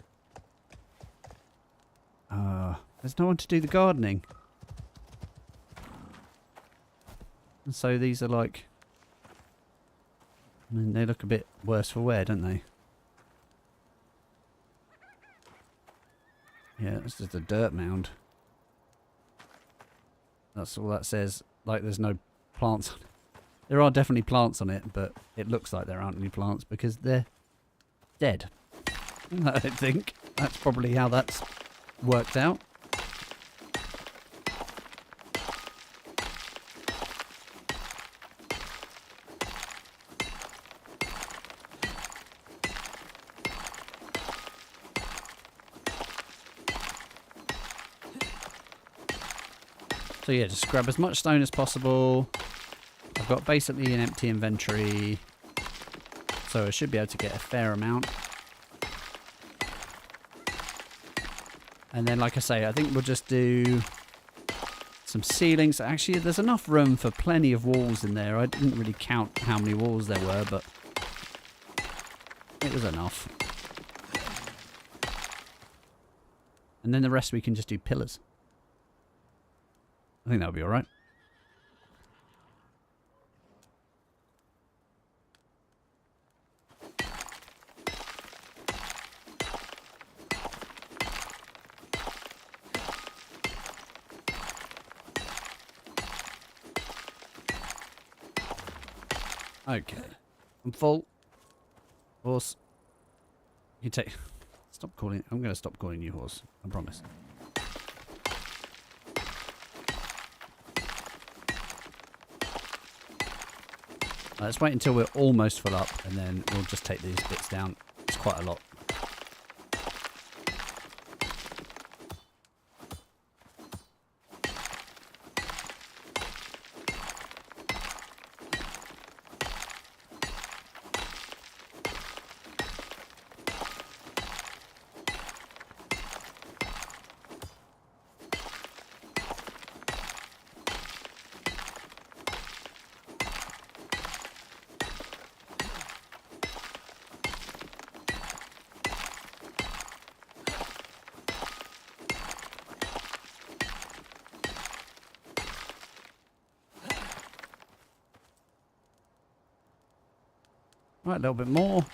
There's no one to do the gardening. And so these are like I mean, they look a bit worse for wear, don't they? Yeah, it's just a dirt mound. That's all that says. Like, there's no plants on it. There are definitely plants on it, but it looks like there aren't any plants because they're dead. I think that's probably how that's worked out. So yeah, just grab as much stone as possible. I've got basically an empty inventory, so I should be able to get a fair amount. And then, like I say, I think we'll just do some ceilings. Actually, there's enough room for plenty of walls in there. I didn't really count how many walls there were, but it was enough. And then the rest we can just do pillars. I think that'll be all right. Okay, I'm full. Horse, you take. Stop calling. I'm going to stop calling you horse. I promise. Let's wait until we're almost full up, and then we'll just take these bits down. It's quite a lot. Right, a little bit more.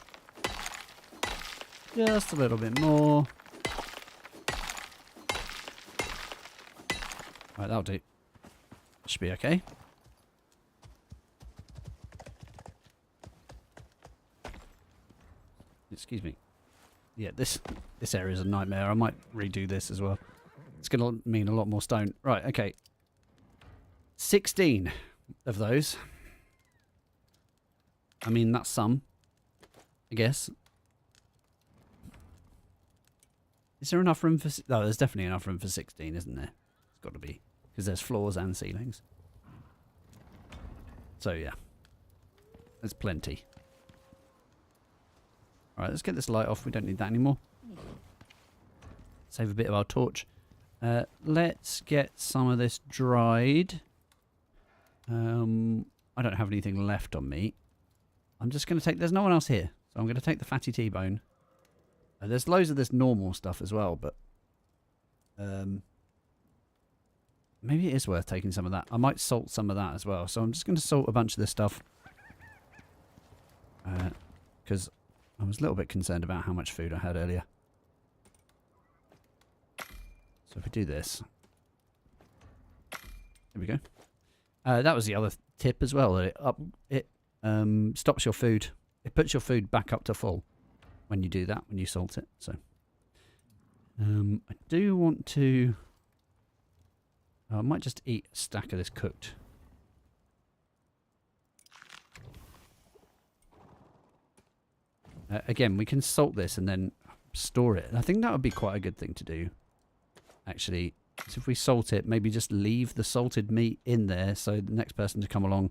Just a little bit more. Right, that'll do. Should be okay. Excuse me. Yeah, this area is a nightmare. I might redo this as well. It's going to mean a lot more stone. Right, okay. 16 of those. I mean, that's some, I guess. Is there enough room for... Oh, there's definitely enough room for 16, isn't there? It's got to be. Because there's floors and ceilings. So, yeah. There's plenty. Alright, let's get this light off. We don't need that anymore. Save a bit of our torch. Let's get some of this dried. I don't have anything left on me. I'm just going to take... There's no one else here. So I'm going to take the fatty T-bone. There's loads of this normal stuff as well, but... maybe it is worth taking some of that. I might salt some of that as well. So I'm just going to salt a bunch of this stuff. Because I was a little bit concerned about how much food I had earlier. So if we do this... There we go. That was the other tip as well. It stops your food. It puts your food back up to full when you do that, when you salt it. So I do want to... I might just eat a stack of this cooked. Again, we can salt this and then store it. And I think that would be quite a good thing to do, actually. So if we salt it, maybe just leave the salted meat in there so the next person to come along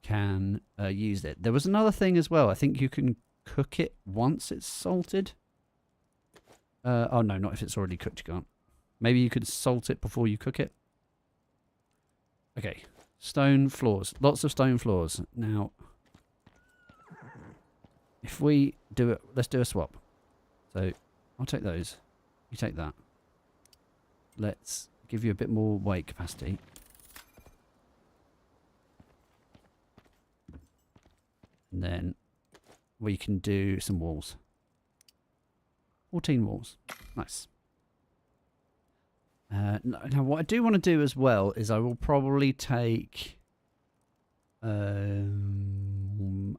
can use it. There was another thing as well. I think you can cook it once it's salted. Oh no, not if it's already cooked, you can't. Maybe you could salt it before you cook it. Okay, stone floors. Lots of stone floors. Now, if we do it, let's do a swap. So, I'll take those. You take that. Let's give you a bit more weight capacity. And then we can do some walls. 14 walls. Nice. Now, what I do want to do as well is I will probably take...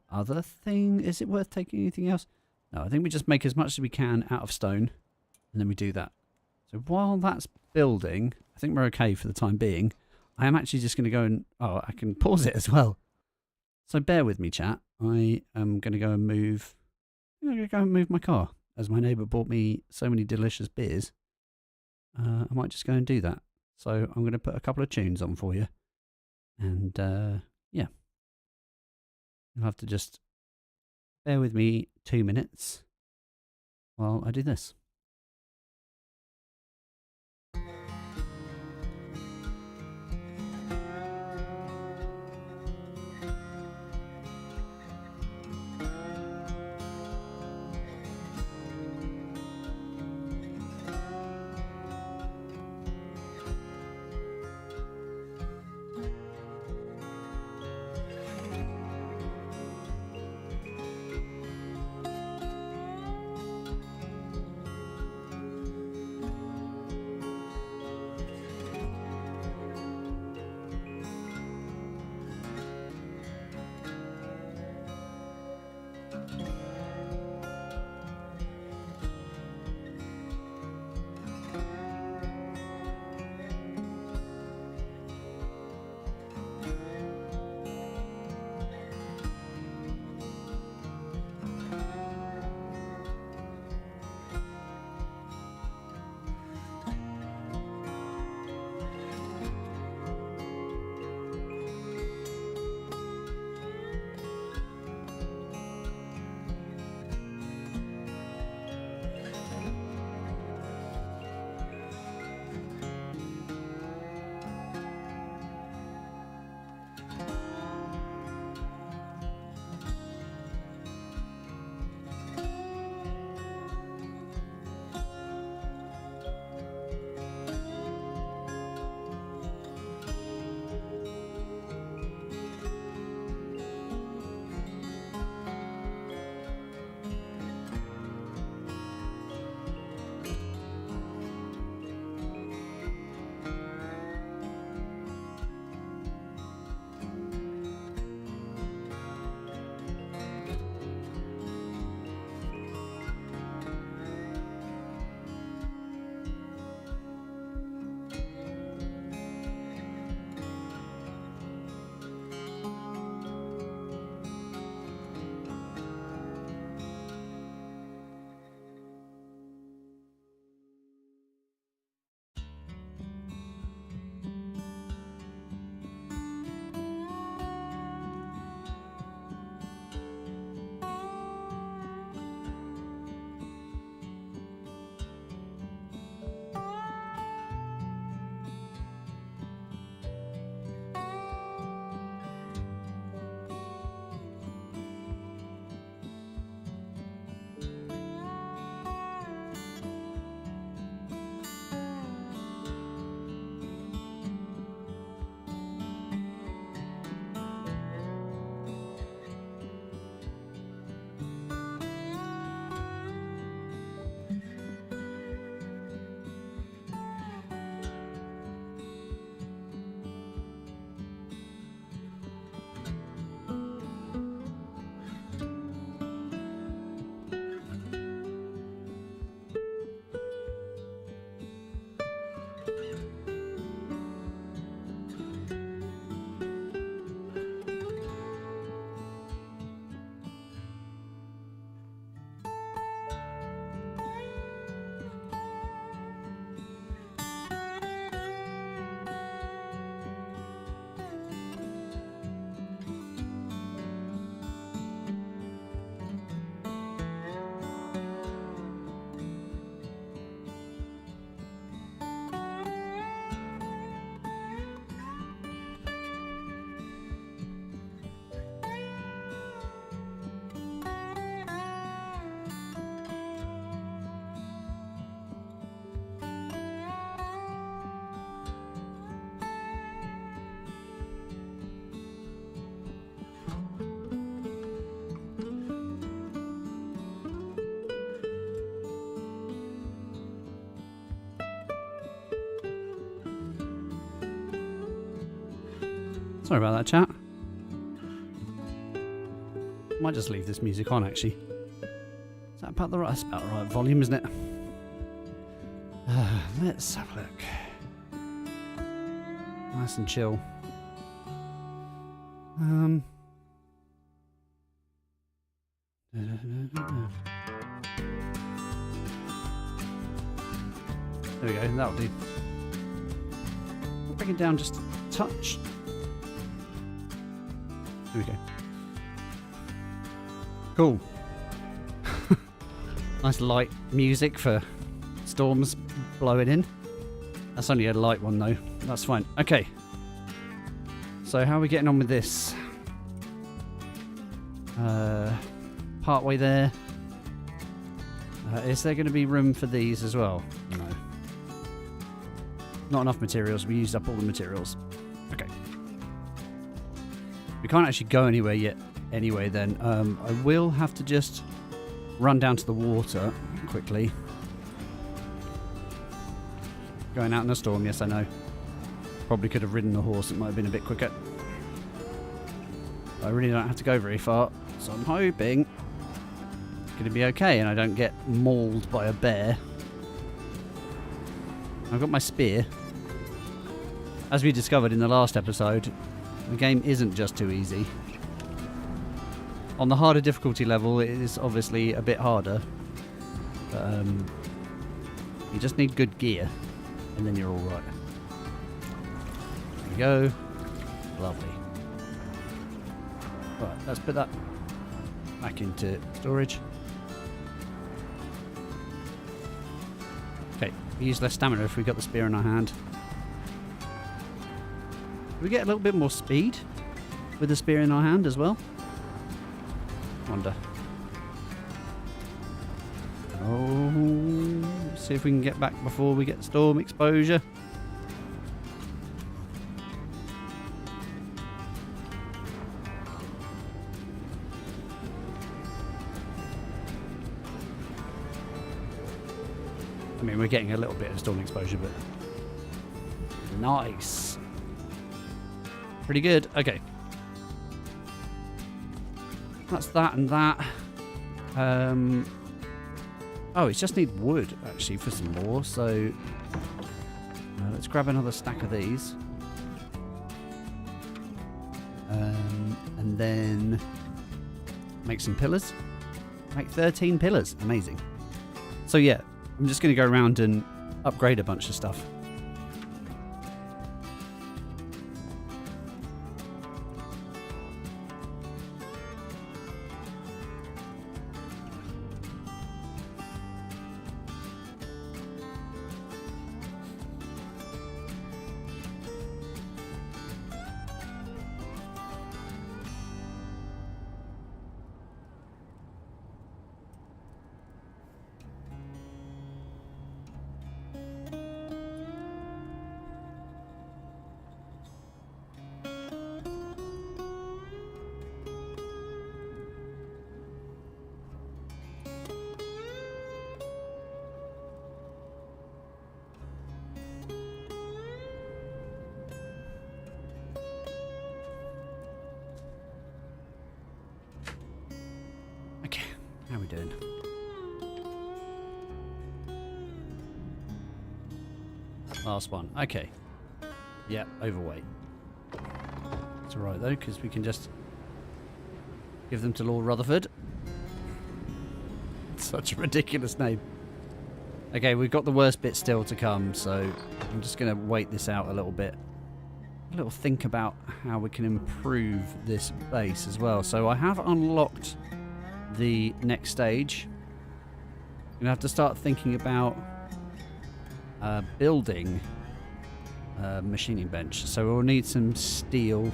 other thing. Is it worth taking anything else? No, I think we just make as much as we can out of stone. And then we do that. So while that's building, I think we're okay for the time being. I am actually just going to go and... Oh, I can pause it as well. So bear with me, chat. I am going to go and move... I'm going to go and move my car. As my neighbour bought me so many delicious beers. I might just go and do that. So I'm going to put a couple of tunes on for you. And, yeah. You'll have to just bear with me 2 minutes while I do this. Sorry about that, chat. Might just leave this music on, actually. Is that about the right? That's about the right volume, isn't it? Let's have a look. Nice and chill. There we go, that'll do. Bring it down just a touch. There we go. Cool. Nice light music for storms blowing in. That's only a light one though. That's fine. Okay. So how are we getting on with this? Part way there. Is there going to be room for these as well? No. Not enough materials. We used up all the materials. Okay. We can't actually go anywhere yet. Anyway, then I will have to just run down to the water quickly. Going out in a storm, yes, I know. Probably could have ridden the horse. It might have been a bit quicker. I really don't have to go very far, so I'm hoping it's going to be okay and I don't get mauled by a bear. I've got my spear. As we discovered in the last episode, the game isn't just too easy. On the harder difficulty level, it is obviously a bit harder. But you just need good gear, and then you're alright. There we go. Lovely. Right, let's put that back into storage. Okay, we use less stamina if we got the spear in our hand. Do we get a little bit more speed with the spear in our hand as well? Wonder. Oh, see if we can get back before we get storm exposure. I mean, we're getting a little bit of storm exposure, but nice. Pretty good. Okay. That's that and that. Oh, we just need wood, actually, for some more. So let's grab another stack of these. And then make some pillars. Make 13 pillars. Amazing. So yeah, I'm just going to go around and upgrade a bunch of stuff. How are we doing? Last one. Okay. Yeah, overweight. It's alright though, because we can just give them to Lord Rutherford. Such a ridiculous name. Okay, we've got the worst bit still to come, so I'm just going to wait this out a little bit. A little think about how we can improve this base as well. So I have unlocked the next stage. I'm gonna have to start thinking about building a machining bench. So we'll need some steel.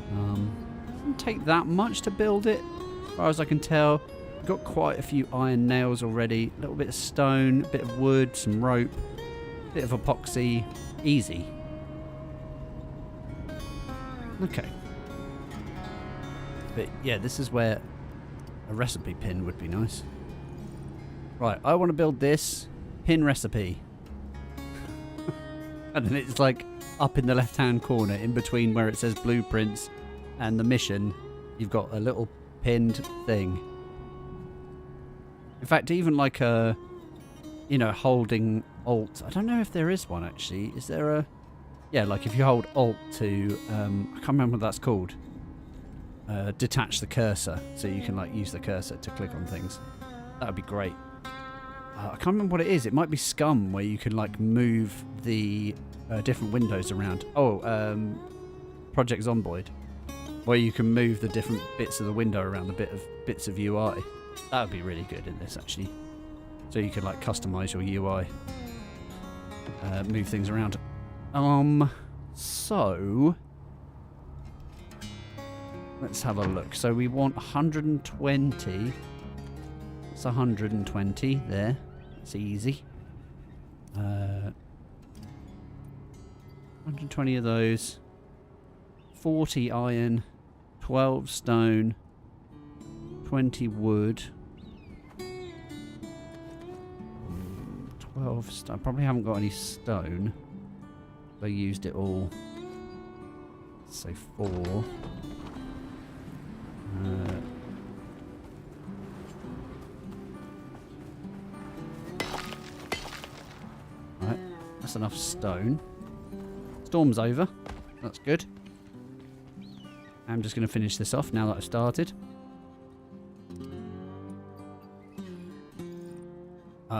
Doesn't take that much to build it, as far as I can tell. Got quite a few iron nails already. A little bit of stone, a bit of wood, some rope, a bit of epoxy. Easy. Okay. But yeah, this is where a recipe pin would be nice. Right, I want to build this pin recipe. And then it's like up in the left-hand corner, in between where it says blueprints and the mission, you've got a little pinned thing. In fact, even like a, you know, holding Alt. I don't know if there is one actually. Is there a? Yeah, like if you hold Alt to, I can't remember what that's called. Detach the cursor, so you can like use the cursor to click on things. That would be great. I can't remember what it is. It might be Scum, where you can like move the different windows around. Oh, Project Zomboid, where you can move the different bits of the window around, the bits of UI. That would be really good in this actually. So you could like customize your UI, move things around. So let's have a look. So we want 120. It's 120 there. It's easy. 120 of those. 40 iron, 12 stone, 20 wood, 12 stone. I probably haven't got any stone. I used it all. So 4. Right, that's enough stone. Storm's over. That's good. I'm just going to finish this off now that I've started.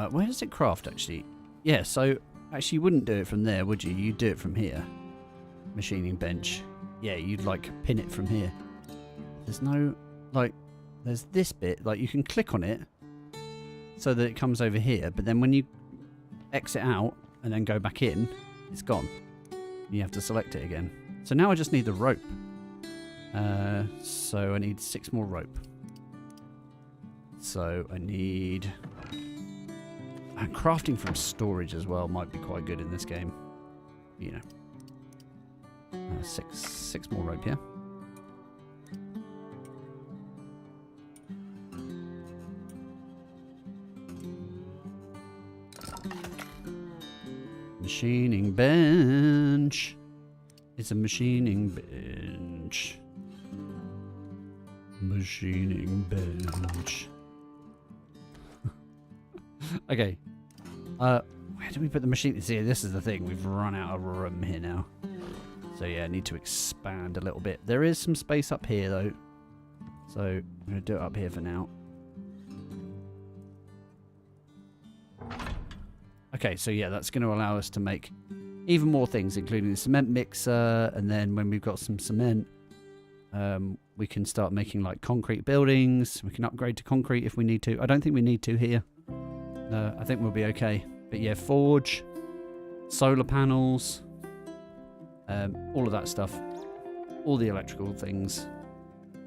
Where does it craft actually? Yeah, so actually you wouldn't do it from there, would you? You'd do it from here. Machining bench. Yeah, you'd like pin it from here. There's no, like, there's this bit, like you can click on it so that it comes over here, but then when you exit out and then go back in, it's gone. You have to select it again. So now I just need the rope. So I need 6 more rope. So I need... And crafting from storage as well might be quite good in this game. You know. 6 more rope here. Machining bench. It's a machining bench. Machining bench. Okay. Where do we put the machine? See, this is the thing. We've run out of room here now. So yeah, I need to expand a little bit. There is some space up here though. So I'm going to do it up here for now. Okay, so yeah, that's going to allow us to make even more things, including the cement mixer. And then when we've got some cement, we can start making like concrete buildings. We can upgrade to concrete if we need to. I don't think we need to here. I think we'll be okay. But yeah, forge, solar panels, all of that stuff. All the electrical things.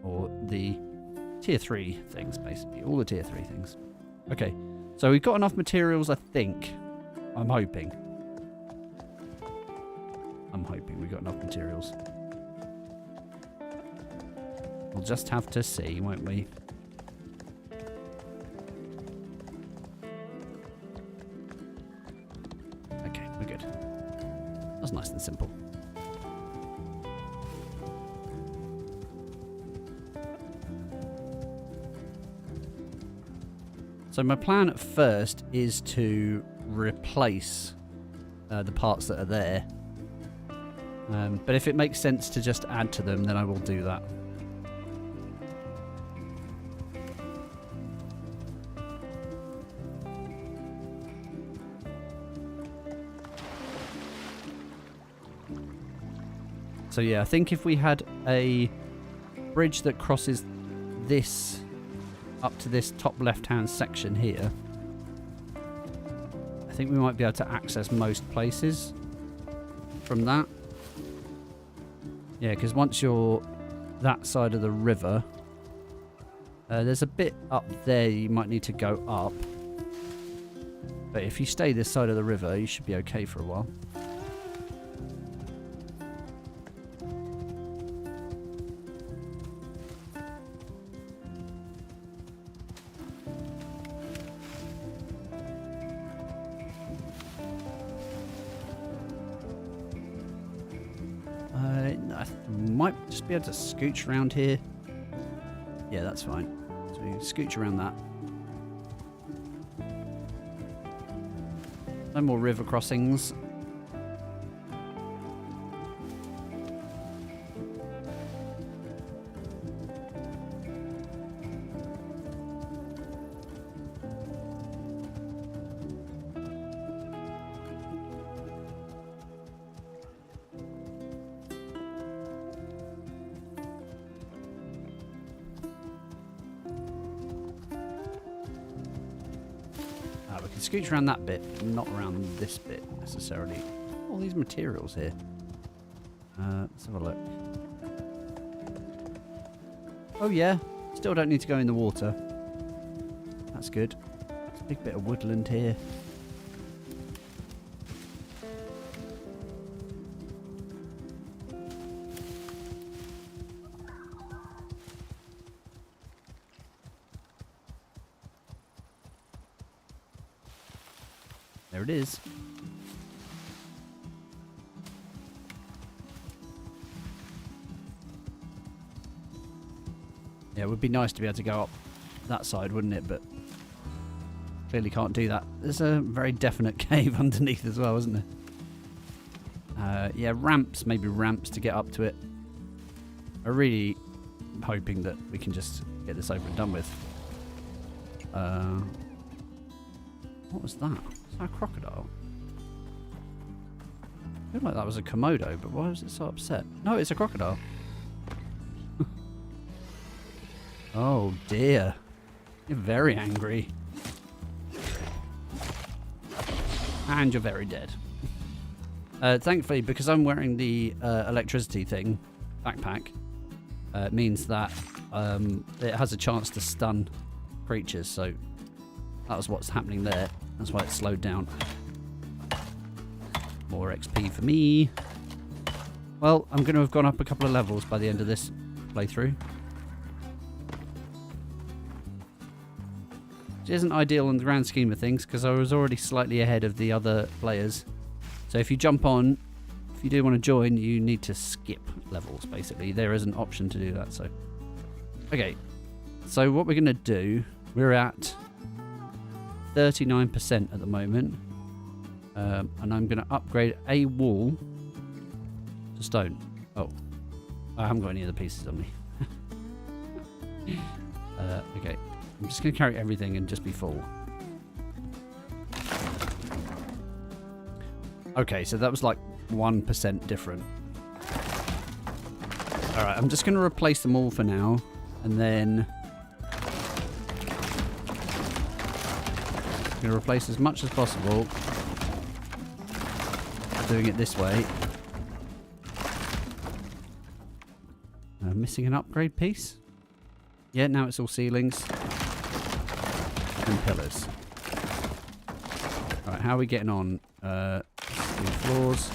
Or the tier 3 things, basically. All the tier 3 things. Okay, so we've got enough materials, I think. I'm hoping. We've got enough materials. We'll just have to see, won't we? Okay, we're good. That's nice and simple. So my plan at first is to replace the parts that are there. But if it makes sense to just add to them, then I will do that. So yeah, I think if we had a bridge that crosses this up to this top left-hand section here, I think we might be able to access most places from that. Yeah, because once you're that side of the river, there's a bit up there you might need to go up. But if you stay this side of the river, you should be okay for a while. Might just be able to scooch around here. Yeah, that's fine. So you scooch around that. No more river crossings. We can scooch around that bit, but not around this bit necessarily. All these materials here. Let's have a look. Oh yeah, still don't need to go in the water. That's good. There's a big bit of woodland here. There it is. Yeah, it would be nice to be able to go up that side, wouldn't it? But clearly can't do that. There's a very definite cave underneath as well, isn't there? Yeah, ramps, maybe ramps to get up to it. I'm really hoping that we can just get this over and done with. What was that? Was that a crocodile? I feel like that was a Komodo, but why was it so upset? No, it's a crocodile. Oh dear. You're very angry. And you're very dead. Thankfully, because I'm wearing the electricity thing, backpack, it means that it has a chance to stun creatures, so that was what's happening there. That's why it slowed down. More XP for me. Well, I'm going to have gone up a couple of levels by the end of this playthrough. Which isn't ideal in the grand scheme of things, because I was already slightly ahead of the other players. So if you jump on, if you do want to join, you need to skip levels, basically. There is an option to do that, so... Okay, so what we're going to do, we're at 39% at the moment. And I'm going to upgrade a wall to stone. Oh, I haven't got any other pieces on me. Okay, I'm just going to carry everything and just be full. Okay, so that was like 1% different. Alright, I'm just going to replace them all for now. And then... I'm going to replace as much as possible. Doing it this way. Missing an upgrade piece? Yeah, now it's all ceilings. And pillars. Alright, how are we getting on? 2 floors.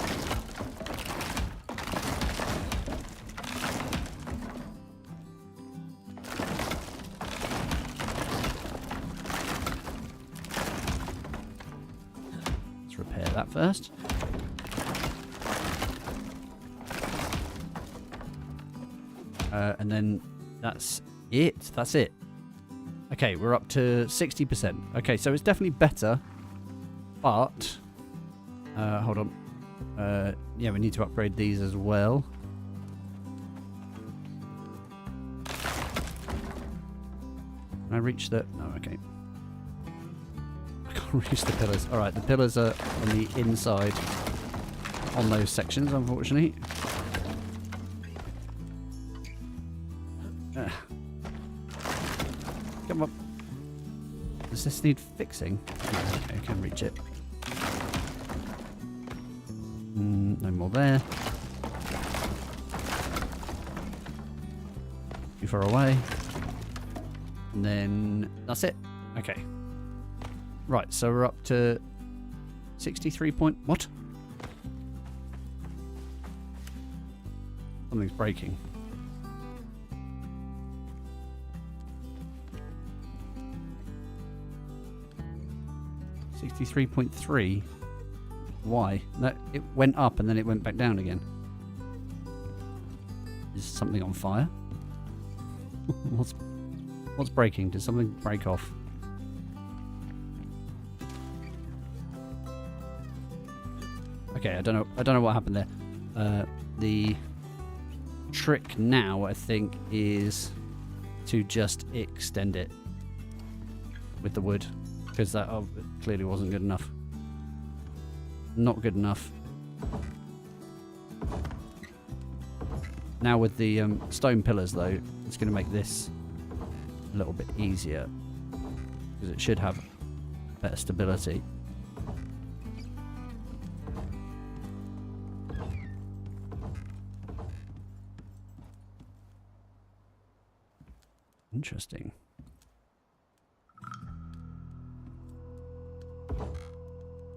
Let's repair that first. And then that's it. That's it. Okay, we're up to 60%. Okay, so it's definitely better. But... hold on. Yeah, we need to upgrade these as well. Can I reach the... No, okay. I can't reach the pillars. Alright, the pillars are on the inside on those sections, unfortunately. Come on. Does this need fixing? No, okay, I can reach it. No more there. Too far away. And then that's it. Okay. Right, so we're up to 63 point... What? Something's breaking. 63.3. Why? No, it went up and then it went back down again. Is something on fire? What's breaking? Did something break off? Okay, I don't know what happened there. The trick now, I think, is to just extend it with the wood, because that clearly wasn't good enough. Not good enough. Now with the stone pillars, though, it's going to make this a little bit easier, because it should have better stability. Interesting.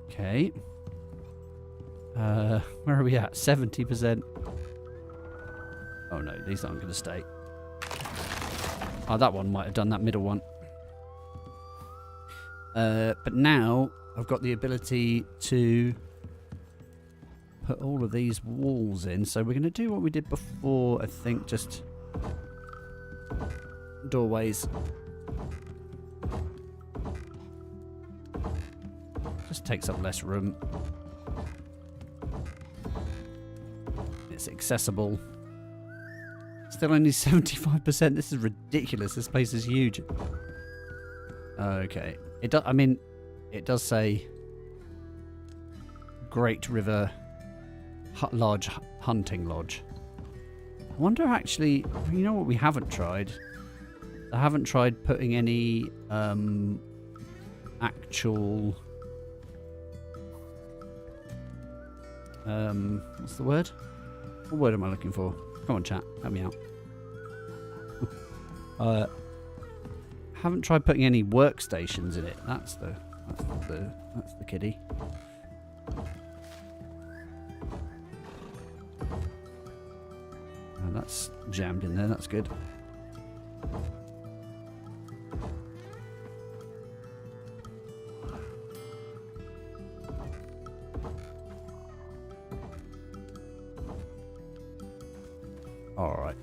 Okay. Where are we at? 70%. Oh no, these aren't going to stay. Oh, that one might have done, that middle one. But now I've got the ability to put all of these walls in. So we're going to do what we did before, I think, just doorways. Just takes up less room. It's accessible. Still only 75%. This is ridiculous. This place is huge. Okay. It does. I mean, it does say Great River Large Hunting Lodge. I wonder, actually. You know what we haven't tried? I haven't tried putting any actual. What's the word? What word am I looking for? Come on, chat. Help me out. Haven't tried putting any workstations in it. That's the kiddie. Oh, that's jammed in there. That's good. All right.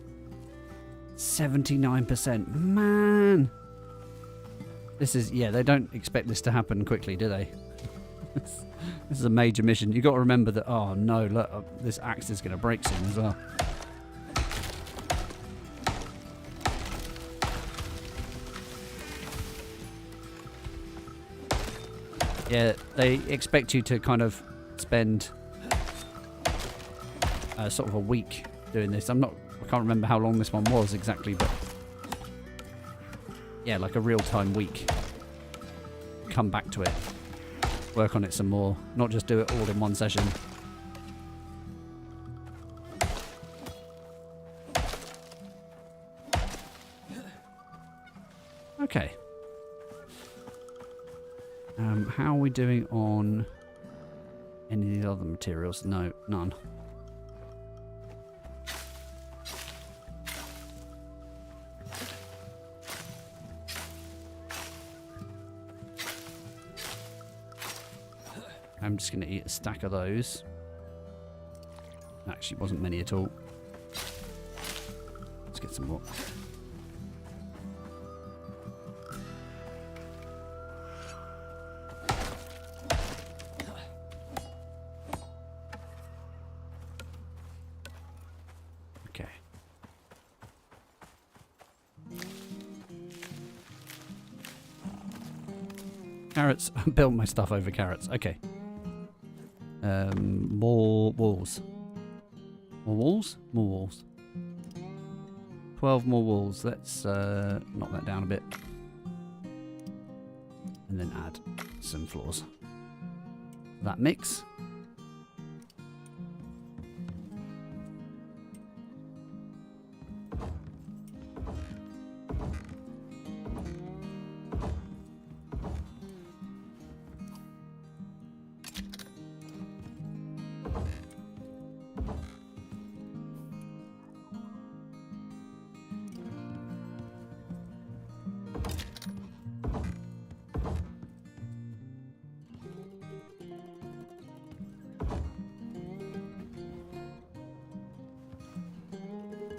79%. Man. This is, yeah, they don't expect this to happen quickly, do they? This is a major mission. You've got to remember that, oh no, look, this axe is going to break soon as well. Yeah, they expect you to kind of spend sort of a week doing this. I can't remember how long this one was exactly, but yeah, like a real-time week. Come back to it. Work on it some more. Not just do it all in one session. Okay. How are we doing on any of these other materials? No, none. I'm just going to eat a stack of those. Actually, wasn't many at all. Let's get some more. Okay. Carrots. I built my stuff over carrots. Okay. More walls. More walls? More walls. 12 more walls. Let's knock that down a bit. And then add some floors. That mix.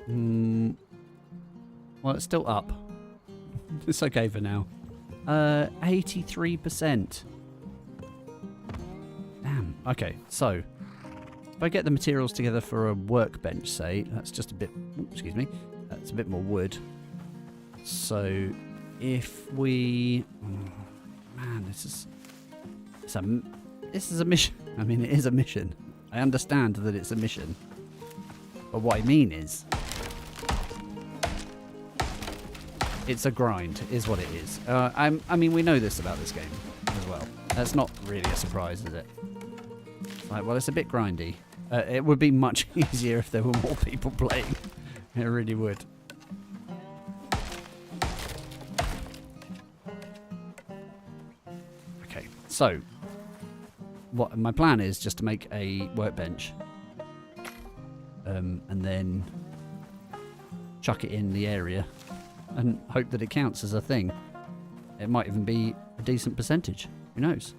Well, it's still up. It's okay for now. 83%. Damn. Okay, so if I get the materials together for a workbench, say, that's just a bit... excuse me. That's a bit more wood. So if we... man, this is a mission. I mean, it is a mission. I understand that it's a mission. But what I mean is... it's a grind, is what it is. I mean, we know this about this game as well. That's not really a surprise, is it? Right, well, it's a bit grindy. It would be much easier if there were more people playing. It really would. Okay, so what my plan is just to make a workbench, and then chuck it in the area and hope that it counts as a thing. It might even be a decent percentage. Who knows?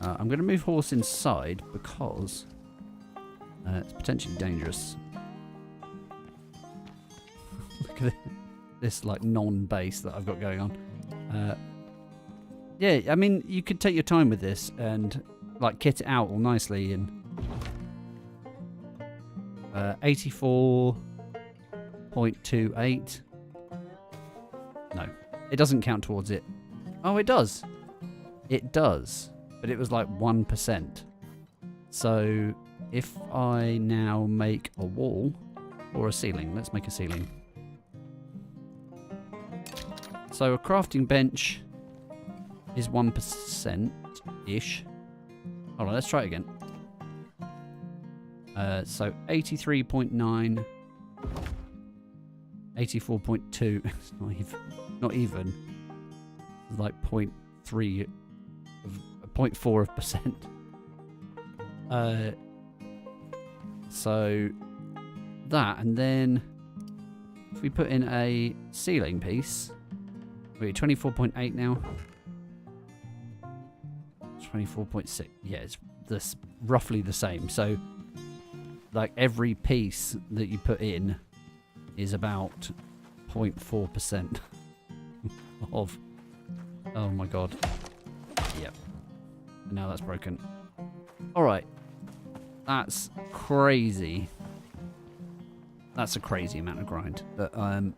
I'm going to move horse inside because it's potentially dangerous. Look at this like non-base that I've got going on. Yeah, I mean, you could take your time with this and like kit it out all nicely. And 84.28. No, it doesn't count towards it. Oh, it does. It does. But it was like 1%. So if I now make a wall or a ceiling, let's make a ceiling. So a crafting bench is 1%-ish. Hold on, let's try it again. So 83.9, 84.2. It's not even. It's like 0.3 of 0.4%. So that, and then if we put in a ceiling piece, we're 24.8 now. 24.6. Yeah, it's this roughly the same. So like every piece that you put in is about 0.4% of... oh my god. Yep. And now that's broken. Alright. That's crazy. That's a crazy amount of grind. But I'm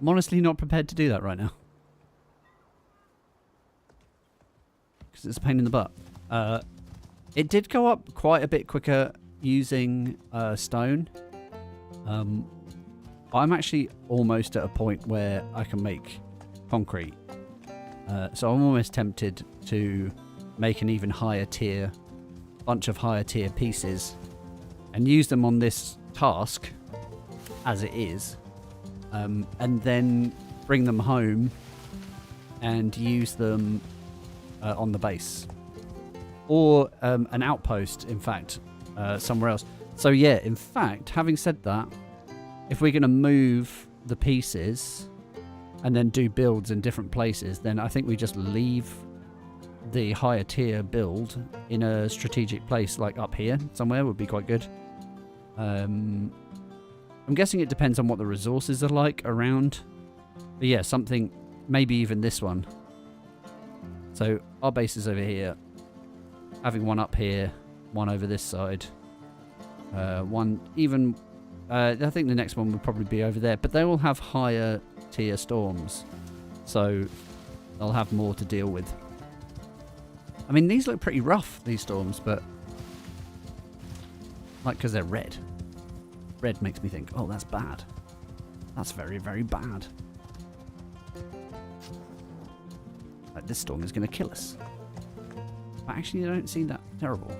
honestly not prepared to do that right now. Because it's a pain in the butt. It did go up quite a bit quicker using stone. I'm actually almost at a point where I can make concrete. So I'm almost tempted to make an even higher tier, bunch of higher tier pieces, and use them on this task as it is, and then bring them home and use them on the base, or an outpost, in fact, somewhere else. So yeah, in fact, having said that, if we're going to move the pieces and then do builds in different places, then I think we just leave the higher tier build in a strategic place, like up here somewhere would be quite good. I'm guessing it depends on what the resources are like around, but yeah, something, maybe even this one. So our base is over here, having one up here, one over this side, one even, I think the next one would probably be over there, but they will have higher tier storms, so they'll have more to deal with. I mean, these look pretty rough, these storms, but like, because they're red. Red makes me think, oh, that's bad. That's very, very bad. Like, this storm is going to kill us. But actually, they don't seem that terrible.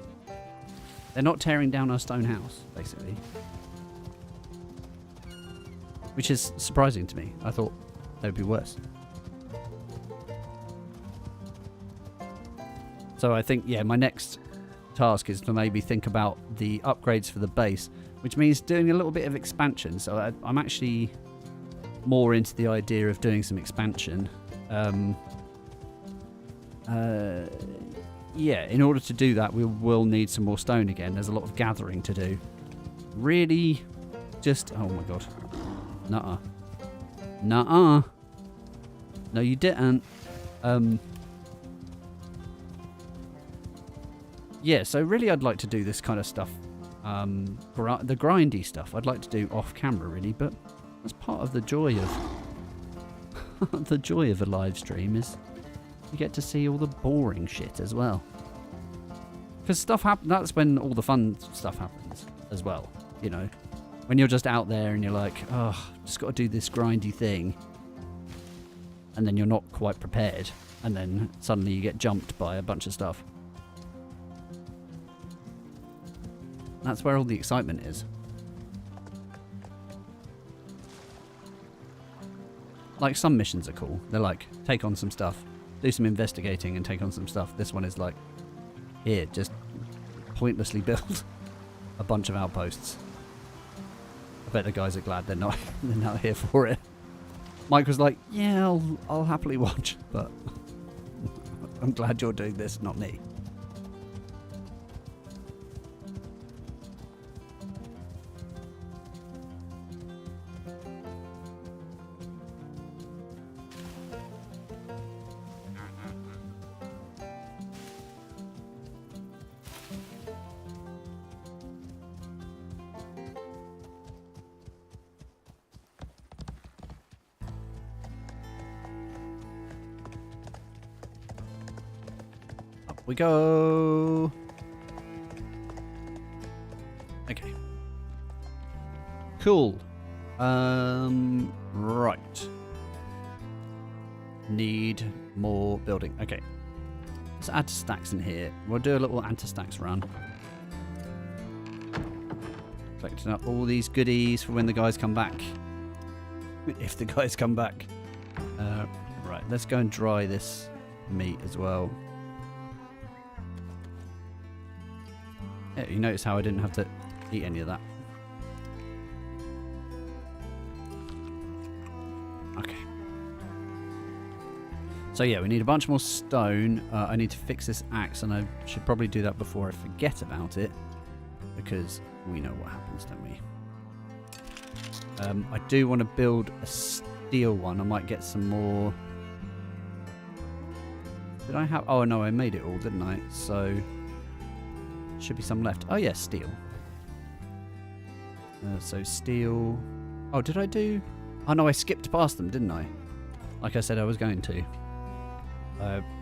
They're not tearing down our stone house, basically. Which is surprising to me. I thought they would be worse. So I think, yeah, my next task is to maybe think about the upgrades for the base, which means doing a little bit of expansion. So I'm actually more into the idea of doing some expansion. Yeah, in order to do that, we will need some more stone again. There's a lot of gathering to do, really just... Oh my god. Nuh-uh. Nuh-uh. No, you didn't. Yeah, so really I'd like to do this kind of stuff. The grindy stuff I'd like to do off camera, really, but that's part of the joy of... the joy of a live stream is you get to see all the boring shit as well. Because stuff happens, that's when all the fun stuff happens as well, you know. When you're just out there and you're like, oh, just got to do this grindy thing. And then you're not quite prepared. And then suddenly you get jumped by a bunch of stuff. That's where all the excitement is. Like, some missions are cool. They're like, take on some stuff, do some investigating and take on some stuff. This one is like, here, just pointlessly build a bunch of outposts. I bet the guys are glad they're not here for it. Mike was like, yeah, I'll happily watch, but I'm glad you're doing this, not me. We go. Okay. Cool. Right. Need more building. Okay. Let's add stacks in here. We'll do a little anti-stacks run. Collecting up all these goodies for when the guys come back. If the guys come back. Right. Let's go and dry this meat as well. Yeah, you notice how I didn't have to eat any of that. Okay. So yeah, we need a bunch more stone. I need to fix this axe, and I should probably do that before I forget about it, because we know what happens, don't we? I do want to build a steel one. I might get some more. Did I have... Oh no, I made it all, didn't I? So... should be some left. Oh yeah, steel. So steel. Oh, did I do? Oh no, I skipped past them, didn't I? Like I said I was going to.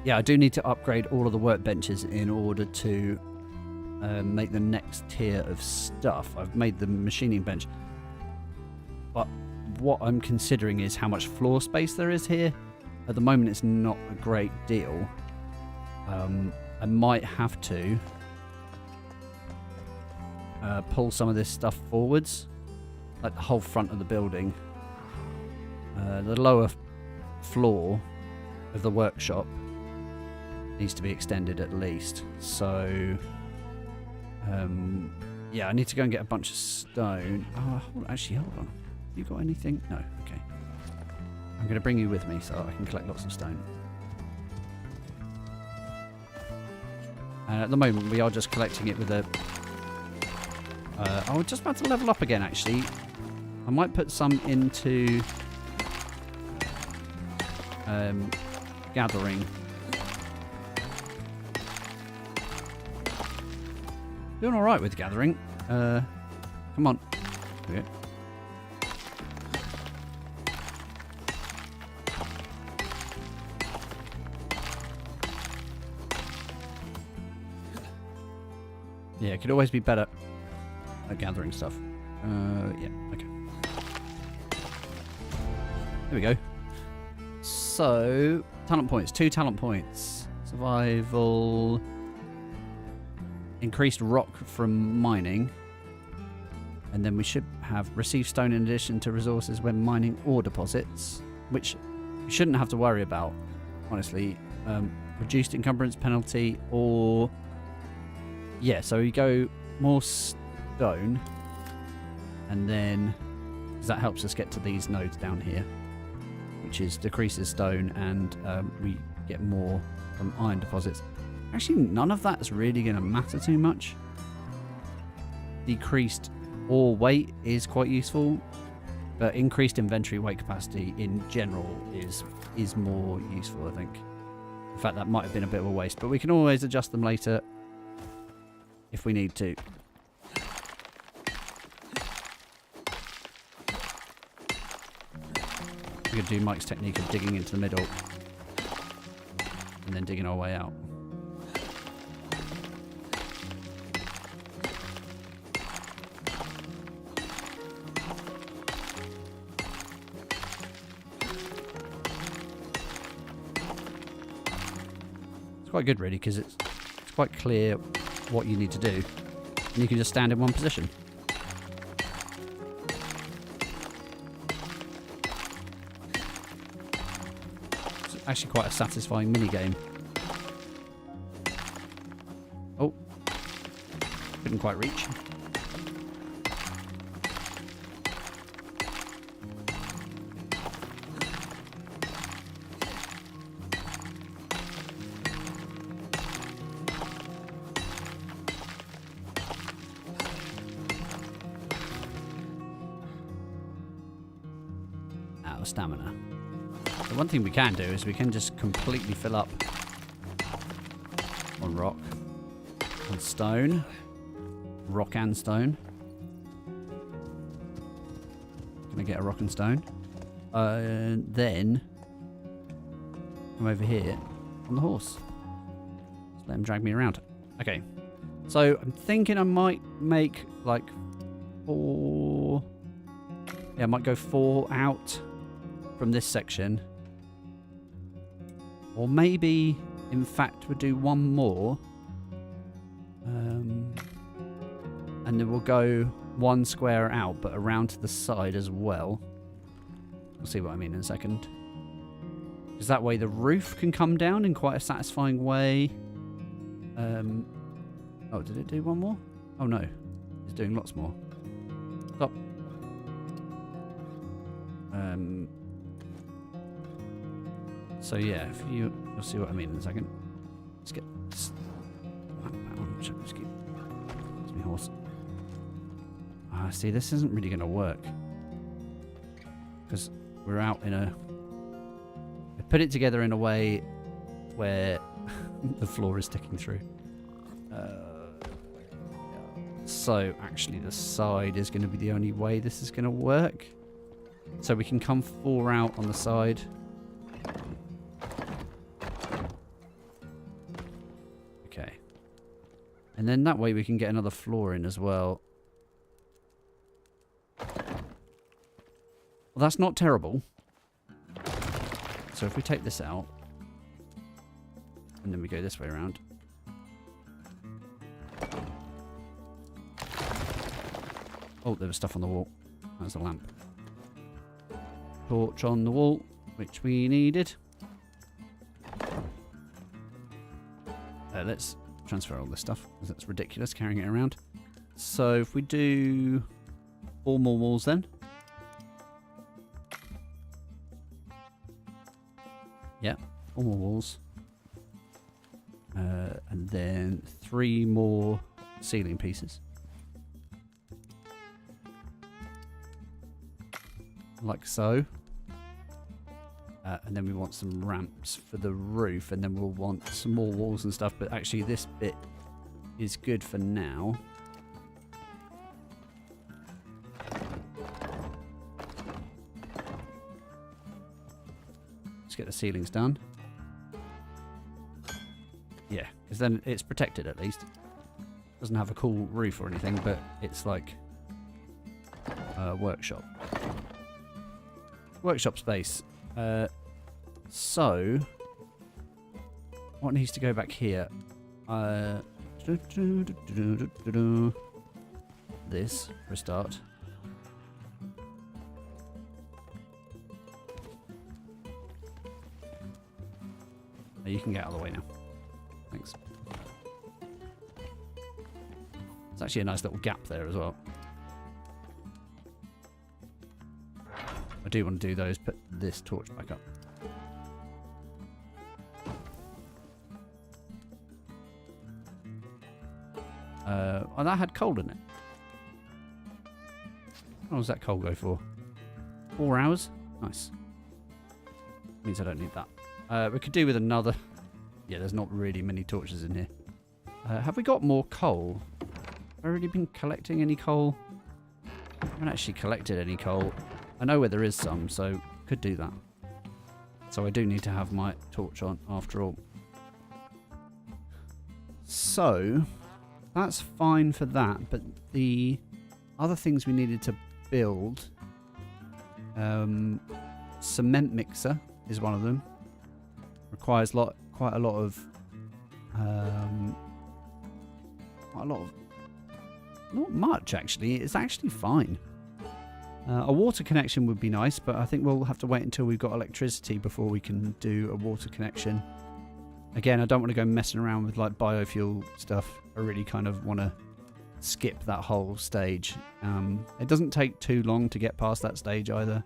Yeah, I do need to upgrade all of the workbenches in order to make the next tier of stuff. I've made the machining bench. But what I'm considering is how much floor space there is here. At the moment it's not a great deal. I might have to pull some of this stuff forwards, like the whole front of the building. The lower floor of the workshop needs to be extended at least. So, yeah, I need to go and get a bunch of stone. Oh, actually, hold on. Have you got anything? No. Okay. I'm going to bring you with me so I can collect lots of stone. And at the moment, we are just collecting it with a... I was just about to level up again, actually. I might put some into gathering. Doing all right with gathering. Come on. Okay. Yeah, it could always be better at gathering stuff. Yeah, okay. There we go. So, talent points. 2 talent points. Survival. Increased rock from mining. And then we should have received stone in addition to resources when mining ore deposits, which you shouldn't have to worry about, honestly. Reduced encumbrance penalty, or... yeah, so you go more stone, and then... because that helps us get to these nodes down here, which is decreases stone, and we get more from iron deposits. Actually, none of that's really going to matter too much. Decreased or weight is quite useful, but increased inventory weight capacity in general is more useful, I think. In fact, that might have been a bit of a waste, but we can always adjust them later if we need to. We could do Mike's technique of digging into the middle and then digging our way out. It's quite good, really, because it's quite clear what you need to do, and you can just stand in one position. It's actually quite a satisfying mini game. Oh, couldn't quite reach. Stamina. The one thing we can do is we can just completely fill up on rock, on stone, rock and stone. Can I get a rock and stone? And then come over here on the horse. Just let him drag me around. Okay, so I'm thinking I might make like 4. Yeah, I might go 4 out from this section, or maybe in fact we'll do 1 more, and then we'll go 1 square out but around to the side as well. We'll see what I mean in a second, because that way the roof can come down in quite a satisfying way. Oh, did it do 1 more? Oh no, it's doing lots more. Stop. So yeah, if you'll see what I mean in a second. Let's get this. Just keep. It's my horse. See, this isn't really going to work because we're out in a. I put it together in a way where the floor is sticking through. So actually, the side is going to be the only way this is going to work. So we can come 4 out on the side. Okay. And then that way we can get another floor in as well. Well, that's not terrible. So if we take this out, and then we go this way around. Oh, there was stuff on the wall. That's a lamp. Torch on the wall, which we needed. Let's transfer all this stuff, because that's ridiculous carrying it around. So if we do 4 more walls then. Yeah, 4 more walls. And then 3 more ceiling pieces. Like so. And then we want some ramps for the roof, and then we'll want some more walls and stuff, but actually this bit is good for now. Let's get the ceilings done. Yeah, because then it's protected at least. Doesn't have a cool roof or anything, but it's like a workshop. Workshop space. So, what needs to go back here? This, for a start. You can get out of the way now. Thanks. It's actually a nice little gap there as well. I do want to do those, put this torch back up. Oh, that had coal in it. How long does that coal go for? 4 hours? Nice. Means I don't need that. We could do with another... Yeah, there's not really many torches in here. Have we got more coal? Have I already been collecting any coal? I haven't actually collected any coal. I know where there is some, so could do that. So I do need to have my torch on after all. So, that's fine for that, but the other things we needed to build... cement mixer is one of them. Requires quite a lot of not much actually. It's actually fine. A water connection would be nice, but I think we'll have to wait until we've got electricity before we can do a water connection. Again, I don't want to go messing around with like biofuel stuff. I really kind of want to skip that whole stage. It doesn't take too long to get past that stage either.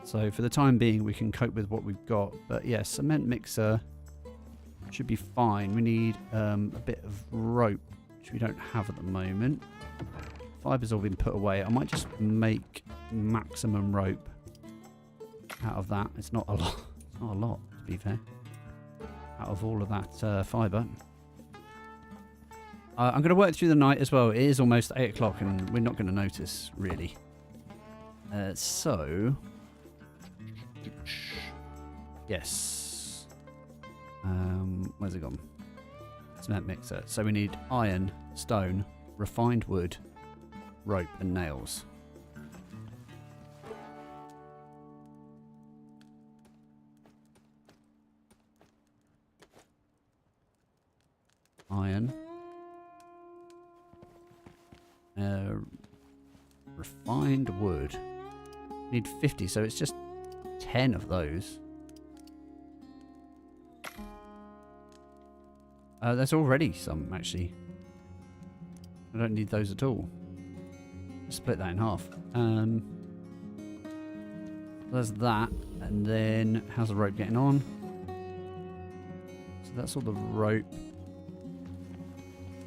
So for the time being, we can cope with what we've got. But yeah, cement mixer should be fine. We need a bit of rope, which we don't have at the moment. Fiber's all been put away. I might just make maximum rope out of that. It's not a lot. It's not a lot, to be fair. Out of all of that fiber. I'm going to work through the night as well. It is almost 8 o'clock and we're not going to notice, really. So... Yes. Where's it gone? Cement mixer. So we need iron, stone, refined wood, rope and nails. Iron. Refined wood. Need 50, so it's just 10 of those. There's already some, actually. I don't need those at all. Split that in half. There's that. And then, how's the rope getting on? So that's all the rope.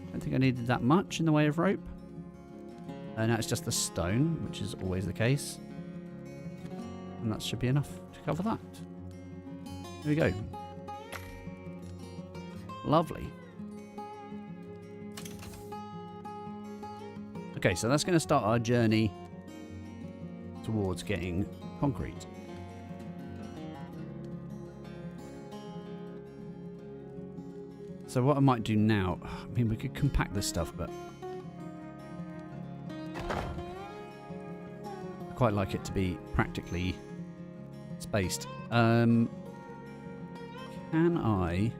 I don't think I needed that much in the way of rope. Now it's just the stone, which is always the case. And that should be enough to cover that. There we go. Lovely. Okay, so that's going to start our journey towards getting concrete. So what I might do now, I mean, we could compact this stuff, but I quite like it to be practically spaced. Can I?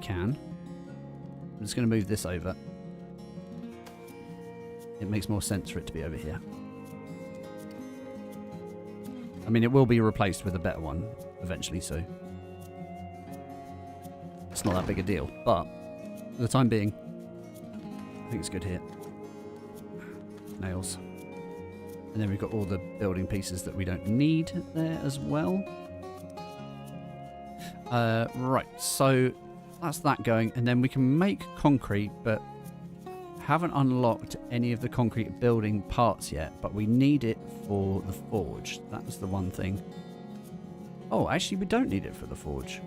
Can. I'm just going to move this over. It makes more sense for it to be over here. I mean, it will be replaced with a better one eventually, so it's not that big a deal. But for the time being, I think it's good here. Nails. And then we've got all the building pieces that we don't need there as well. Right, so that's that going. And then we can make concrete, but haven't unlocked any of the concrete building parts yet. But we need it for the forge. That was the one thing. Oh, actually, we don't need it for the forge.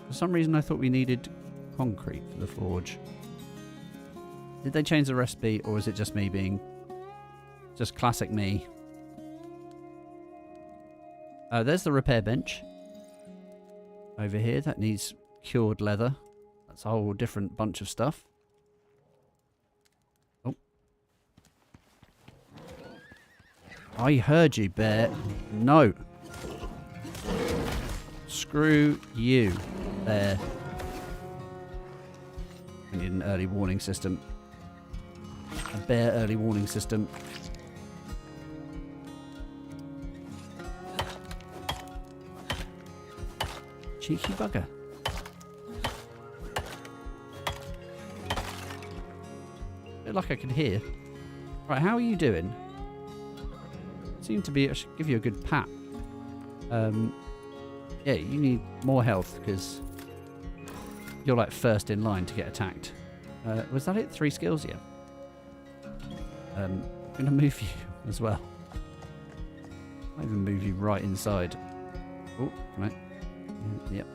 For some reason, I thought we needed concrete for the forge. Did they change the recipe, or is it just me being... just classic me? Oh, there's the repair bench. Over here, that needs cured leather. That's a whole different bunch of stuff. Oh. I heard you, bear. No. Screw you, bear. We need an early warning system. A bear early warning system. Cheeky bugger. Bit like I can hear. Right, how are you doing? Seem to be... I should give you a good pat. Yeah, you need more health because you're like first in line to get attacked. Was that it? 3 skills? Yeah. I'm going to move you as well. I'll even move you right inside. Oh, right. Yep.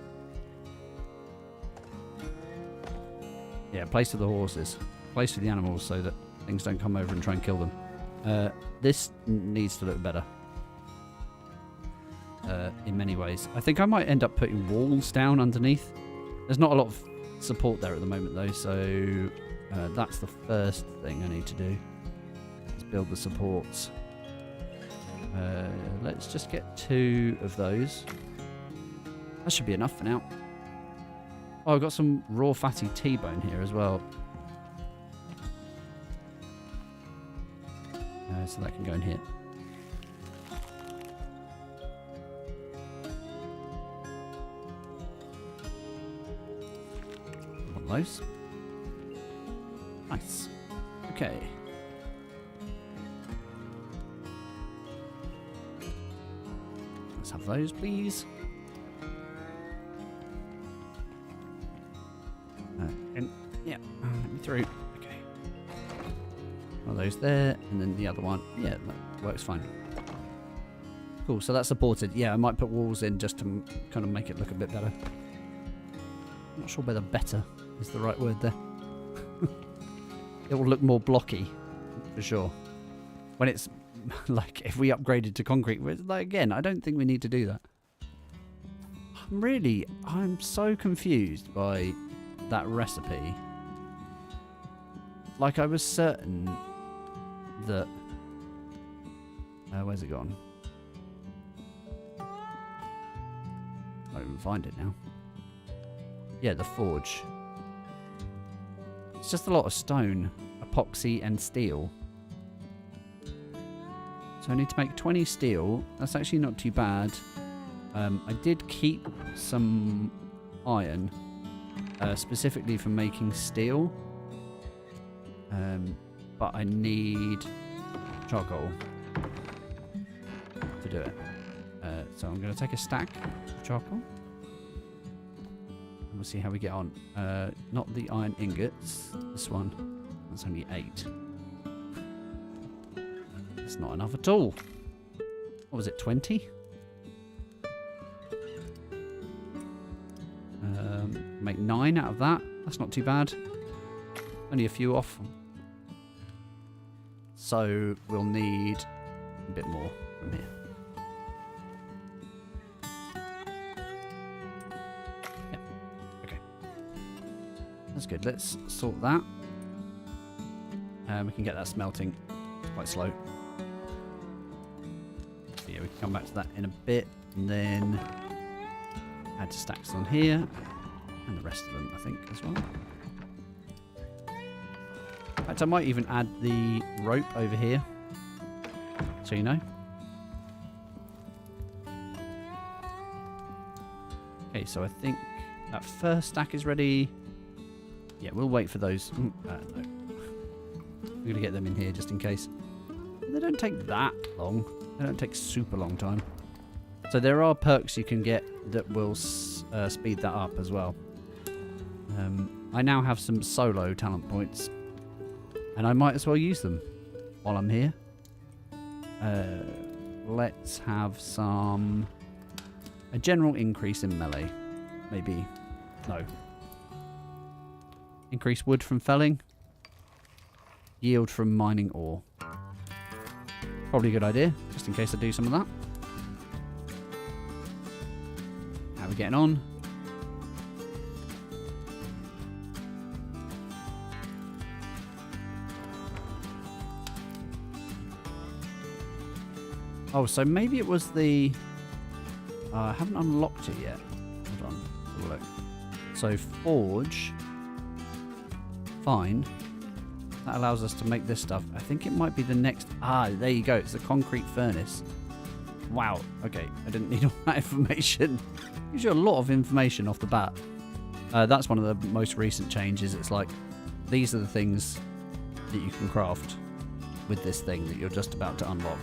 Yeah, place for the horses. Place for the animals so that things don't come over and try and kill them. This needs to look better. In many ways. I think I might end up putting walls down underneath. There's not a lot of support there at the moment though, so that's the first thing I need to do. Is build the supports. Let's just get 2 of those. That should be enough for now. Oh, I've got some raw fatty T-bone here as well. So that can go in here. Want those. Nice. Okay. Let's have those, please. And yeah, let me through. Okay. One of those there, and then the other one. Yeah, that works fine. Cool. So that's supported. Yeah, I might put walls in just to kind of make it look a bit better. I'm not sure whether better is the right word there. It will look more blocky, for sure. When it's like if we upgraded to concrete, like again, I don't think we need to do that. I'm so confused by that recipe. Like I was certain that where's it gone? I don't even find it now. Yeah, the forge. It's just a lot of stone, epoxy and steel. So I need to make 20 steel. That's actually not too bad. I did keep some iron specifically for making steel. But I need charcoal to do it. So I'm going to take a stack of charcoal. And we'll see how we get on. Not the iron ingots. This one. That's only 8. It's not enough at all. What was it, 20? Make 9 out of that. That's not too bad. Only a few off. So we'll need a bit more from here. Yeah. Okay. That's good. Let's sort that. We can get that smelting. It's quite slow. So yeah, we can come back to that in a bit. And then add stacks on here. And the rest of them, I think, as well. In fact, I might even add the rope over here. So you know. Okay, so I think that first stack is ready. Yeah, we'll wait for those. No. We're going to get them in here just in case. They don't take that long. They don't take super long time. So there are perks you can get that will speed that up as well. I now have some solo talent points. And I might as well use them while I'm here. Let's have a general increase in melee. Maybe. No. Increase wood from felling. Yield from mining ore. Probably a good idea, just in case I do some of that. How are we getting on? Oh, so maybe it was the... I haven't unlocked it yet. Hold on. Have a look. So, forge. Fine. That allows us to make this stuff. I think it might be the next... Ah, there you go. It's the concrete furnace. Wow. Okay. I didn't need all that information. Gives you a lot of information off the bat. That's one of the most recent changes. It's like, these are the things that you can craft with this thing that you're just about to unlock.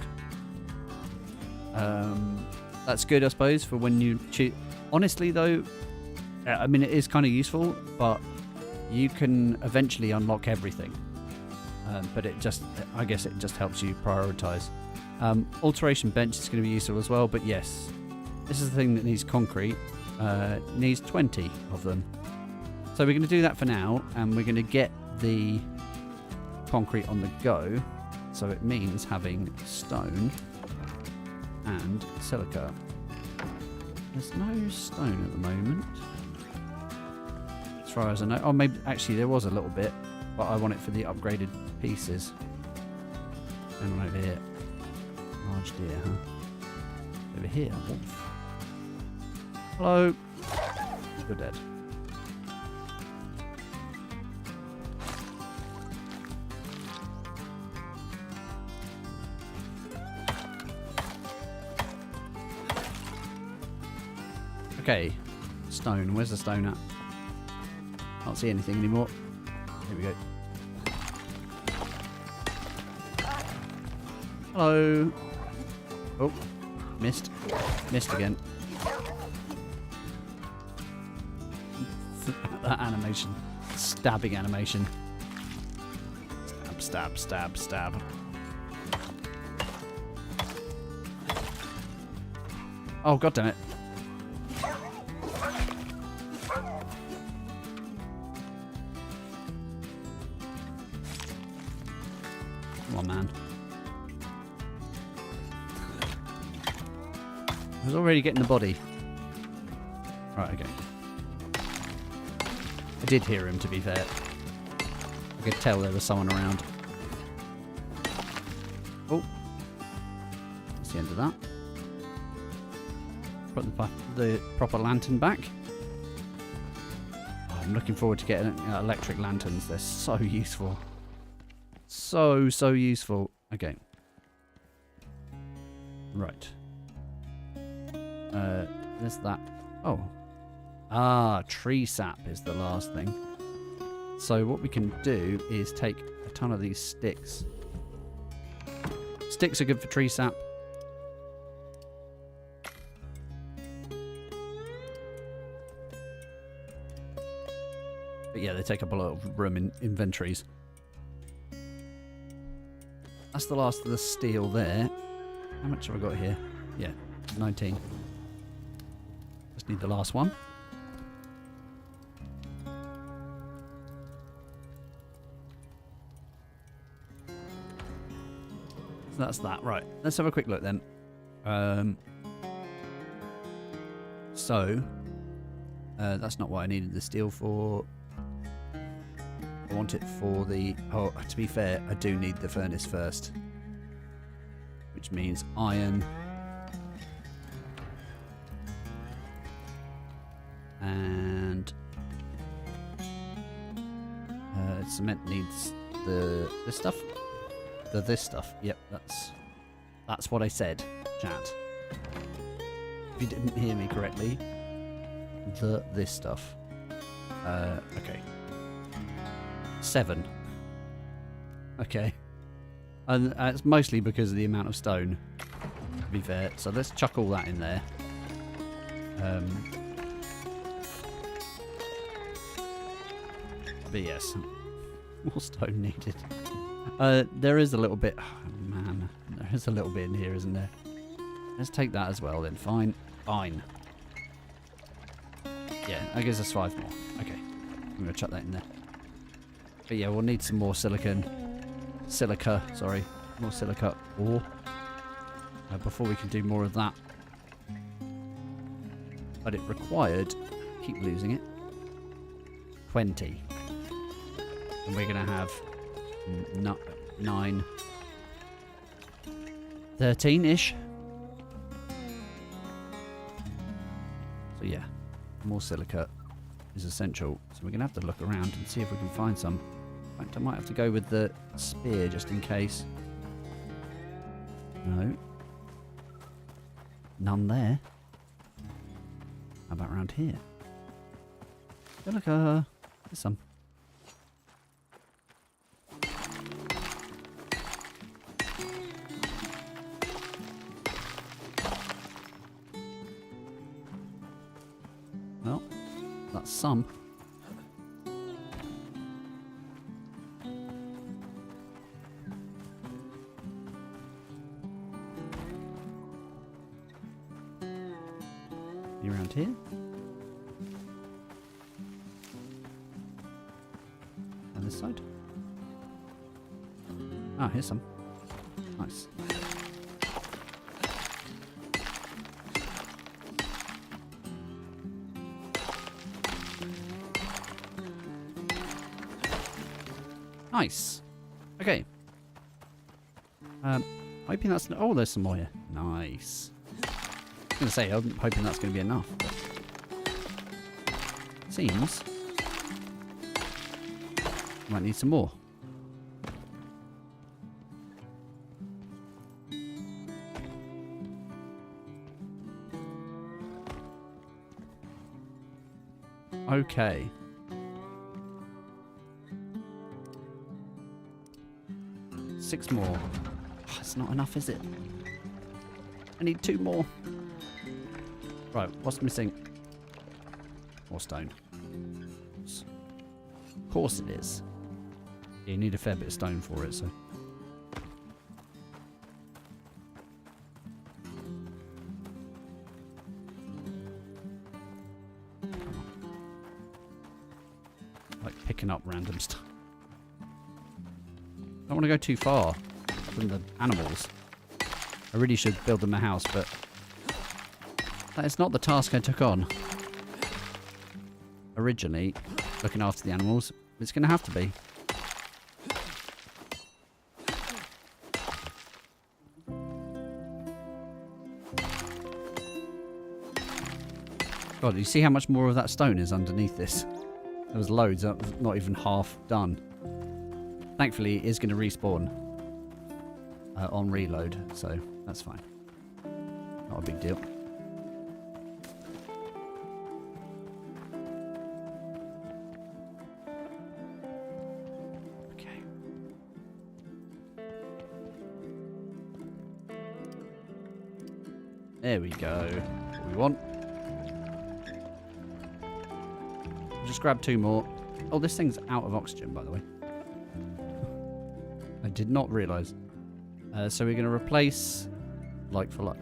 That's good, I suppose, for when you choose. Honestly, though, I mean, it is kind of useful, but you can eventually unlock everything. but I guess it just helps you prioritize. Alteration bench is going to be useful as well, but yes, this is the thing that needs concrete. Needs 20 of them. So we're going to do that for now, and we're going to get the concrete on the go. So it means having stone and silica. There's no stone at the moment, as far as I know. Oh, maybe actually there was a little bit, but I want it for the upgraded pieces. And one over here. Large deer, huh? Over here, wolf. Hello. You're dead. Okay, stone. Where's the stone at? Can't see anything anymore. Here we go. Hello. Oh, missed. Missed again. That animation. Stabbing animation. Stab, stab, stab, stab. Oh, god damn it. Come on, man. I was already getting the body. Right, okay. I did hear him, to be fair. I could tell there was someone around. Oh. That's the end of that. Put the proper lantern back. Oh, I'm looking forward to getting electric lanterns. They're so useful. So useful. Okay. Right. There's that. Oh. Ah, tree sap is the last thing. So what we can do is take a ton of these sticks. Sticks are good for tree sap. But yeah, they take up a lot of room in inventories. That's the last of the steel there. How much have I got here? Yeah, 19. Just need the last one. So that's that. Right, let's have a quick look then. That's not what I needed the steel for. I want it for the... Oh, to be fair, I do need the furnace first. Which means iron. And... cement needs this stuff. This stuff. Yep, that's what I said, chat. If you didn't hear me correctly. This stuff. Okay. 7. Okay. And it's mostly because of the amount of stone, to be fair. So let's chuck all that in there. But yes, more stone needed. There is a little bit... Oh, man, there is a little bit in here, isn't there? Let's take that as well then. Fine. Fine. Yeah, that gives us 5 more. Okay. I'm going to chuck that in there. But yeah, we'll need some more silica, sorry. More silica ore. Before we can do more of that. But it required... Keep losing it. 20. And we're going to have... 9... 13-ish. So yeah. More silica is essential. So we're going to have to look around and see if we can find some. In fact, I might have to go with the spear just in case. No. None there. How about around here? Silica. There's some. Well, that's some. this side. Oh, here's some. Nice. Nice. Okay. Hoping that's... Oh, there's some more here. Nice. I was going to say, I'm hoping that's going to be enough. But seems... Might need some more. Okay. Six more. Oh, it's not enough, is it? I need 2 more. Right, what's missing? More stone. Of course it is. You need a fair bit of stone for it, so. Like picking up random stuff. I don't want to go too far from the animals. I really should build them a house, but that is not the task I took on. Originally, looking after the animals, it's going to have to be. God, you see how much more of that stone is underneath this? There was loads, not even half done. Thankfully, it is going to respawn on reload, so that's fine. Not a big deal. Okay. There we go. What we want. Just grab 2 more. Oh, this thing's out of oxygen, by the way. I did not realise. So we're going to replace like for like.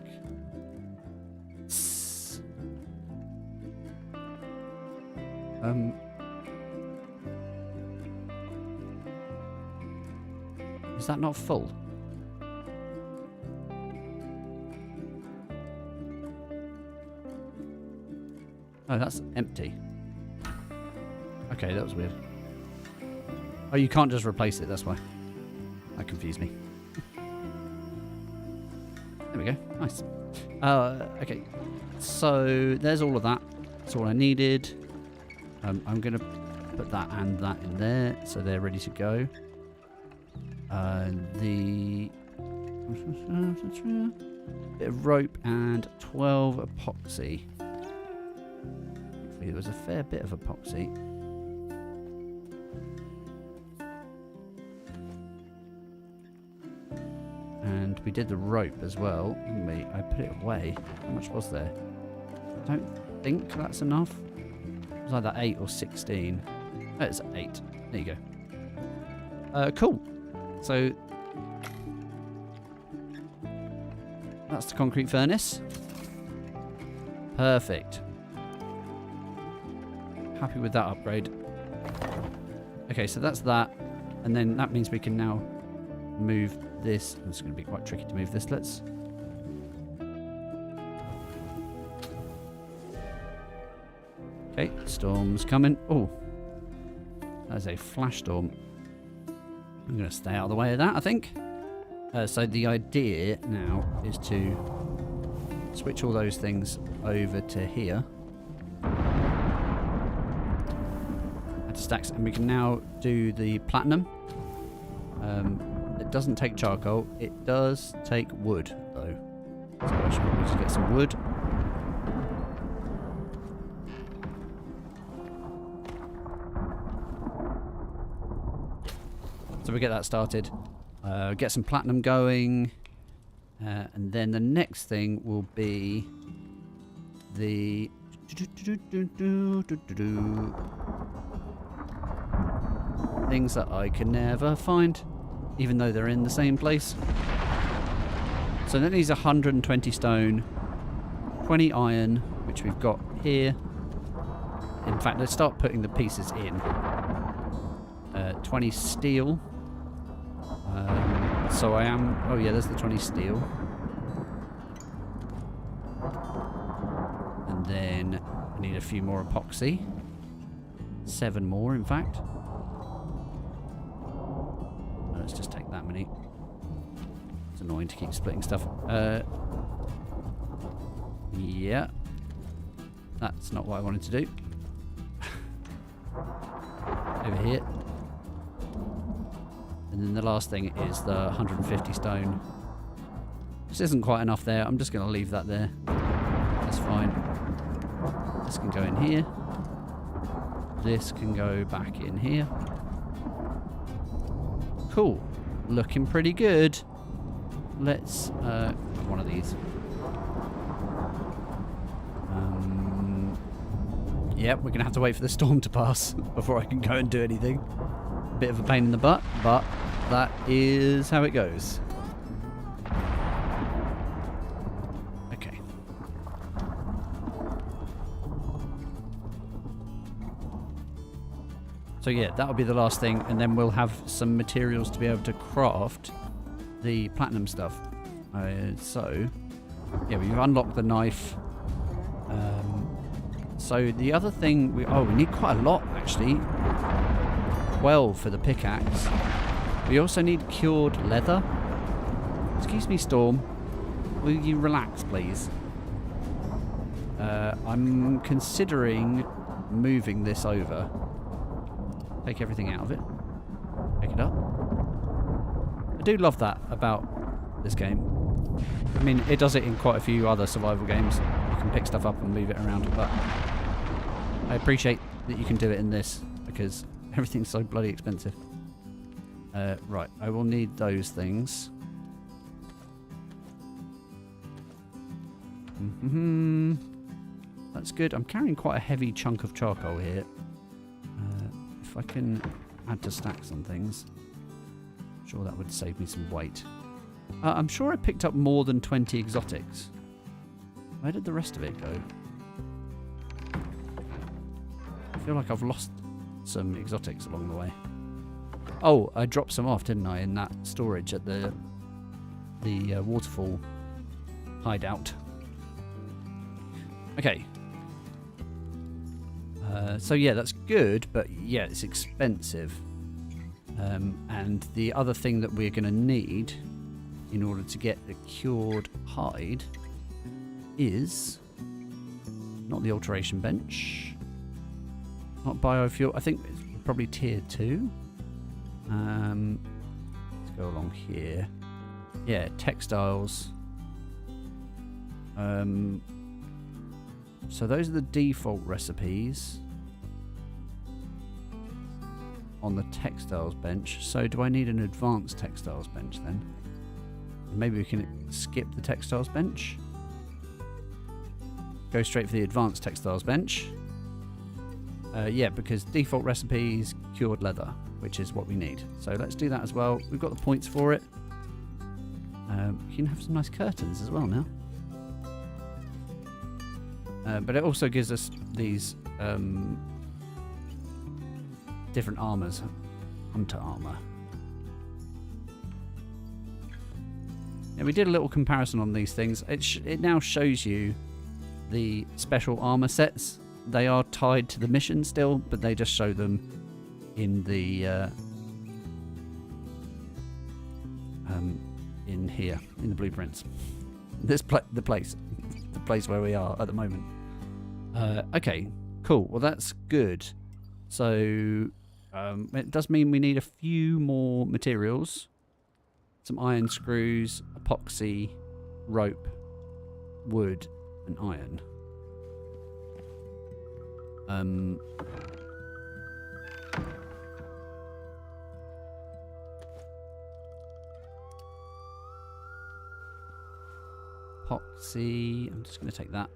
Is that not full? Oh, that's empty. Okay, that was weird. Oh, you can't just replace it, that's why. That confused me. There we go. Nice. Okay. So, there's all of that. That's all I needed. I'm going to put that and that in there, so they're ready to go. The... bit of rope and 12 epoxy. There was a fair bit of epoxy. And we did the rope as well, didn't we? I put it away. How much was there? I don't think that's enough. It was either 8 or 16. Oh, it's 8. There you go. Cool. So that's the concrete furnace. Perfect. Happy with that upgrade. Okay, so that's that. And then that means we can now move this. It's going to be quite tricky to move this. Let's... Okay, storm's coming. Oh, that's a flash storm. I'm going to stay out of the way of that, I think. So the idea now is to switch all those things over to here. Stacks, and we can now do the platinum. It doesn't take charcoal. It does take wood, though. So I should probably just get some wood. So we get that started. Get some platinum going. And then the next thing will be the... things that I can never find, even though they're in the same place. So that needs 120 stone, 20 iron, which we've got here. In fact, let's start putting the pieces in. 20 steel. So I am... Oh yeah, there's the 20 steel. And then I need a few more epoxy. 7 more, in fact. Let's just take that many. It's annoying to keep splitting stuff. Yeah. That's not what I wanted to do. Over here. And then the last thing is the 150 stone. This isn't quite enough there. I'm just going to leave that there. That's fine. This can go in here. This can go back in here. Cool. Looking pretty good. Let's one of these. Yep, we're going to have to wait for the storm to pass before I can go and do anything. Bit of a pain in the butt, but that is how it goes. Okay. So yeah, that'll be the last thing, and then we'll have some materials to be able to craft the platinum stuff. So, yeah, we've unlocked the knife. So the other thing, we need quite a lot actually. 12 for the pickaxe. We also need cured leather. Excuse me, Storm. Will you relax, please? I'm considering moving this over. Take everything out of it. Pick it up. I do love that about this game. I mean, it does it in quite a few other survival games. You can pick stuff up and move it around, but I appreciate that you can do it in this because everything's so bloody expensive. Right, I will need those things. That's good. I'm carrying quite a heavy chunk of charcoal here. If I can add to stacks on things, I'm sure that would save me some weight. I'm sure I picked up more than 20 exotics. Where did the rest of it go? I feel like I've lost some exotics along the way. Oh, I dropped some off, didn't I, in that storage at the waterfall hideout. Okay. So yeah, that's good, but yeah, it's expensive. And the other thing that we're going to need in order to get the cured hide is not the alteration bench, not biofuel. I think it's probably tier 2. Let's go along here. Yeah, textiles. So those are the default recipes on the textiles bench. So do I need an advanced textiles bench then? Maybe we can skip the textiles bench. Go straight for the advanced textiles bench. Yeah, because default recipes, cured leather, which is what we need. So let's do that as well. We've got the points for it. We can have some nice curtains as well now. But it also gives us these different armors. Hunter armor. Yeah, we did a little comparison on these things. It now shows you the special armor sets. They are tied to the mission still, but they just show them in the in here in the blueprints. The place where we are at the moment. Okay, cool. Well, that's good. So it does mean we need a few more materials. Some iron screws, epoxy, rope, wood, and iron. Epoxy. I'm just going to take that.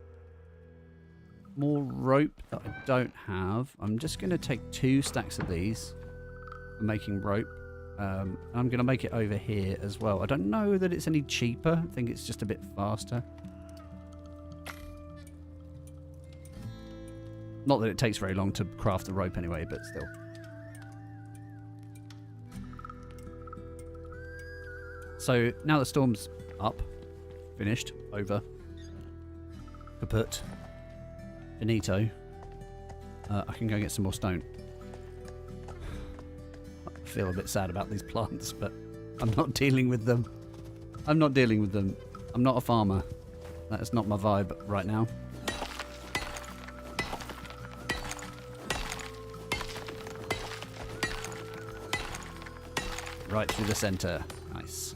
More rope that I don't have. I'm just going to take 2 stacks of these for making rope. I'm going to make it over here as well. I don't know that it's any cheaper. I think it's just a bit faster. Not that it takes very long to craft the rope anyway, but still. So now the storm's up, finished, over, kaput, finito, I can go get some more stone. I feel a bit sad about these plants, but I'm not dealing with them. I'm not dealing with them. I'm not a farmer. That is not my vibe right now. Right through the centre. Nice.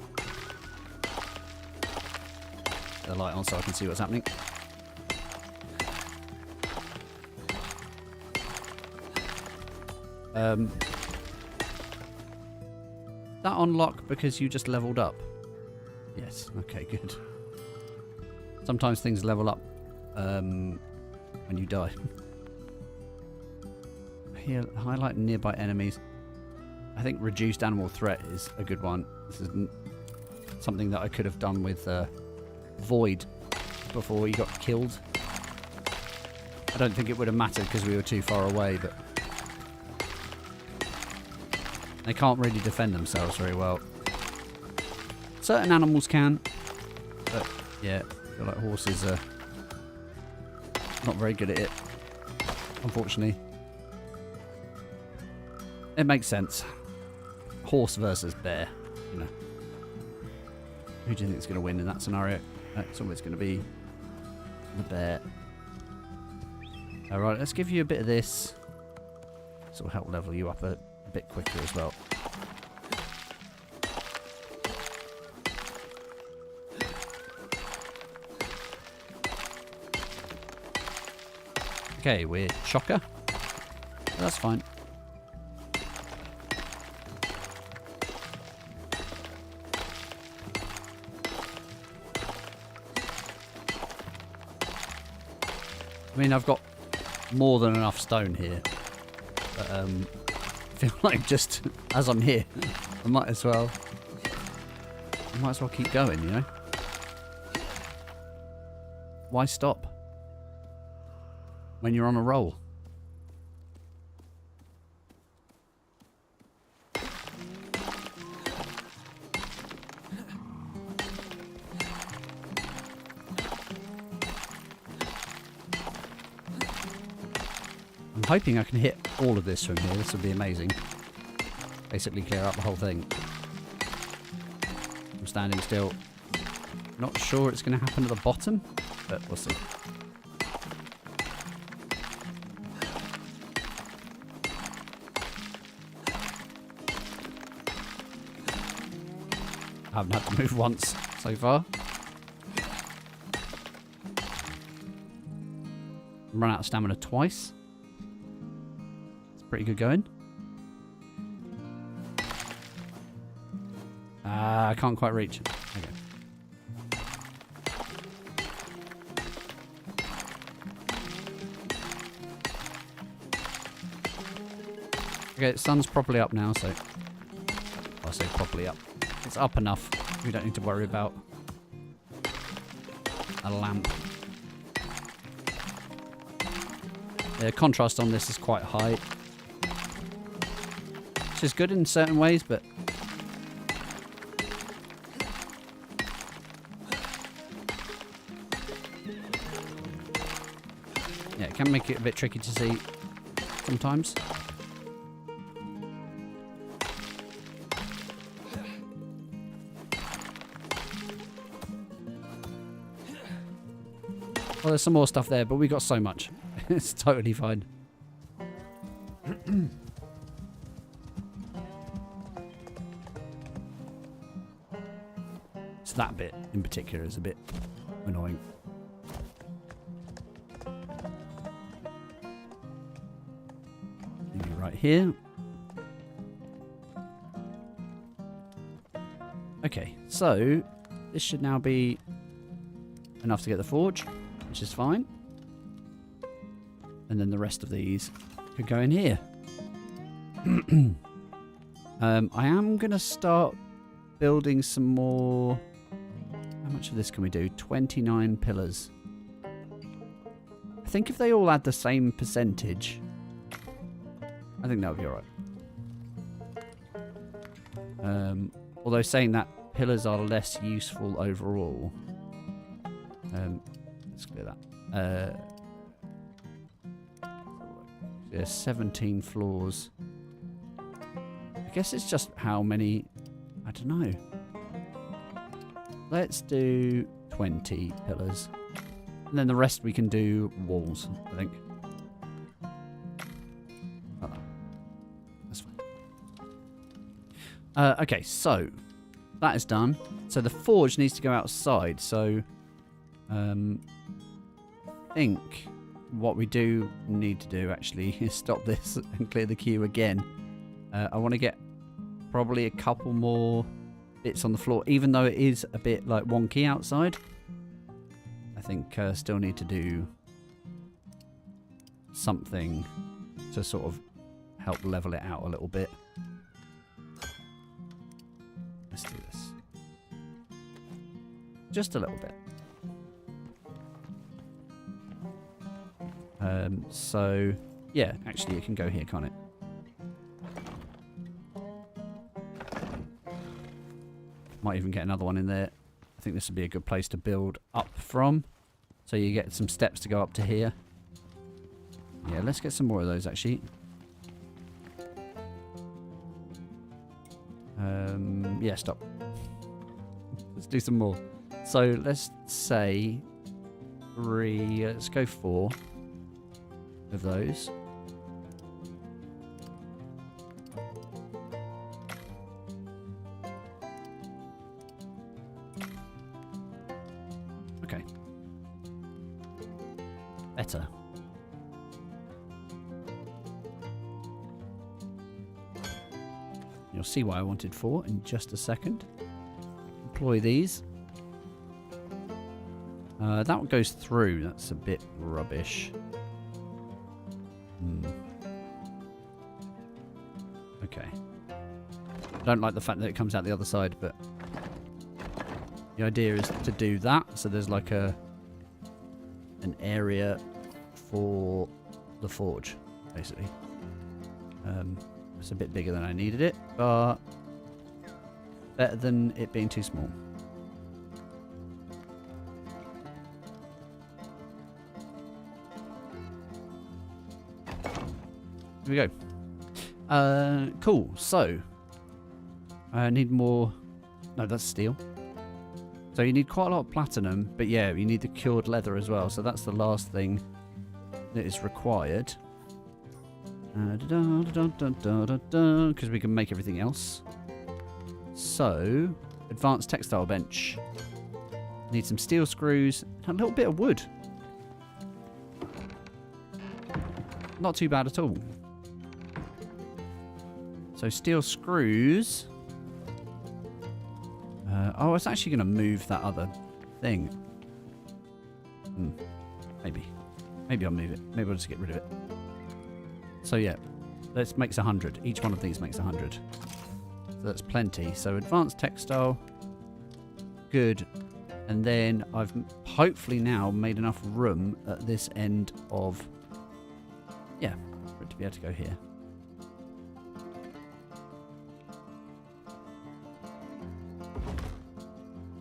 Get the light on so I can see what's happening. That unlock because you just leveled up? Yes, okay, good. Sometimes things level up when you die. Here, highlight nearby enemies. I think reduced animal threat is a good one. This is something that I could have done with Void before he got killed. I don't think it would have mattered because we were too far away, but they can't really defend themselves very well. Certain animals can, but yeah, I feel like horses are not very good at it, unfortunately. It makes sense. Horse versus bear, you know. Who do you think is going to win in that scenario? It's always going to be the bear. Alright, let's give you a bit of this. This will help level you up a bit quicker as well. Okay, we're shocker. That's fine. I mean, I've got more than enough stone here, but I feel like just as I'm here, I might as well keep going, you know? Why stop when you're on a roll? I'm hoping I can hit all of this from here. This would be amazing. Basically clear up the whole thing. I'm standing still. Not sure it's going to happen at the bottom, but we'll see. I haven't had to move once so far. Run out of stamina twice. Pretty good going. I can't quite reach. Okay. Okay, the sun's properly up now, so I say properly up. It's up enough. We don't need to worry about a lamp. The contrast on this is quite high. Which is good in certain ways, but yeah, it can make it a bit tricky to see sometimes. Well, there's some more stuff there, but we got so much. It's totally fine. That bit in particular is a bit annoying. Maybe right here. Okay, so this should now be enough to get the forge, which is fine. And then the rest of these could go in here. I am going to start building some more. How much of this can we do? 29 pillars. I think if they all add the same percentage, I think that would be alright. Although saying that, pillars are less useful overall. Let's clear that. There's 17 floors. I guess it's just how many... I don't know. Let's do 20 pillars. And then the rest we can do walls, I think. Oh, that's fine. Okay, so that is done. So the forge needs to go outside. So I think what we do need to do actually is stop this and clear the queue again. I want to get probably a couple more bits on the floor, even though it is a bit like wonky outside. I think still need to do something to sort of help level it out a little bit. Let's do this. Just a little bit. So, yeah, actually it can go here, can't it? Might even get another one in there. I think this would be a good place to build up from. So you get some steps to go up to here. Yeah, let's get some more of those actually. Yeah, stop. Let's do some more. So let's say 3, let's go 4 of those. Okay. Better. You'll see why I wanted 4 in just a second. Deploy these. That one goes through. That's a bit rubbish. Okay. I don't like the fact that it comes out the other side, but the idea is to do that. So there's like an area for the forge, basically. It's a bit bigger than I needed it, but better than it being too small. Here we go. Cool. So, I need more... No, that's steel. So you need quite a lot of platinum, but yeah, you need the cured leather as well. So that's the last thing that is required. Because we can make everything else. So, advanced textile bench. Need some steel screws and a little bit of wood. Not too bad at all. So steel screws. Oh, I was actually going to move that other thing. Maybe. Maybe I'll move it. Maybe I'll just get rid of it. So yeah, that makes 100. Each one of these makes 100. So that's plenty. So advanced textile. Good. And then I've hopefully now made enough room at this end of... Yeah, for it to be able to go here.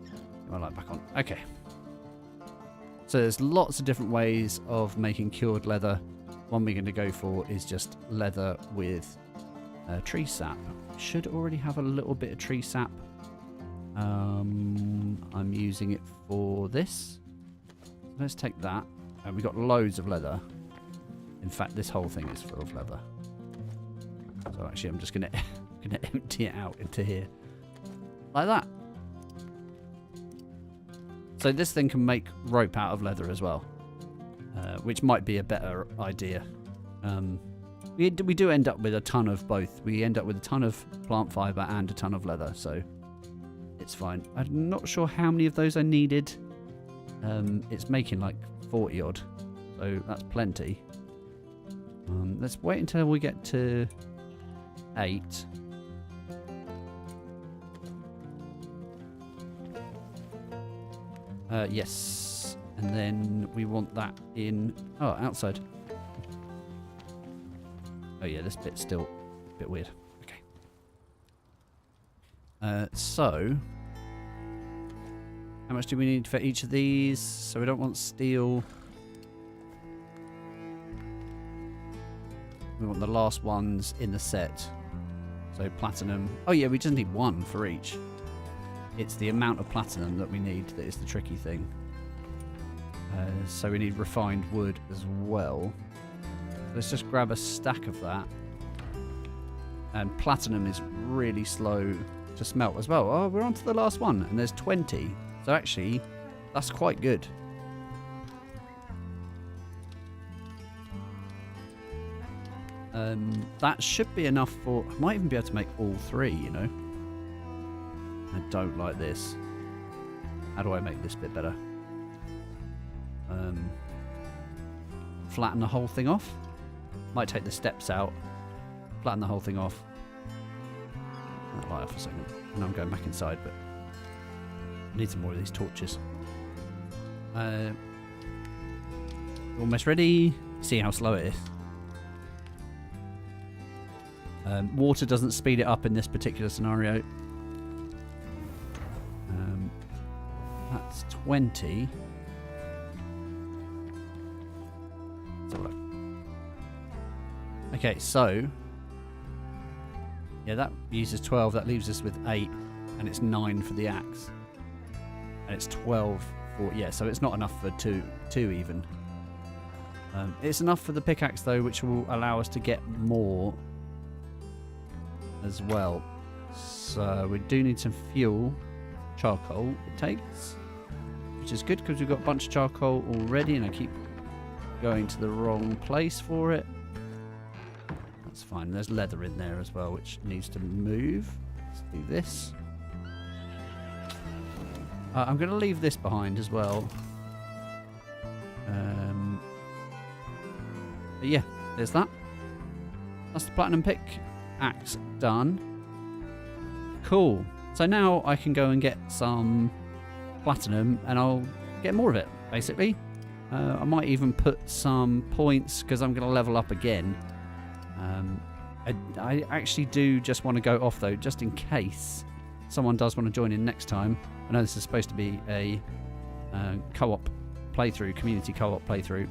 Get my light back on. Okay. So there's lots of different ways of making cured leather. One we're going to go for is just leather with tree sap. Should already have a little bit of tree sap. I'm using it for this. Let's take that. We've got loads of leather. In fact, this whole thing is full of leather. So actually, I'm just gonna empty it out into here, like that. So this thing can make rope out of leather as well, which might be a better idea. We do end up with a ton of both. We end up with a ton of plant fiber and a ton of leather, so it's fine. I'm not sure how many of those I needed. It's making like 40 odd, so that's plenty. Let's wait until we get to 8. Yes, and then we want that in... Oh, outside. Oh yeah, this bit's still a bit weird. Okay. So, How much do we need for each of these? So we don't want steel. We want the last ones in the set. So platinum. Oh yeah, we just need one for each. It's the amount of platinum that we need that is the tricky thing. So we need refined wood as well. Let's just grab a stack of that. And platinum is really slow to smelt as well. Oh, we're on to the last one, and there's 20. So actually, that's quite good. That should be enough for... I might even be able to make all 3, you know. I don't like this. How do I make this bit better? Flatten the whole thing off. Might take the steps out. Flatten the whole thing off. I'll light off for a second. I know I'm going back inside, but I need some more of these torches. Almost ready. See how slow it is. Water doesn't speed it up in this particular scenario. That's 20. Let's have a look. Okay, so yeah, that uses 12. That leaves us with 8, and it's 9 for the axe, and it's 12 for so it's not enough for two even. It's enough for the pickaxe though, which will allow us to get more as well. So we do need some fuel, charcoal it takes, which is good because we've got a bunch of charcoal already, and I keep going to the wrong place for it. That's fine. There's leather in there as well, which needs to move. Let's do this. I'm going to leave this behind as well. But yeah, there's that. That's the platinum pick axe done. Cool. So now I can go and get some platinum, and I'll get more of it, basically. I might even put some points, because I'm going to level up again. I actually do just want to go off, though, just in case someone does want to join in next time. I know this is supposed to be a co-op playthrough, community co-op playthrough,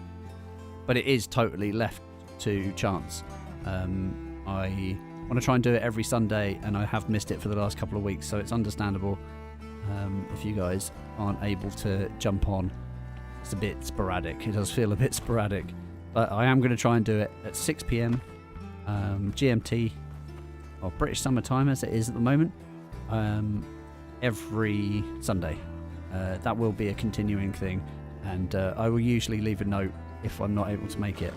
but it is totally left to chance. I want to try and do it every Sunday, and I have missed it for the last couple of weeks, so it's understandable if you guys aren't able to jump on. It's a bit sporadic. It does feel a bit sporadic, but I am going to try and do it at 6 p.m. GMT, or British Summer Time as it is at the moment, every Sunday. That will be a continuing thing, and I will usually leave a note if I'm not able to make it.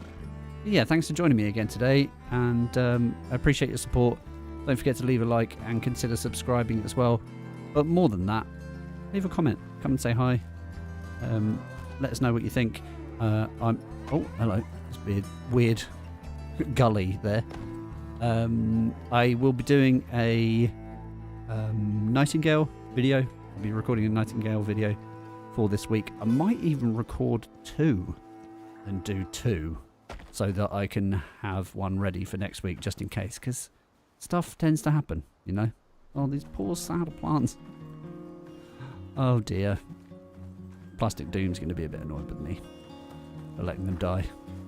Yeah, thanks for joining me again today, and I appreciate your support. Don't forget to leave a like and consider subscribing as well. But more than that, leave a comment. Come and say hi. Let us know what you think. Oh, hello. It's weird gully there. I will be doing a Nightingale video. I'll be recording a Nightingale video for this week. I might even record 2 and do 2, so that I can have one ready for next week, just in case, because stuff tends to happen, you know. Oh, these poor sad plants. Oh dear. Plastic Doom's going to be a bit annoyed with me for letting them die,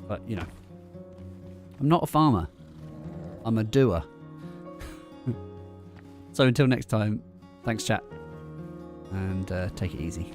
but you know, I'm not a farmer, I'm a doer. So until next time, thanks chat, and take it easy.